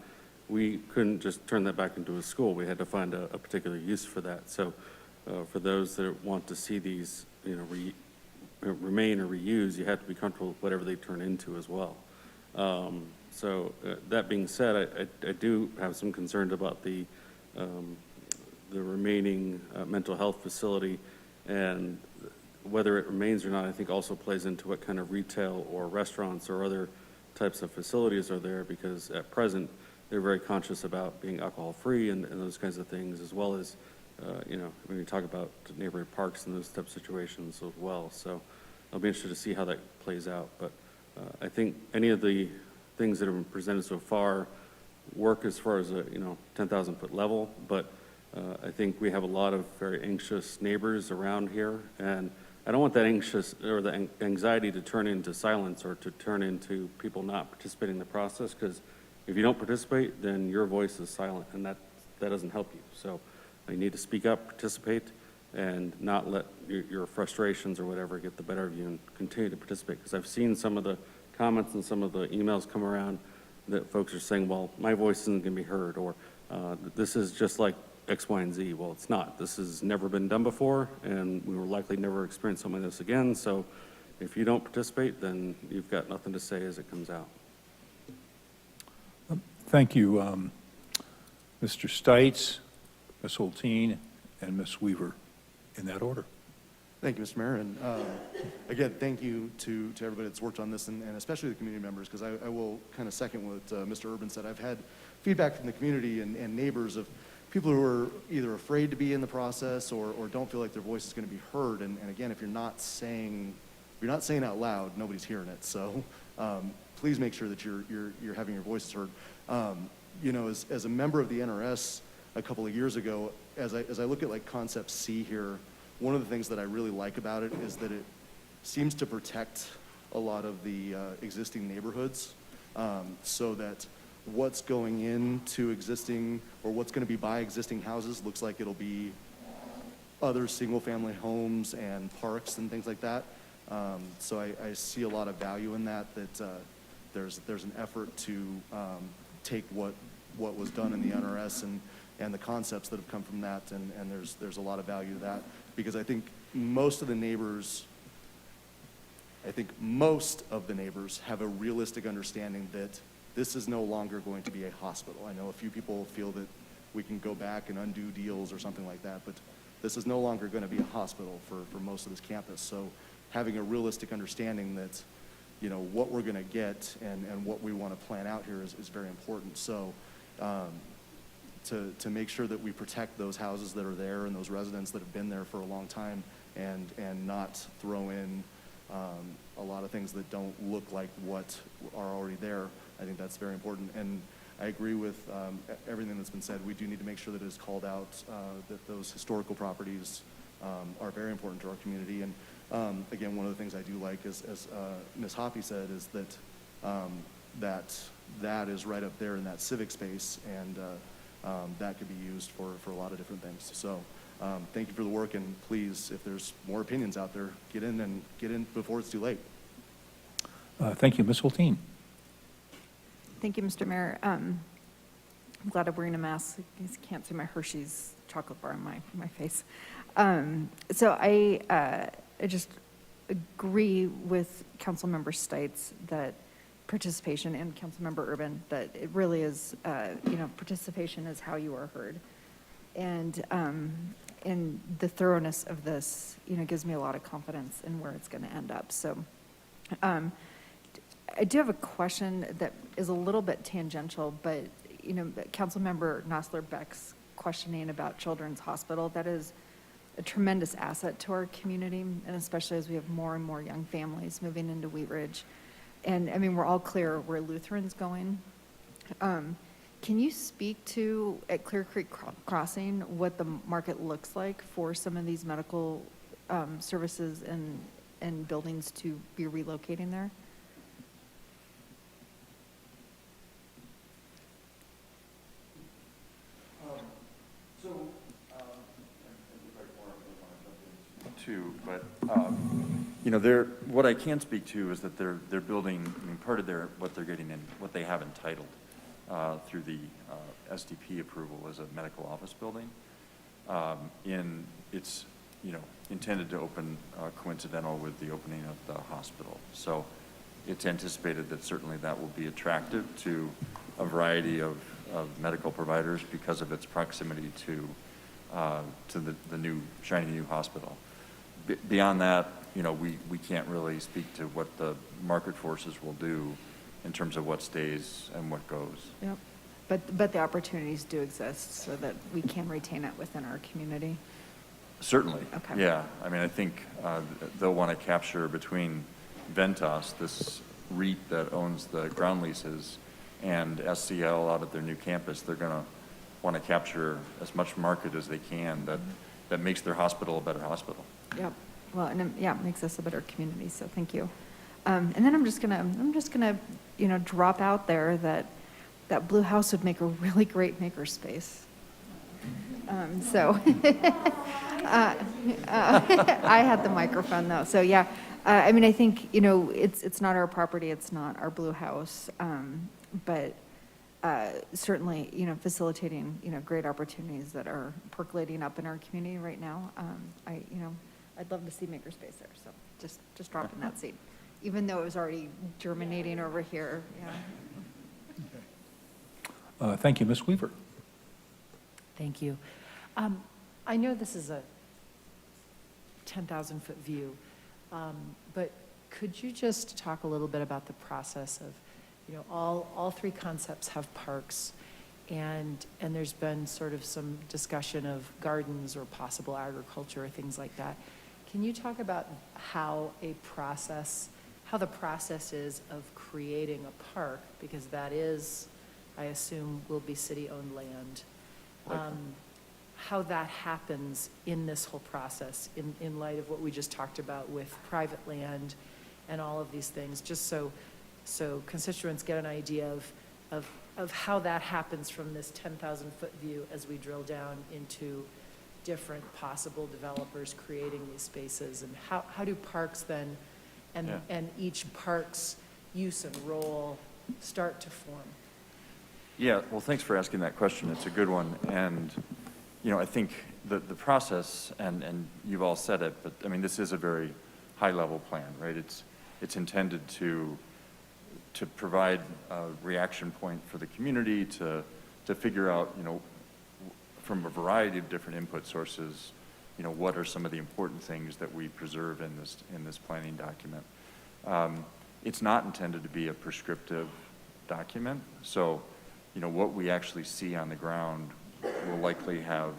we couldn't just turn that back into a school. We had to find a particular use for that. So for those that want to see these, remain or reuse, you have to be comfortable with whatever they turn into as well. So that being said, I do have some concerns about the remaining mental health facility, and whether it remains or not, I think also plays into what kind of retail or restaurants or other types of facilities are there, because at present, they're very conscious about being alcohol-free and those kinds of things, as well as, when you talk about neighborhood parks and those type of situations as well. So I'll be interested to see how that plays out. But I think any of the things that have been presented so far work as far as a 10,000-foot level, but I think we have a lot of very anxious neighbors around here, and I don't want that anxious or the anxiety to turn into silence or to turn into people not participating in the process, because if you don't participate, then your voice is silent, and that doesn't help you. So you need to speak up, participate, and not let your frustrations or whatever get the better of you, and continue to participate. Because I've seen some of the comments and some of the emails come around that folks are saying, well, my voice isn't going to be heard, or this is just like X, Y, and Z. Well, it's not. This has never been done before, and we will likely never experience something like this again. So if you don't participate, then you've got nothing to say as it comes out. Thank you, Mr. Stites, Ms. Hulteen, and Ms. Weaver, in that order. Thank you, Mr. Mayor. And again, thank you to everybody that's worked on this, and especially the community members, because I will kind of second what Mr. Urban said. I've had feedback from the community and neighbors of people who are either afraid to be in the process or don't feel like their voice is going to be heard. And again, if you're not saying out loud, nobody's hearing it. So please make sure that you're having your voices heard. As a member of the NRS a couple of years ago, as I look at like Concept C here, one of the things that I really like about it is that it seems to protect a lot of the existing neighborhoods, so that what's going into existing or what's going to be by existing houses looks like it'll be other single-family homes and parks and things like that. So I see a lot of value in that there's an effort to take what was done in the NRS and the concepts that have come from that, and there's a lot of value to that, because I think most of the neighbors have a realistic understanding that this is no longer going to be a hospital. I know a few people feel that we can go back and undo deals or something like that, but this is no longer going to be a hospital for most of this campus. So having a realistic understanding that, what we're going to get and what we want to plan out here is very important. So to make sure that we protect those houses that are there and those residents that have been there for a long time, and not throw in a lot of things that don't look like what are already there. I think that's very important. And I agree with everything that's been said. We do need to make sure that it is called out, that those historical properties are very important to our community. And again, one of the things I do like is, as Ms. Hoppy said, is that that is right up there in that civic space, and that could be used for a lot of different things. So thank you for the work, and please, if there's more opinions out there, get in before it's too late. Thank you, Ms. Hulteen. Thank you, Mr. Mayor. I'm glad I'm wearing a mask. You guys can't see my Hershey's chocolate bar on my face. So I just agree with Councilmember Stites that participation, and Councilmember Urban, that it really is, participation is how you are heard. And the thoroughness of this, gives me a lot of confidence in where it's going to end up. So I do have a question that is a little bit tangential, but, Councilmember Nosler-Beck's questioning about Children's Hospital, that is a tremendous asset to our community, and especially as we have more and more young families moving into Wheat Ridge. And I mean, we're all clear where Lutheran's going. Can you speak to, at Clear Creek Crossing, what the market looks like for some of these medical services and buildings to be relocating there? Too, but what I can speak to is that they're building. I mean, part of what they're getting in, what they have entitled through the SDP approval is a medical office building. It's intended to open coincidental with the opening of the hospital. So it's anticipated that certainly that will be attractive to a variety of medical providers because of its proximity to the new shiny new hospital. Beyond that, we can't really speak to what the market forces will do in terms of what stays and what goes. Yep. But the opportunities do exist so that we can retain it within our community. Certainly. Okay. Yeah. I mean, I think they'll want to capture between Ventas, this REIT that owns the ground leases, and SCL out at their new campus. They're going to want to capture as much market as they can that makes their hospital a better hospital. Yep. Well, and it makes us a better community. So thank you. And then I'm just gonna drop out there that blue house would make a really great makerspace. I had the microphone though. So yeah, I mean, I think it's not our property. It's not our blue house. But certainly, facilitating great opportunities that are percolating up in our community right now. I'd love to see Makerspace there, so just dropping that seed, even though it was already germinating over here. Yeah. Thank you, Ms. Weaver. Thank you. I know this is a 10,000-foot view, but could you just talk a little bit about the process of, all three concepts have parks, and there's been sort of some discussion of gardens or possible agriculture or things like that. Can you talk about how the process is of creating a park, because that is, I assume, will be city-owned land, how that happens in this whole process in light of what we just talked about with private land and all of these things, just so constituents get an idea of how that happens from this 10,000-foot view as we drill down into different possible developers creating these spaces, and how do parks then and each park's use and role start to form? Yeah, well, thanks for asking that question. It's a good one. And, I think the process, and you've all said it, but I mean, this is a very high-level plan, right? It's intended to provide a reaction point for the community to figure out, from a variety of different input sources, what are some of the important things that we preserve in this planning document. It's not intended to be a prescriptive document, so what we actually see on the ground will likely have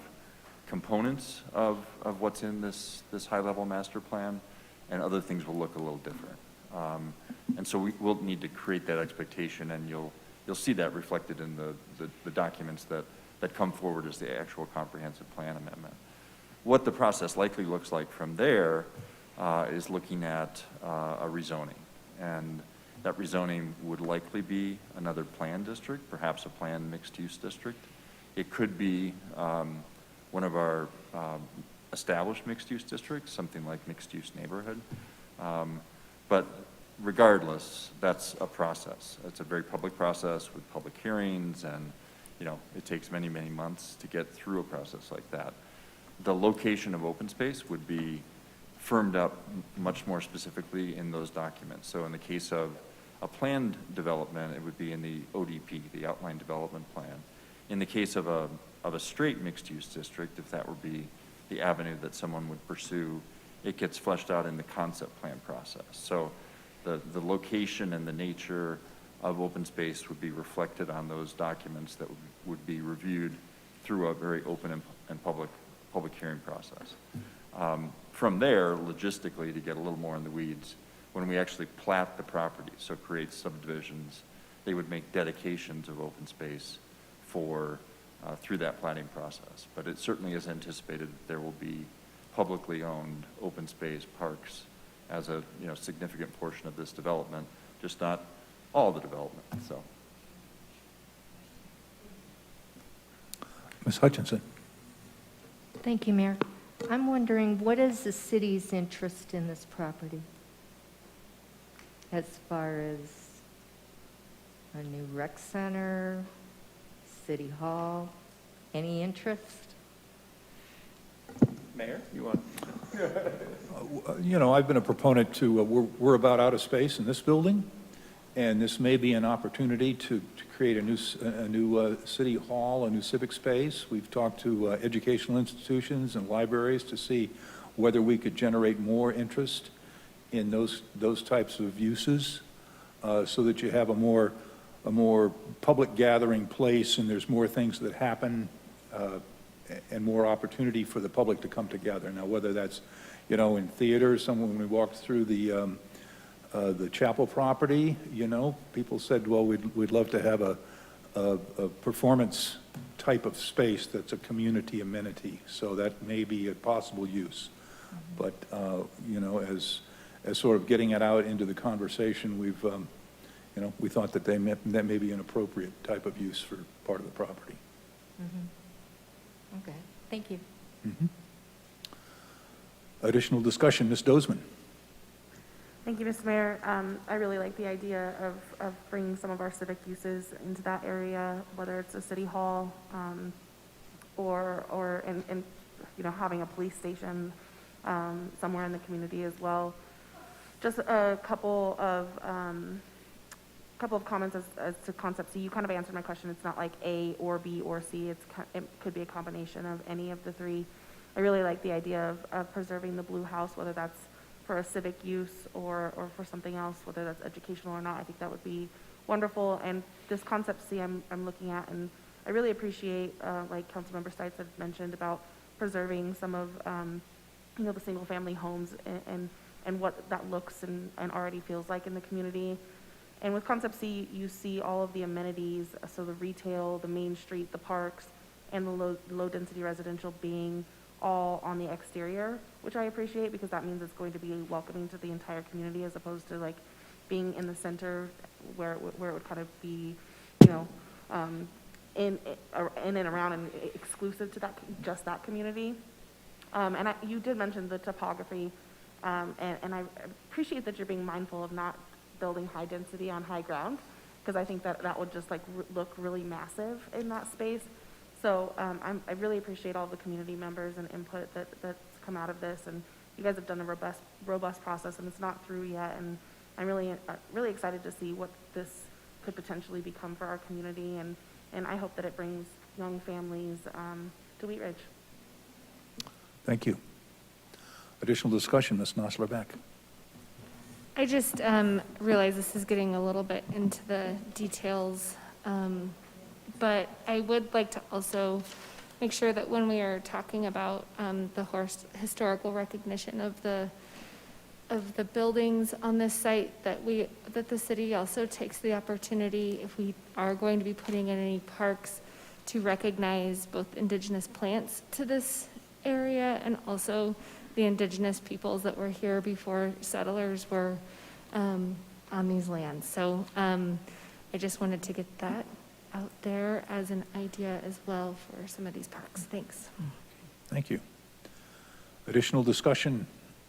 components of what's in this high-level master plan, and other things will look a little different. And so we'll need to create that expectation, and you'll see that reflected in the documents that come forward as the actual comprehensive plan amendment. What the process likely looks like from there is looking at a rezoning. And that rezoning would likely be another planned district, perhaps a planned mixed-use district. It could be one of our established mixed-use districts, something like mixed-use neighborhood. But regardless, that's a process. It's a very public process with public hearings, and it takes many, many months to get through a process like that. The location of open space would be firmed up much more specifically in those documents. So in the case of a planned development, it would be in the ODP, the Outline Development Plan. In the case of a straight mixed-use district, if that would be the avenue that someone would pursue, it gets fleshed out in the concept plan process. So the location and the nature of open space would be reflected on those documents that would be reviewed through a very open and public hearing process. From there, logistically, to get a little more in the weeds, when we actually plat the property, so create subdivisions, they would make dedications of open space through that planning process. But it certainly is anticipated that there will be publicly owned open space parks as a significant portion of this development, just not all the development. So, Ms. Hutchinson. Thank you, Mayor. I'm wondering, what is the city's interest in this property? As far as a new rec center, city hall, any interest? Mayor, you want? I've been a proponent to, we're about out of space in this building, and this may be an opportunity to create a new city hall, a new civic space. We've talked to educational institutions and libraries to see whether we could generate more interest in those types of uses, so that you have a more public gathering place, and there's more things that happen, and more opportunity for the public to come together. Now, whether that's, in theaters, when we walked through the chapel property, people said, well, we'd love to have a performance type of space that's a community amenity. So that may be a possible use. But, as sort of getting it out into the conversation, we thought that that may be an appropriate type of use for part of the property. Okay, thank you. Additional discussion, Ms. Dozman. Thank you, Mr. Mayor. I really like the idea of bringing some of our civic uses into that area, whether it's a city hall, or in having a police station somewhere in the community as well. Just a couple of comments as to concept C. You kind of answered my question. It's not like A or B or C. It could be a combination of any of the three. I really like the idea of preserving the blue house, whether that's for a civic use or for something else, whether that's educational or not. I think that would be wonderful. And this concept C I'm looking at, and I really appreciate, like Councilmember Stites had mentioned, about preserving some of the single family homes and what that looks and already feels like in the community. And with concept C, you see all of the amenities, so the retail, the main street, the parks, and the low density residential being all on the exterior, which I appreciate, because that means it's going to be welcoming to the entire community, as opposed to like being in the center where it would kind of be, in and around and exclusive to just that community. And you did mention the topography, and I appreciate that you're being mindful of not building high density on high ground, because I think that would just look really massive in that space. So I really appreciate all the community members and input that's come out of this, and you guys have done a robust process, and it's not through yet, and I'm really excited to see what this could potentially become for our community, and I hope that it brings young families to Wheat Ridge. Thank you. Additional discussion, Ms. Nosler-Beck. I just realize this is getting a little bit into the details, but I would like to also make sure that when we are talking about the historical recognition of the of the buildings on this site that the city also takes the opportunity, if we are going to be putting in any parks, to recognize both indigenous plants to this area and also the indigenous peoples that were here before settlers were on these lands. So I just wanted to get that out there as an idea as well for some of these parks. Thanks. Thank you. Additional discussion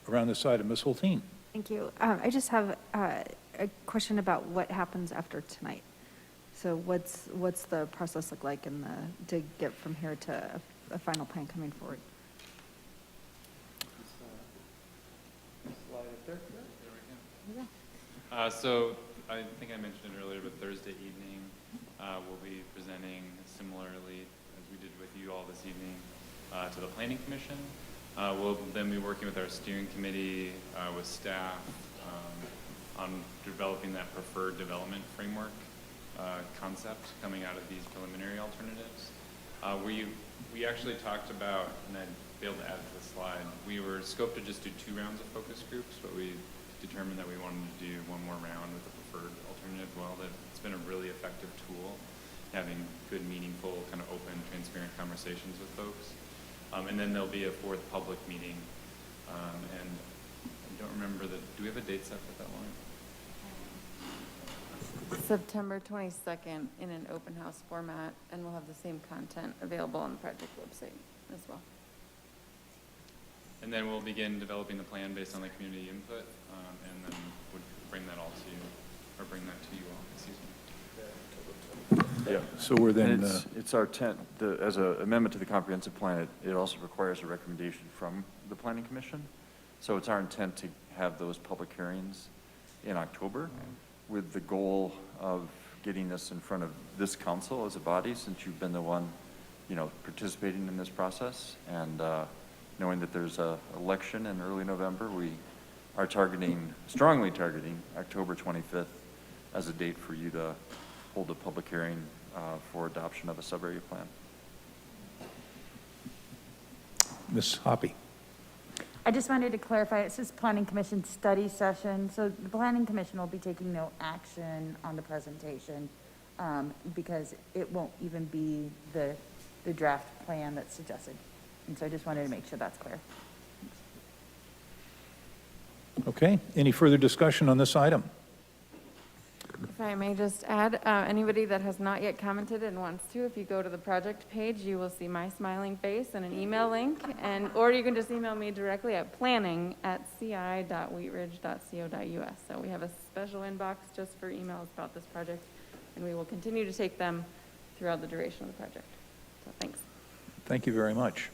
around this item, Ms. Hulteen. Thank you. I just have a question about what happens after tonight. So what's the process look like to get from here to a final plan coming forward? So I think I mentioned it earlier, but Thursday evening, we'll be presenting similarly as we did with you all this evening to the Planning Commission. We'll then be working with our steering committee, with staff, on developing that preferred development framework concept coming out of these preliminary alternatives. We actually talked about, and I failed to add to the slide, we were scoped to just do 2 rounds of focus groups, but we determined that we wanted to do 1 more round with the preferred alternative as well. That it's been a really effective tool, having good, meaningful, kind of open, transparent conversations with folks. And then there'll be a 4th public meeting. And I don't remember do we have a date set for that one? September 22nd in an open house format, and we'll have the same content available on the project website as well. And then we'll begin developing the plan based on the community input, and then would bring that all to you, or bring that to you all, excuse me. Yeah. So we're then, And it's our intent, as an amendment to the comprehensive plan, it also requires a recommendation from the Planning Commission. So it's our intent to have those public hearings in October with the goal of getting this in front of this council as a body, since you've been the one, participating in this process. And knowing that there's an election in early November, we are strongly targeting October 25th as a date for you to hold a public hearing for adoption of a sub-area plan. Ms. Hoppy. I just wanted to clarify, it says Planning Commission study session, so the Planning Commission will be taking no action on the presentation, because it won't even be the draft plan that's suggested. And so I just wanted to make sure that's clear. Okay. Any further discussion on this item? If I may just add, anybody that has not yet commented and wants to, if you go to the project page, you will see my smiling face and an email link, or you can just email me directly at planning@ci.wheatridge.co.us. So we have a special inbox just for emails about this project, and we will continue to take them throughout the duration of the project. So thanks. Thank you very much.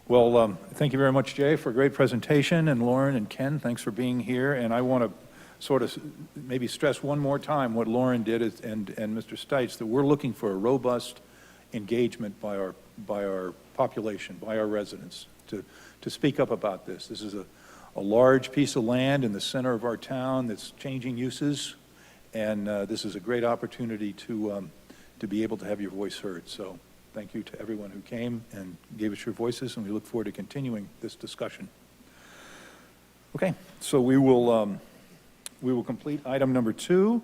Well, thank you very much, Jay, for a great presentation, and Lauren and Ken, thanks for being here. And I want to sort of maybe stress one more time what Lauren did and Mr. Stites, that we're looking for a robust engagement by our population, by our residents, to speak up about this. This is a large piece of land in the center of our town that's changing uses, and this is a great opportunity to be able to have your voice heard. So thank you to everyone who came and gave us your voices, and we look forward to continuing this discussion. Okay, so we will complete item number 2,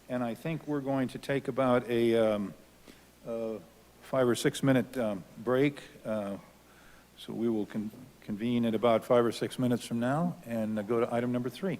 and I think we're going to take about a 5 or 6 minute break. So we will convene at about 5 or 6 minutes from now and go to item number 3.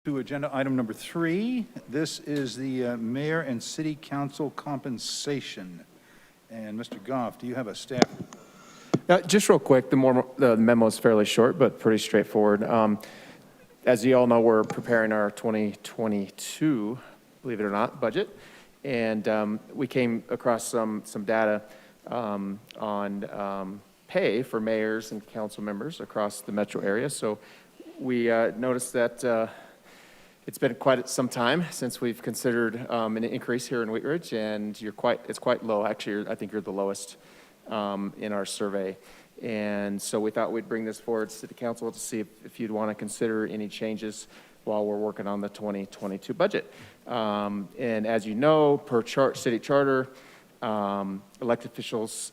To agenda item number 3. This is the mayor and city council compensation. And Mr. Goff, do you have a staff? Just real quick, the memo is fairly short, but pretty straightforward. As you all know, we're preparing our 2022, believe it or not, budget. And we came across some data on pay for mayors and council members across the metro area. So we noticed that it's been quite some time since we've considered an increase here in Wheat Ridge, and it's quite low. Actually, I think you're the lowest in our survey. And so we thought we'd bring this forward to the council to see if you'd want to consider any changes while we're working on the 2022 budget. And as you know, per city charter, elected officials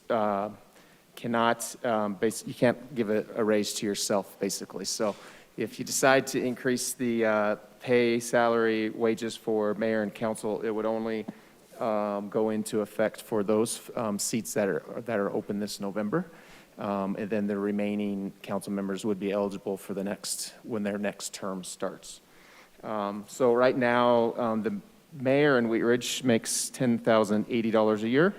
cannot, you can't give a raise to yourself, basically. So if you decide to increase the pay, salary, wages for mayor and council, it would only go into effect for those seats that are open this November. And then the remaining council members would be eligible for when their next term starts. So right now, the mayor in Wheat Ridge makes $10,080 a year,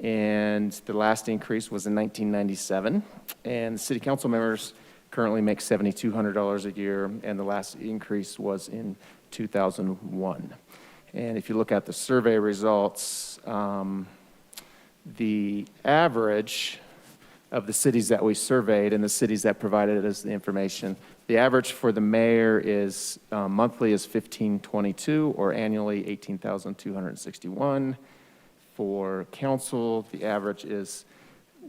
and the last increase was in 1997. And city council members currently make $7,200 a year, and the last increase was in 2001. And if you look at the survey results, the average of the cities that we surveyed and the cities that provided us the information, the average for the mayor is monthly is $1,522 or annually $18,261. For council, the average is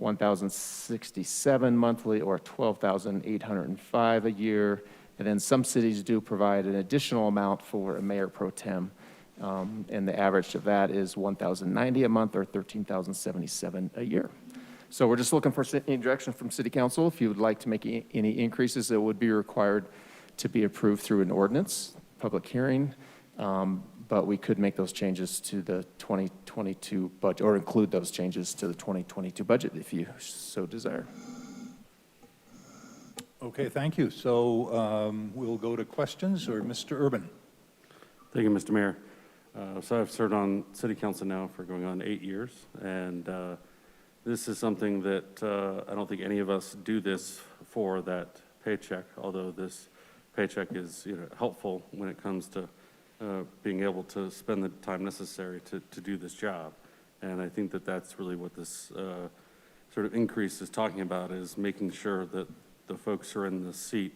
$1,067 monthly or $12,805 a year. And then some cities do provide an additional amount for a mayor pro tem. And the average of that is $1,090 a month or $13,077 a year. So we're just looking for any direction from City Council. If you would like to make any increases, it would be required to be approved through an ordinance, public hearing. But we could make those changes to the 2022 budget, or include those changes to the 2022 budget if you so desire. Okay, thank you. So we'll go to questions, or Mr. Urban. Thank you, Mr. Mayor. So I've served on City Council now for going on 8 years, and this is something that I don't think any of us do this for that paycheck, although this paycheck is helpful when it comes to being able to spend the time necessary to do this job. And I think that that's really what this sort of increase is talking about, is making sure that the folks who are in the seat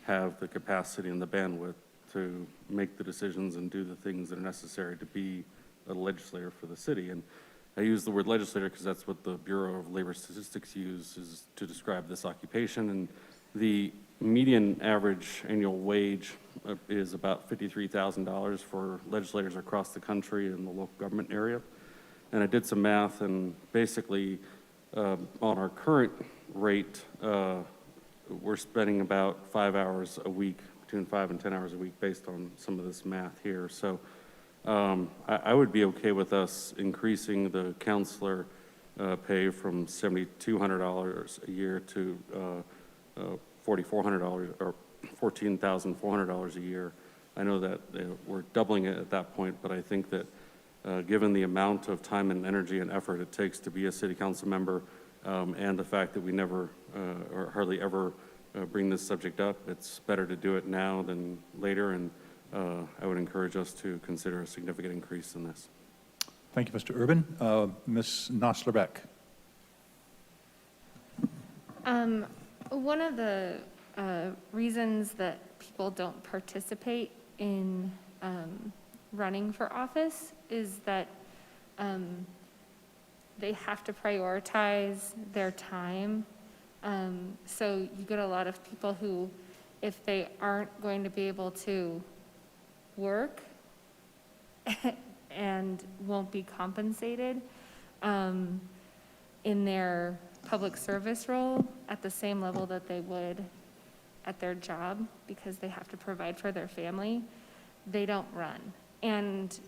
have the capacity and the bandwidth to make the decisions and do the things that are necessary to be a legislator for the city. And I use the word legislator because that's what the Bureau of Labor Statistics uses to describe this occupation. And the median average annual wage is about $53,000 for legislators across the country in the local government area. And I did some math, and basically on our current rate, we're spending about 5 hours a week, between 5 and 10 hours a week, based on some of this math here. So I would be okay with us increasing the counselor pay from $7,200 a year to $4,400 or $14,400 a year. I know that we're doubling it at that point, but I think that given the amount of time and energy and effort it takes to be a city council member, and the fact that we never or hardly ever bring this subject up, it's better to do it now than later, and I would encourage us to consider a significant increase in this. Thank you, Mr. Urban. Ms. Nosler-Beck. One of the reasons that people don't participate in running for office is that they have to prioritize their time. So you get a lot of people who, if they aren't going to be able to work and won't be compensated in their public service role at the same level that they would at their job, because they have to provide for their family, they don't run. And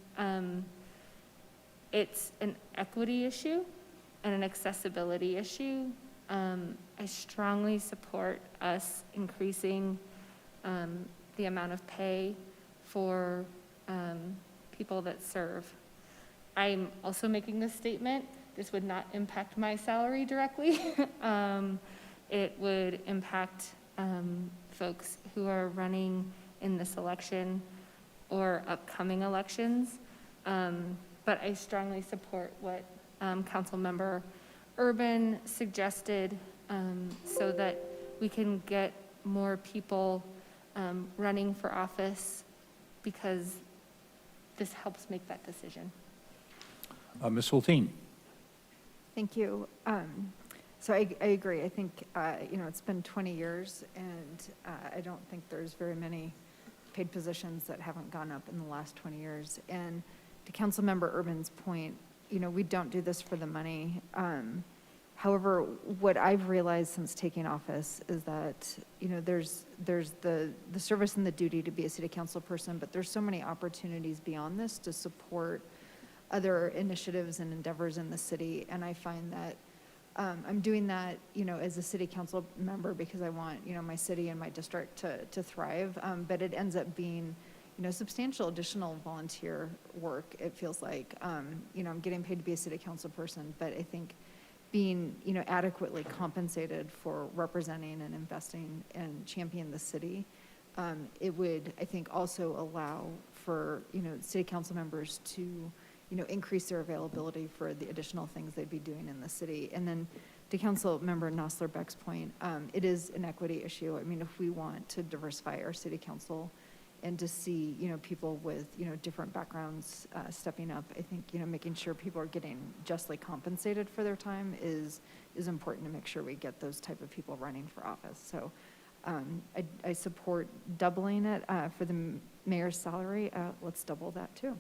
it's an equity issue and an accessibility issue. I strongly support us increasing the amount of pay for people that serve. I'm also making this statement. This would not impact my salary directly. It would impact folks who are running in this election or upcoming elections. But I strongly support what Councilmember Urban suggested so that we can get more people running for office, because this helps make that decision. Ms. Hulteen. Thank you. So I agree. I think, it's been 20 years, and I don't think there's very many paid positions that haven't gone up in the last 20 years. And to Councilmember Urban's point, we don't do this for the money. However, what I've realized since taking office is that, there's the service and the duty to be a city council person, but there's so many opportunities beyond this to support other initiatives and endeavors in the city. And I find that I'm doing that, as a city council member because I want, my city and my district to thrive. But it ends up being, substantial additional volunteer work. It feels like, I'm getting paid to be a city council person, but I think being, adequately compensated for representing and investing and championing the city, it would, I think, also allow for, city council members to, increase their availability for the additional things they'd be doing in the city. And then to Councilmember Nosler-Beck's point, it is an equity issue. I mean, if we want to diversify our city council and to see, people with, different backgrounds stepping up, I think, making sure people are getting justly compensated for their time is important to make sure we get those type of people running for office. So I support doubling it for the mayor's salary. Let's double that too.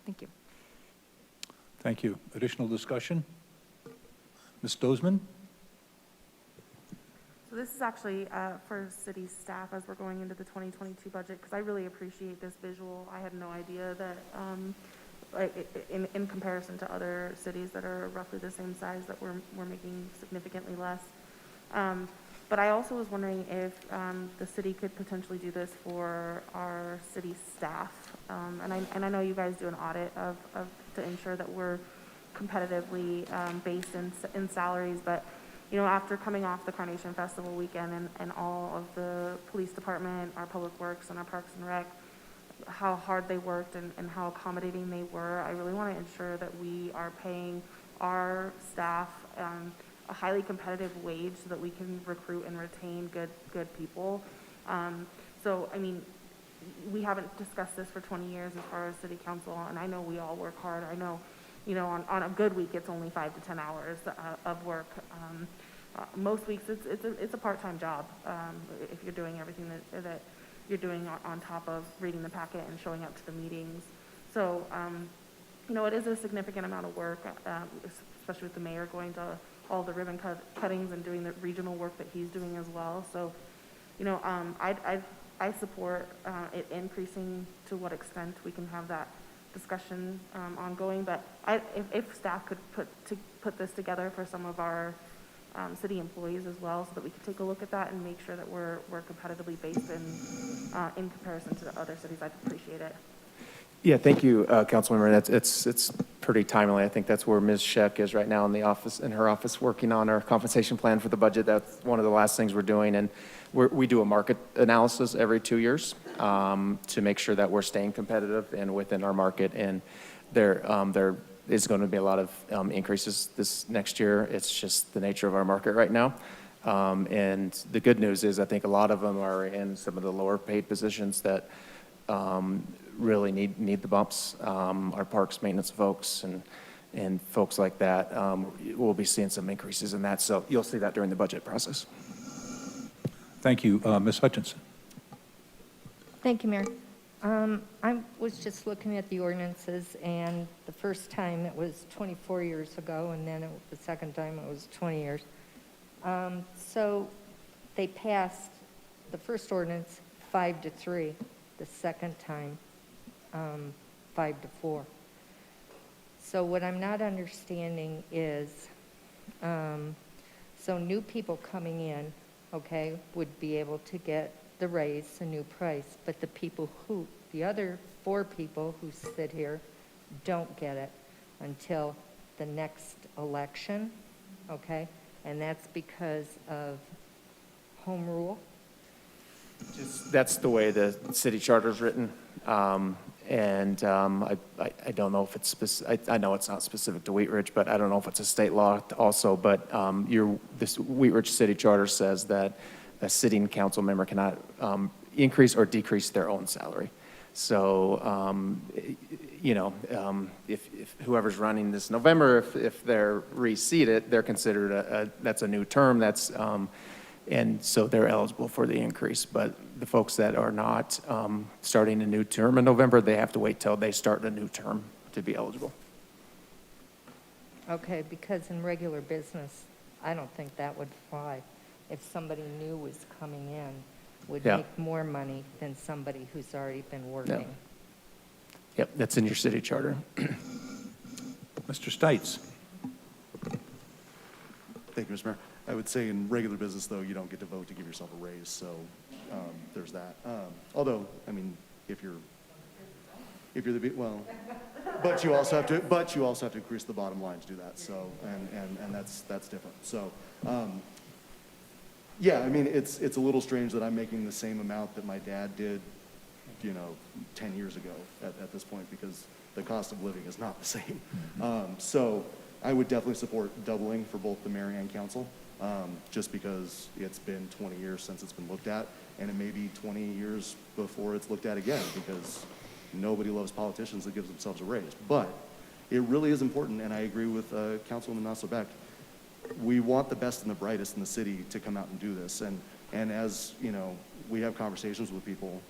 Thank you. Thank you. Additional discussion? Ms. Dozeman? So this is actually for city staff as we're going into the 2022 budget, because I really appreciate this visual. I had no idea that in comparison to other cities that are roughly the same size, that we're making significantly less. But I also was wondering if the city could potentially do this for our city staff. And I know you guys do an audit to ensure that we're competitively based in salaries, but after coming off the Carnation Festival weekend and all of the police department, our public works, and our parks and rec, how hard they worked and how accommodating they were, I really want to ensure that we are paying our staff a highly competitive wage so that we can recruit and retain good people. So, I mean, we haven't discussed this for 20 years as far as city council, and I know we all work hard. I know, on a good week, it's only 5 to 10 hours of work. Most weeks, it's a part-time job if you're doing everything that you're doing on top of reading the packet and showing up to the meetings. So, it is a significant amount of work, especially with the mayor going to all the ribbon cuttings and doing the regional work that he's doing as well. So, I support it increasing to what extent we can have that discussion ongoing. But if staff could put this together for some of our city employees as well, so that we could take a look at that and make sure that we're competitively based in comparison to the other cities, I'd appreciate it. Yeah, thank you, Councilmember. It's pretty timely. I think that's where Ms. Scheck is right now in her office, working on our compensation plan for the budget. That's one of the last things we're doing, and we do a market analysis every 2 years to make sure that we're staying competitive and within our market. And there is going to be a lot of increases this next year. It's just the nature of our market right now. And the good news is I think a lot of them are in some of the lower paid positions that really need the bumps. Our parks maintenance folks and folks like that, we'll be seeing some increases in that. So you'll see that during the budget process. Thank you. Ms. Hutchinson. Thank you, Mayor. I was just looking at the ordinances, and the first time it was 24 years ago, and then the second time it was 20 years. So they passed the first ordinance 5-3, the second time 5-4. So what I'm not understanding is, so new people coming in, okay, would be able to get the raise, the new price, but the other 4 people who sit here don't get it until the next election, okay? And that's because of home rule. That's the way the city charter is written. I don't know if it's I know it's not specific to Wheat Ridge, but I don't know if it's a state law also. But this Wheat Ridge city charter says that a sitting council member cannot increase or decrease their own salary. So, if whoever's running this November, if they're reseated, they're considered that's a new term. And so they're eligible for the increase. But the folks that are not starting a new term in November, they have to wait till they start a new term to be eligible. Okay, because in regular business, I don't think that would fly. If somebody new was coming in, would Yeah. make more money than somebody who's already been working. Yep, that's in your city charter. Mr. Stites. Thank you, Mr. Mayor. I would say in regular business, though, you don't get to vote to give yourself a raise, so there's that. Although, I mean, if you're but you also have to increase the bottom line to do that. So, and that's different. So, yeah, I mean, it's a little strange that I'm making the same amount that my dad did, 10 years ago at this point, because the cost of living is not the same. So I would definitely support doubling for both the mayor and council, just because it's been 20 years since it's been looked at, and it may be 20 years before it's looked at again, because nobody loves politicians that gives themselves a raise. But it really is important, and I agree with Councilwoman Nasser-Beck. We want the best and the brightest in the city to come out and do this. And as we have conversations with people,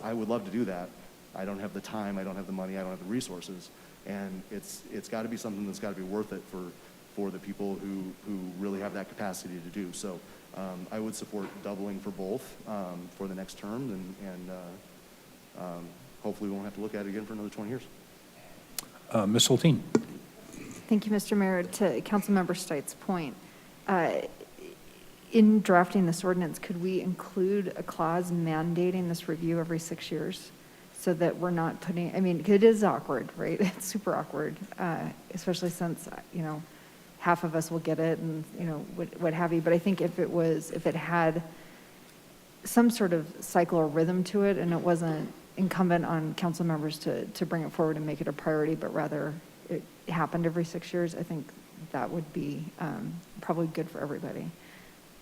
I would love to do that. I don't have the time, I don't have the money, I don't have the resources. And it's got to be something that's got to be worth it for the people who really have that capacity to do. So I would support doubling for both for the next term, and hopefully we won't have to look at it again for another 20 years. Ms. Hulteen. Thank you, Mr. Mayor. To Councilmember Stites' point, in drafting this ordinance, could we include a clause mandating this review every 6 years? So that we're not putting, I mean, it is awkward, right? It's super awkward, especially since, half of us will get it and, what have you. But I think if it had some sort of cycle or rhythm to it, and it wasn't incumbent on council members to bring it forward and make it a priority, but rather it happened every 6 years, I think that would be probably good for everybody.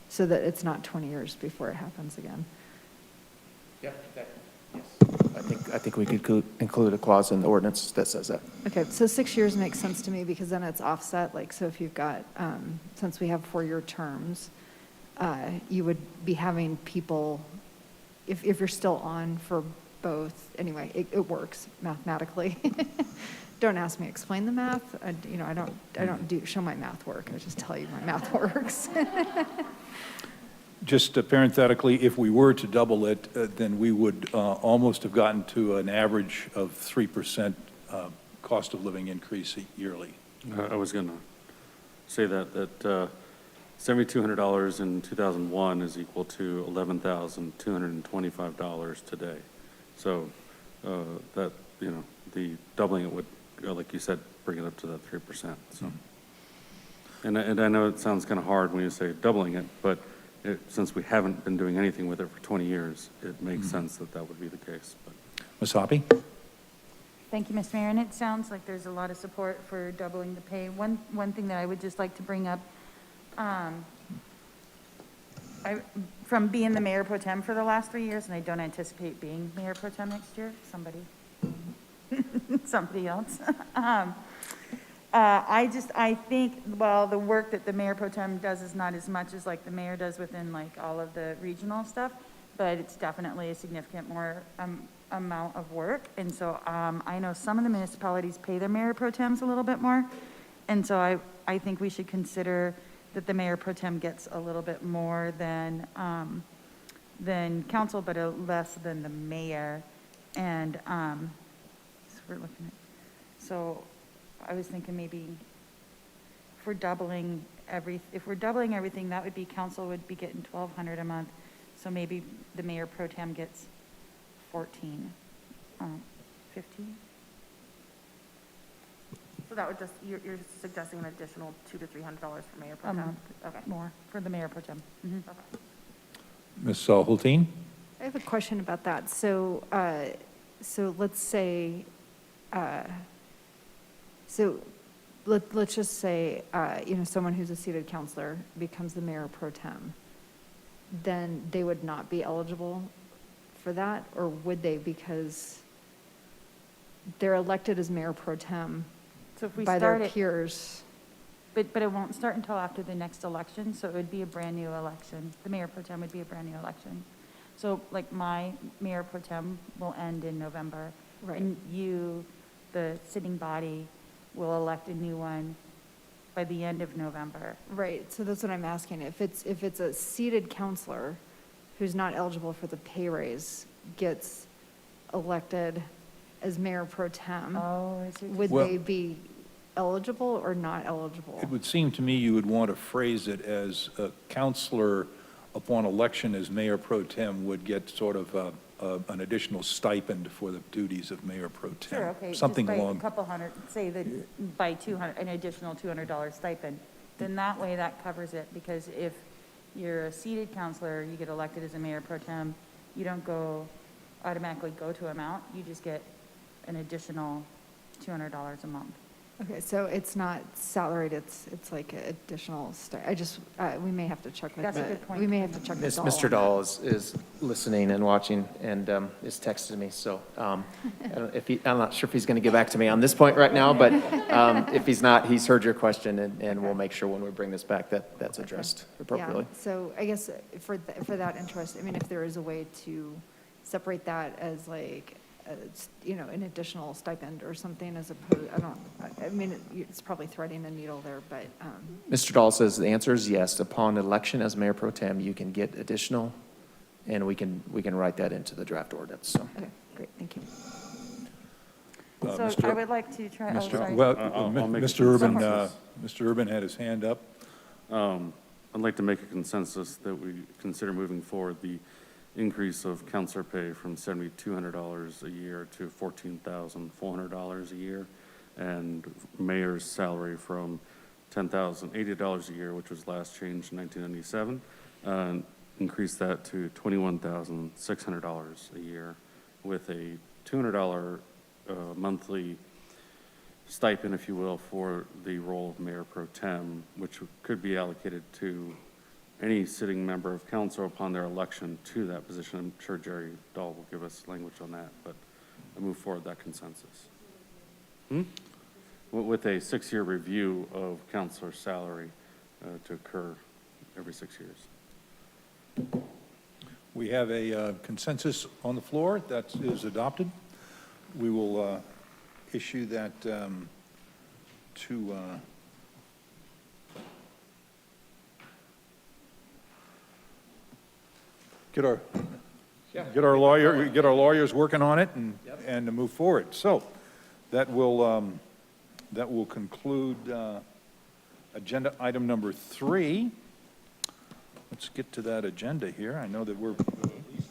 So that it's not 20 years before it happens again. Yeah, yes. I think we could include a clause in the ordinance that says that. Okay, so 6 years makes sense to me, because then it's offset. Like, so if you've got, since we have 4-year terms, you would be having people, if you're still on for both, anyway, it works mathematically. Don't ask me to explain the math. I don't show my math work. I just tell you my math works. Just parenthetically, if we were to double it, then we would almost have gotten to an average of 3% cost of living increase yearly. I was going to say that $7,200 in 2001 is equal to $11,225 today. So that, the doubling it would, like you said, bring it up to that 3%. So, and I know it sounds kind of hard when you say doubling it, but since we haven't been doing anything with it for 20 years, it makes sense that would be the case. Ms. Hoppe? Thank you, Mr. Mayor. And it sounds like there's a lot of support for doubling the pay. One thing that I would just like to bring up, from being the mayor pro tem for the last 3 years, and I don't anticipate being mayor pro tem next year, somebody else. I think, well, the work that the mayor pro tem does is not as much as like the mayor does within like all of the regional stuff, but it's definitely a significant more amount of work. And so I know some of the municipalities pay their mayor pro tems a little bit more. And so I think we should consider that the mayor pro tem gets a little bit more than council, but less than the mayor. And so we're looking at, so I was thinking maybe if we're doubling everything, that would be, council would be getting $1,200 a month. So maybe the mayor pro tem gets 14, 15? So that would just, you're suggesting an additional $200 to $300 for mayor pro A tem? month. Okay. More for the mayor pro tem. Mhm. Okay. Ms. Hulteen? I have a question about that. So, so let's say, let's just say, someone who's a seated counselor becomes the mayor pro tem, then they would not be eligible for that, or would they, because they're elected as mayor pro tem So if we by their start it, peers? but it won't start until after the next election, so it would be a brand-new election. The mayor pro tem would be a brand-new election. So like my mayor pro tem will end in November. Right. And you, the sitting body, will elect a new one by the end of November. Right, so that's what I'm asking. If it's a seated counselor who's not eligible for the pay raise gets elected as mayor pro tem, Oh, I see what you're would Well- they be eligible or not eligible? It would seem to me you would want to phrase it as a counselor upon election as mayor pro tem would get sort of an additional stipend for the duties of mayor pro tem. Sure, okay. Something just by along. a couple hundred, say that by 200, an additional $200 stipend, then that way that covers it, because if you're a seated counselor, you get elected as a mayor pro tem, you don't automatically go to amount, you just get an additional $200 a month. Okay, so it's not salaried, it's like an additional, we may have to check with That's a good point. we may have to check with Dahl. Mr. on Dahl is listening and watching and is texting me, so I don't- I'm not sure if he's going to get back to me on this point right now, but if he's not, he's heard your question, and we'll make sure when we bring this back that that's addressed appropriately. Yeah, so I guess for that interest, I mean, if there is a way to separate that as like, an additional stipend or something as opposed, I mean, it's probably threading a needle there, but, Mr. Dahl says the answer is yes. Upon election as mayor pro tem, you can get additional, and we can write that into the draft ordinance, so. okay, great, thank you. So I would like to try, oh, sorry. Well, I'll make a Mr. Urban, consensus. Mr. Urban had his hand up. I'd like to make a consensus that we consider moving forward the increase of counselor pay from $7,200 a year to $14,400 a year, and mayor's salary from $10,080 a year, which was last changed in 1997, increase that to $21,600 a year with a $200 monthly stipend, if you will, for the role of mayor pro tem, which could be allocated to any sitting member of council upon their election to that position. I'm sure Jerry Dahl will give us language on that, but I move forward that consensus. With a 6-year review of councilor salary to occur every 6 years. We have a consensus on the floor that is adopted. We will issue that to get our lawyers working on it and to move forward. So that will conclude agenda item number 3. Let's get to that agenda here. I know that we're at least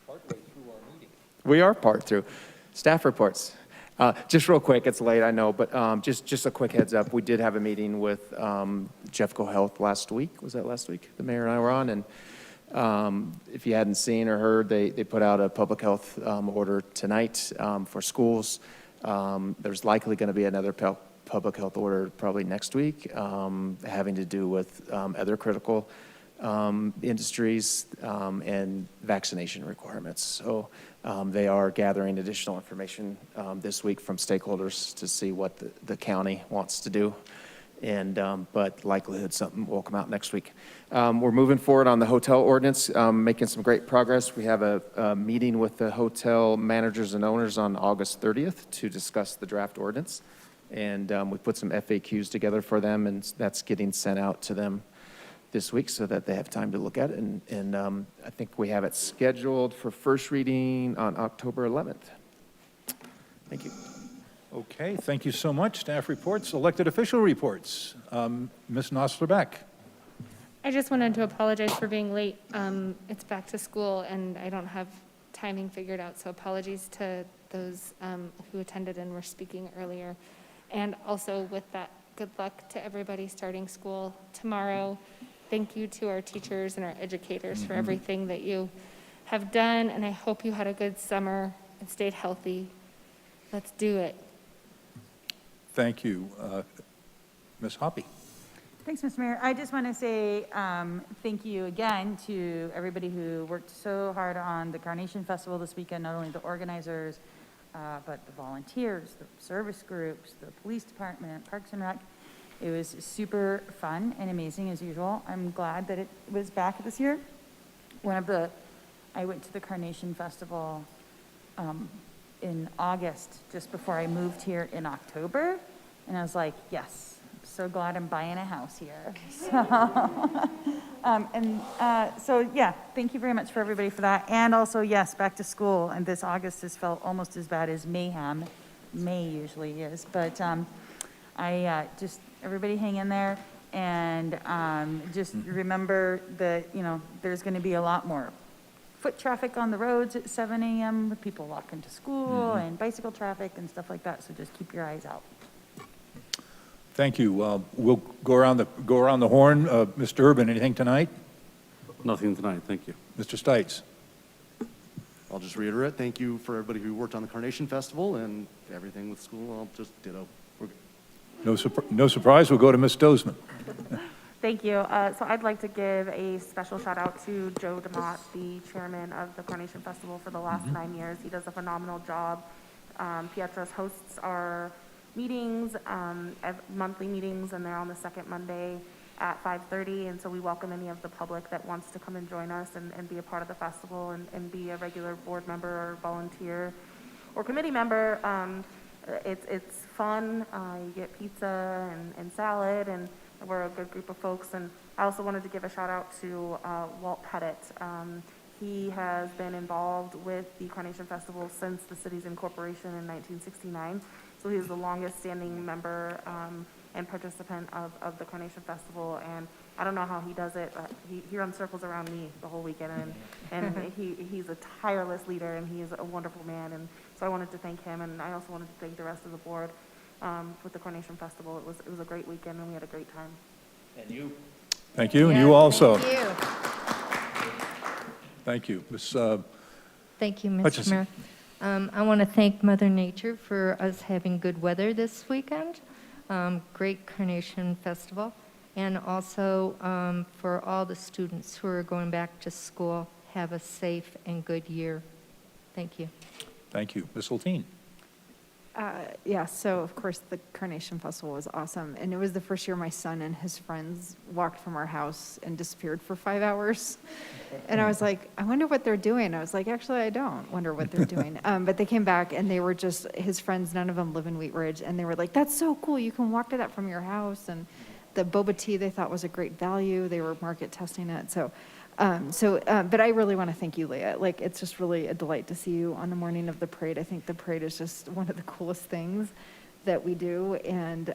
partway through our meeting. We are part through. Staff reports. Just real quick, it's late, I know, but just a quick heads up. We did have a meeting with Jeffco Health last week. Was that last week? The mayor and I were on, and if you hadn't seen or heard, they put out a public health order tonight for schools. There's likely going to be another public health order probably next week, having to do with other critical industries and vaccination requirements. So they are gathering additional information this week from stakeholders to see what the county wants to do. And but likelihood something will come out next week. We're moving forward on the hotel ordinance, making some great progress. We have a meeting with the hotel managers and owners on August 30th to discuss the draft ordinance. And we put some FAQs together for them, and that's getting sent out to them this week so that they have time to look at it. And I think we have it scheduled for first reading on October 11th. Thank you. Okay, thank you so much. Staff reports, elected official reports. Ms. Nosler-Beck. I just wanted to apologize for being late. It's back to school and I don't have timing figured out, so apologies to those who attended and were speaking earlier. And also with that, good luck to everybody starting school tomorrow. Thank you to our teachers and our educators for everything that you have done, and I hope you had a good summer and stayed healthy. Let's do it. Thank you. Ms. Hoppy. Thanks, Mr. Mayor. I just want to say thank you again to everybody who worked so hard on the Carnation Festival this weekend, not only the organizers, but the volunteers, the service groups, the police department, Parks and Rec. It was super fun and amazing as usual. I'm glad that it was back this year. I went to the Carnation Festival in August, just before I moved here in October, and I was like, yes. So glad I'm buying a house here. So yeah, thank you very much for everybody for that. And also, yes, back to school. And this August has felt almost as bad as mayhem. May usually is. But just everybody hang in there. And just remember that, there's going to be a lot more foot traffic on the roads at 7 a.m. with people walking to school and bicycle traffic and stuff like that. So just keep your eyes out. Thank you. We'll go around the horn. Mr. Urban, anything tonight? Nothing tonight, thank you. Mr. Stites. I'll just reiterate, thank you for everybody who worked on the Carnation Festival and everything with school. I'll just ditto. We're good. No surprise. We'll go to Ms. Dozeman. Thank you. So I'd like to give a special shout out to Joe DeMott, the chairman of the Carnation Festival for the last 9 years. He does a phenomenal job. Pietros hosts our meetings, monthly meetings, and they're on the second Monday at 5:30. And so we welcome any of the public that wants to come and join us and be a part of the festival and be a regular board member or volunteer or committee member. It's fun. You get pizza and salad, and we're a good group of folks. And I also wanted to give a shout out to Walt Pettit. He has been involved with the Carnation Festival since the city's incorporation in 1969. So he's the longest standing member and participant of the Carnation Festival. And I don't know how he does it, but he runs circles around me the whole weekend. And he's a tireless leader, and he is a wonderful man. And so I wanted to thank him, and I also wanted to thank the rest of the board with the Carnation Festival. It was a great weekend, and we had a great time. And you. Thank you, and you also. Thank you. Thank you. Ms. Thank you, Mr. Hutchinson. Mayor. I want to thank Mother Nature for us having good weather this weekend. Great Carnation Festival. And also for all the students who are going back to school, have a safe and good year. Thank you. Thank you. Ms. Hulteen. Yeah, so of course the Carnation Festival was awesome. And it was the first year my son and his friends walked from our house and disappeared for 5 hours. And I was like, I wonder what they're doing. I was like, actually, I don't wonder what they're doing. But they came back and they were just, his friends, none of them live in Wheat Ridge. And they were like, that's so cool. You can walk to that from your house. And the boba tea they thought was a great value. They were market testing it. But I really want to thank you, Leah. Like, it's just really a delight to see you on the morning of the parade. I think the parade is just one of the coolest things that we do. And,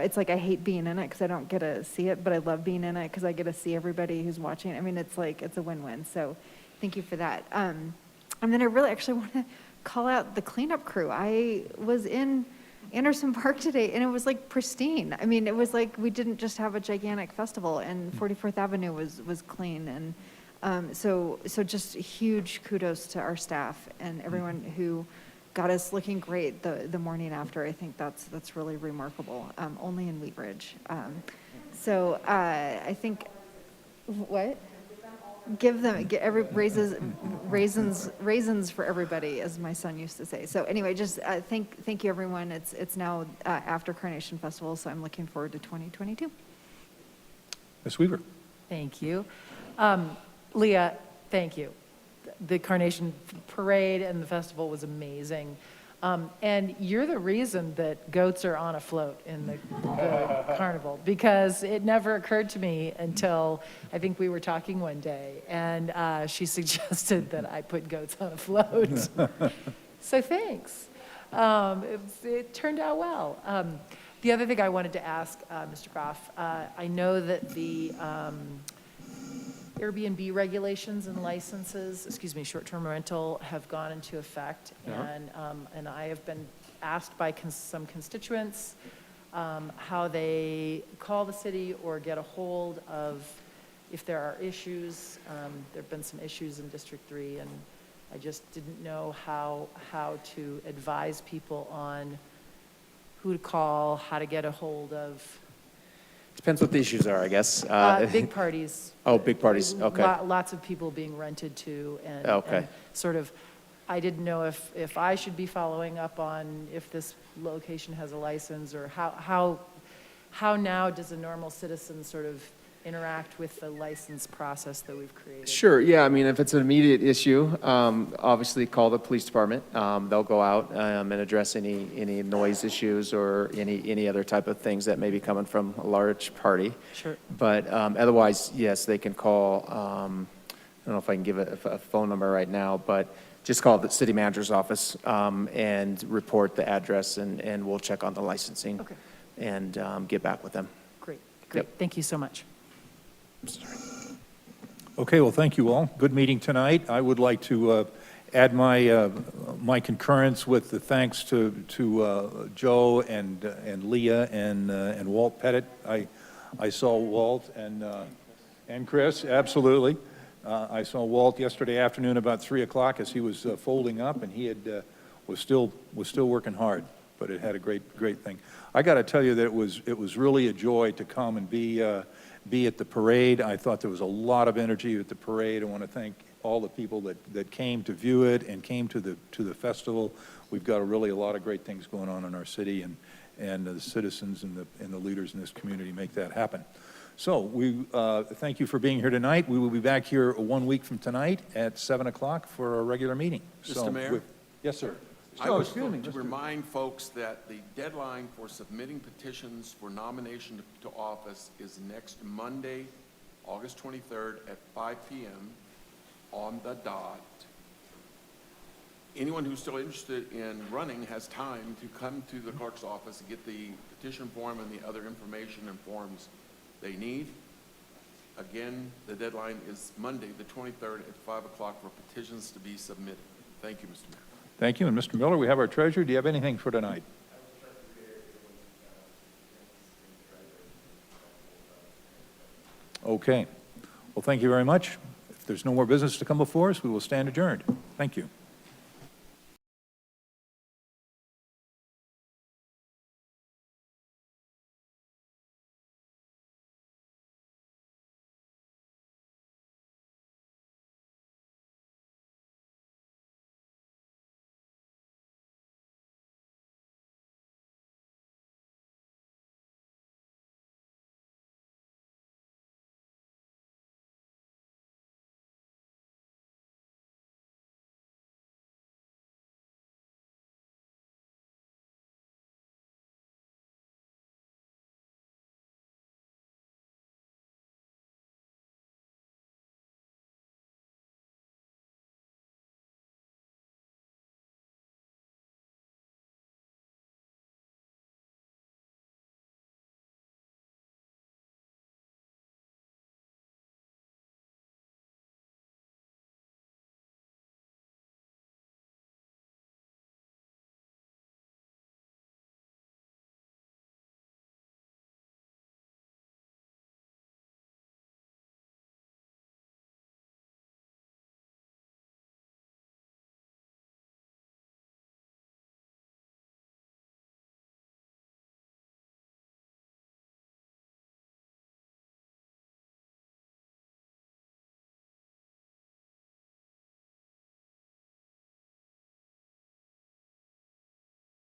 it's like I hate being in it because I don't get to see it, but I love being in it because I get to see everybody who's watching. I mean, it's a win-win. So thank you for that. And then I really actually want to call out the cleanup crew. I was in Anderson Park today, and it was like pristine. I mean, it was like we didn't just have a gigantic festival, and 44th Avenue was clean. And so just huge kudos to our staff and everyone who got us looking great the morning after. I think that's really remarkable, only in Wheat Ridge. I think, what? Raisins for everybody, as my son used to say. So anyway, just thank you, everyone. It's now after Carnation Festival, so I'm looking forward to 2022. Ms. Weaver. Thank you. Leah, thank you. The Carnation Parade and the festival was amazing. And you're the reason that goats are on a float in the carnival, because it never occurred to me until I think we were talking one day, and she suggested that I put goats on a float. So thanks. It turned out well. The other thing I wanted to ask, Mr. Groff, I know that the Airbnb regulations and licenses, short-term rental have gone into effect. And I have been asked by some constituents how they call the city or get a hold of if there are issues. There've been some issues in District 3, and I just didn't know how to advise people on who to call, how to get a hold of. Depends what the issues are, I guess. Big parties. Oh, big parties, okay. Lots of people being rented to, and Okay. and sort of, I didn't know if I should be following up on if this location has a license, or how now does a normal citizen sort of interact with the license process that we've created? Sure, yeah, I mean, if it's an immediate issue, obviously call the police department. They'll go out and address any noise issues or any other type of things that may be coming from a large party. Sure. But otherwise, yes, they can call, I don't know if I can give a phone number right now, but just call the city manager's office and report the address, and we'll check on the licensing. Okay. And get back with them. Great. Yep. Thank you so much. Okay, well, thank you all. Good meeting tonight. I would like to add my concurrence with the thanks to Joe and Leah and Walt Pettit. I saw Walt and Chris, absolutely. I saw Walt yesterday afternoon about 3 o'clock as he was folding up, and he was still working hard, but it had a great thing. I got to tell you that it was really a joy to come and be at the parade. I thought there was a lot of energy at the parade. I want to thank all the people that came to view it and came to the festival. We've got really a lot of great things going on in our city, and the citizens and the leaders in this community make that happen. So we thank you for being here tonight. We will be back here 1 week from tonight at 7 o'clock for our regular meeting. Mr. Mayor? Yes, sir. I was to remind folks that the deadline for submitting petitions for nomination to office is next Monday, August 23rd at 5 p.m. on the dot. Anyone who's still interested in running has time to come to the clerk's office and get the petition form and the other information and forms they need. Again, the deadline is Monday, the 23rd at 5 o'clock for petitions to be submitted. Thank you, Mr. Mayor. Thank you. And Mr. Miller, we have our treasurer. Do you have anything for tonight? Okay. Well, thank you very much. If there's no more business to come before us, we will stand adjourned. Thank you.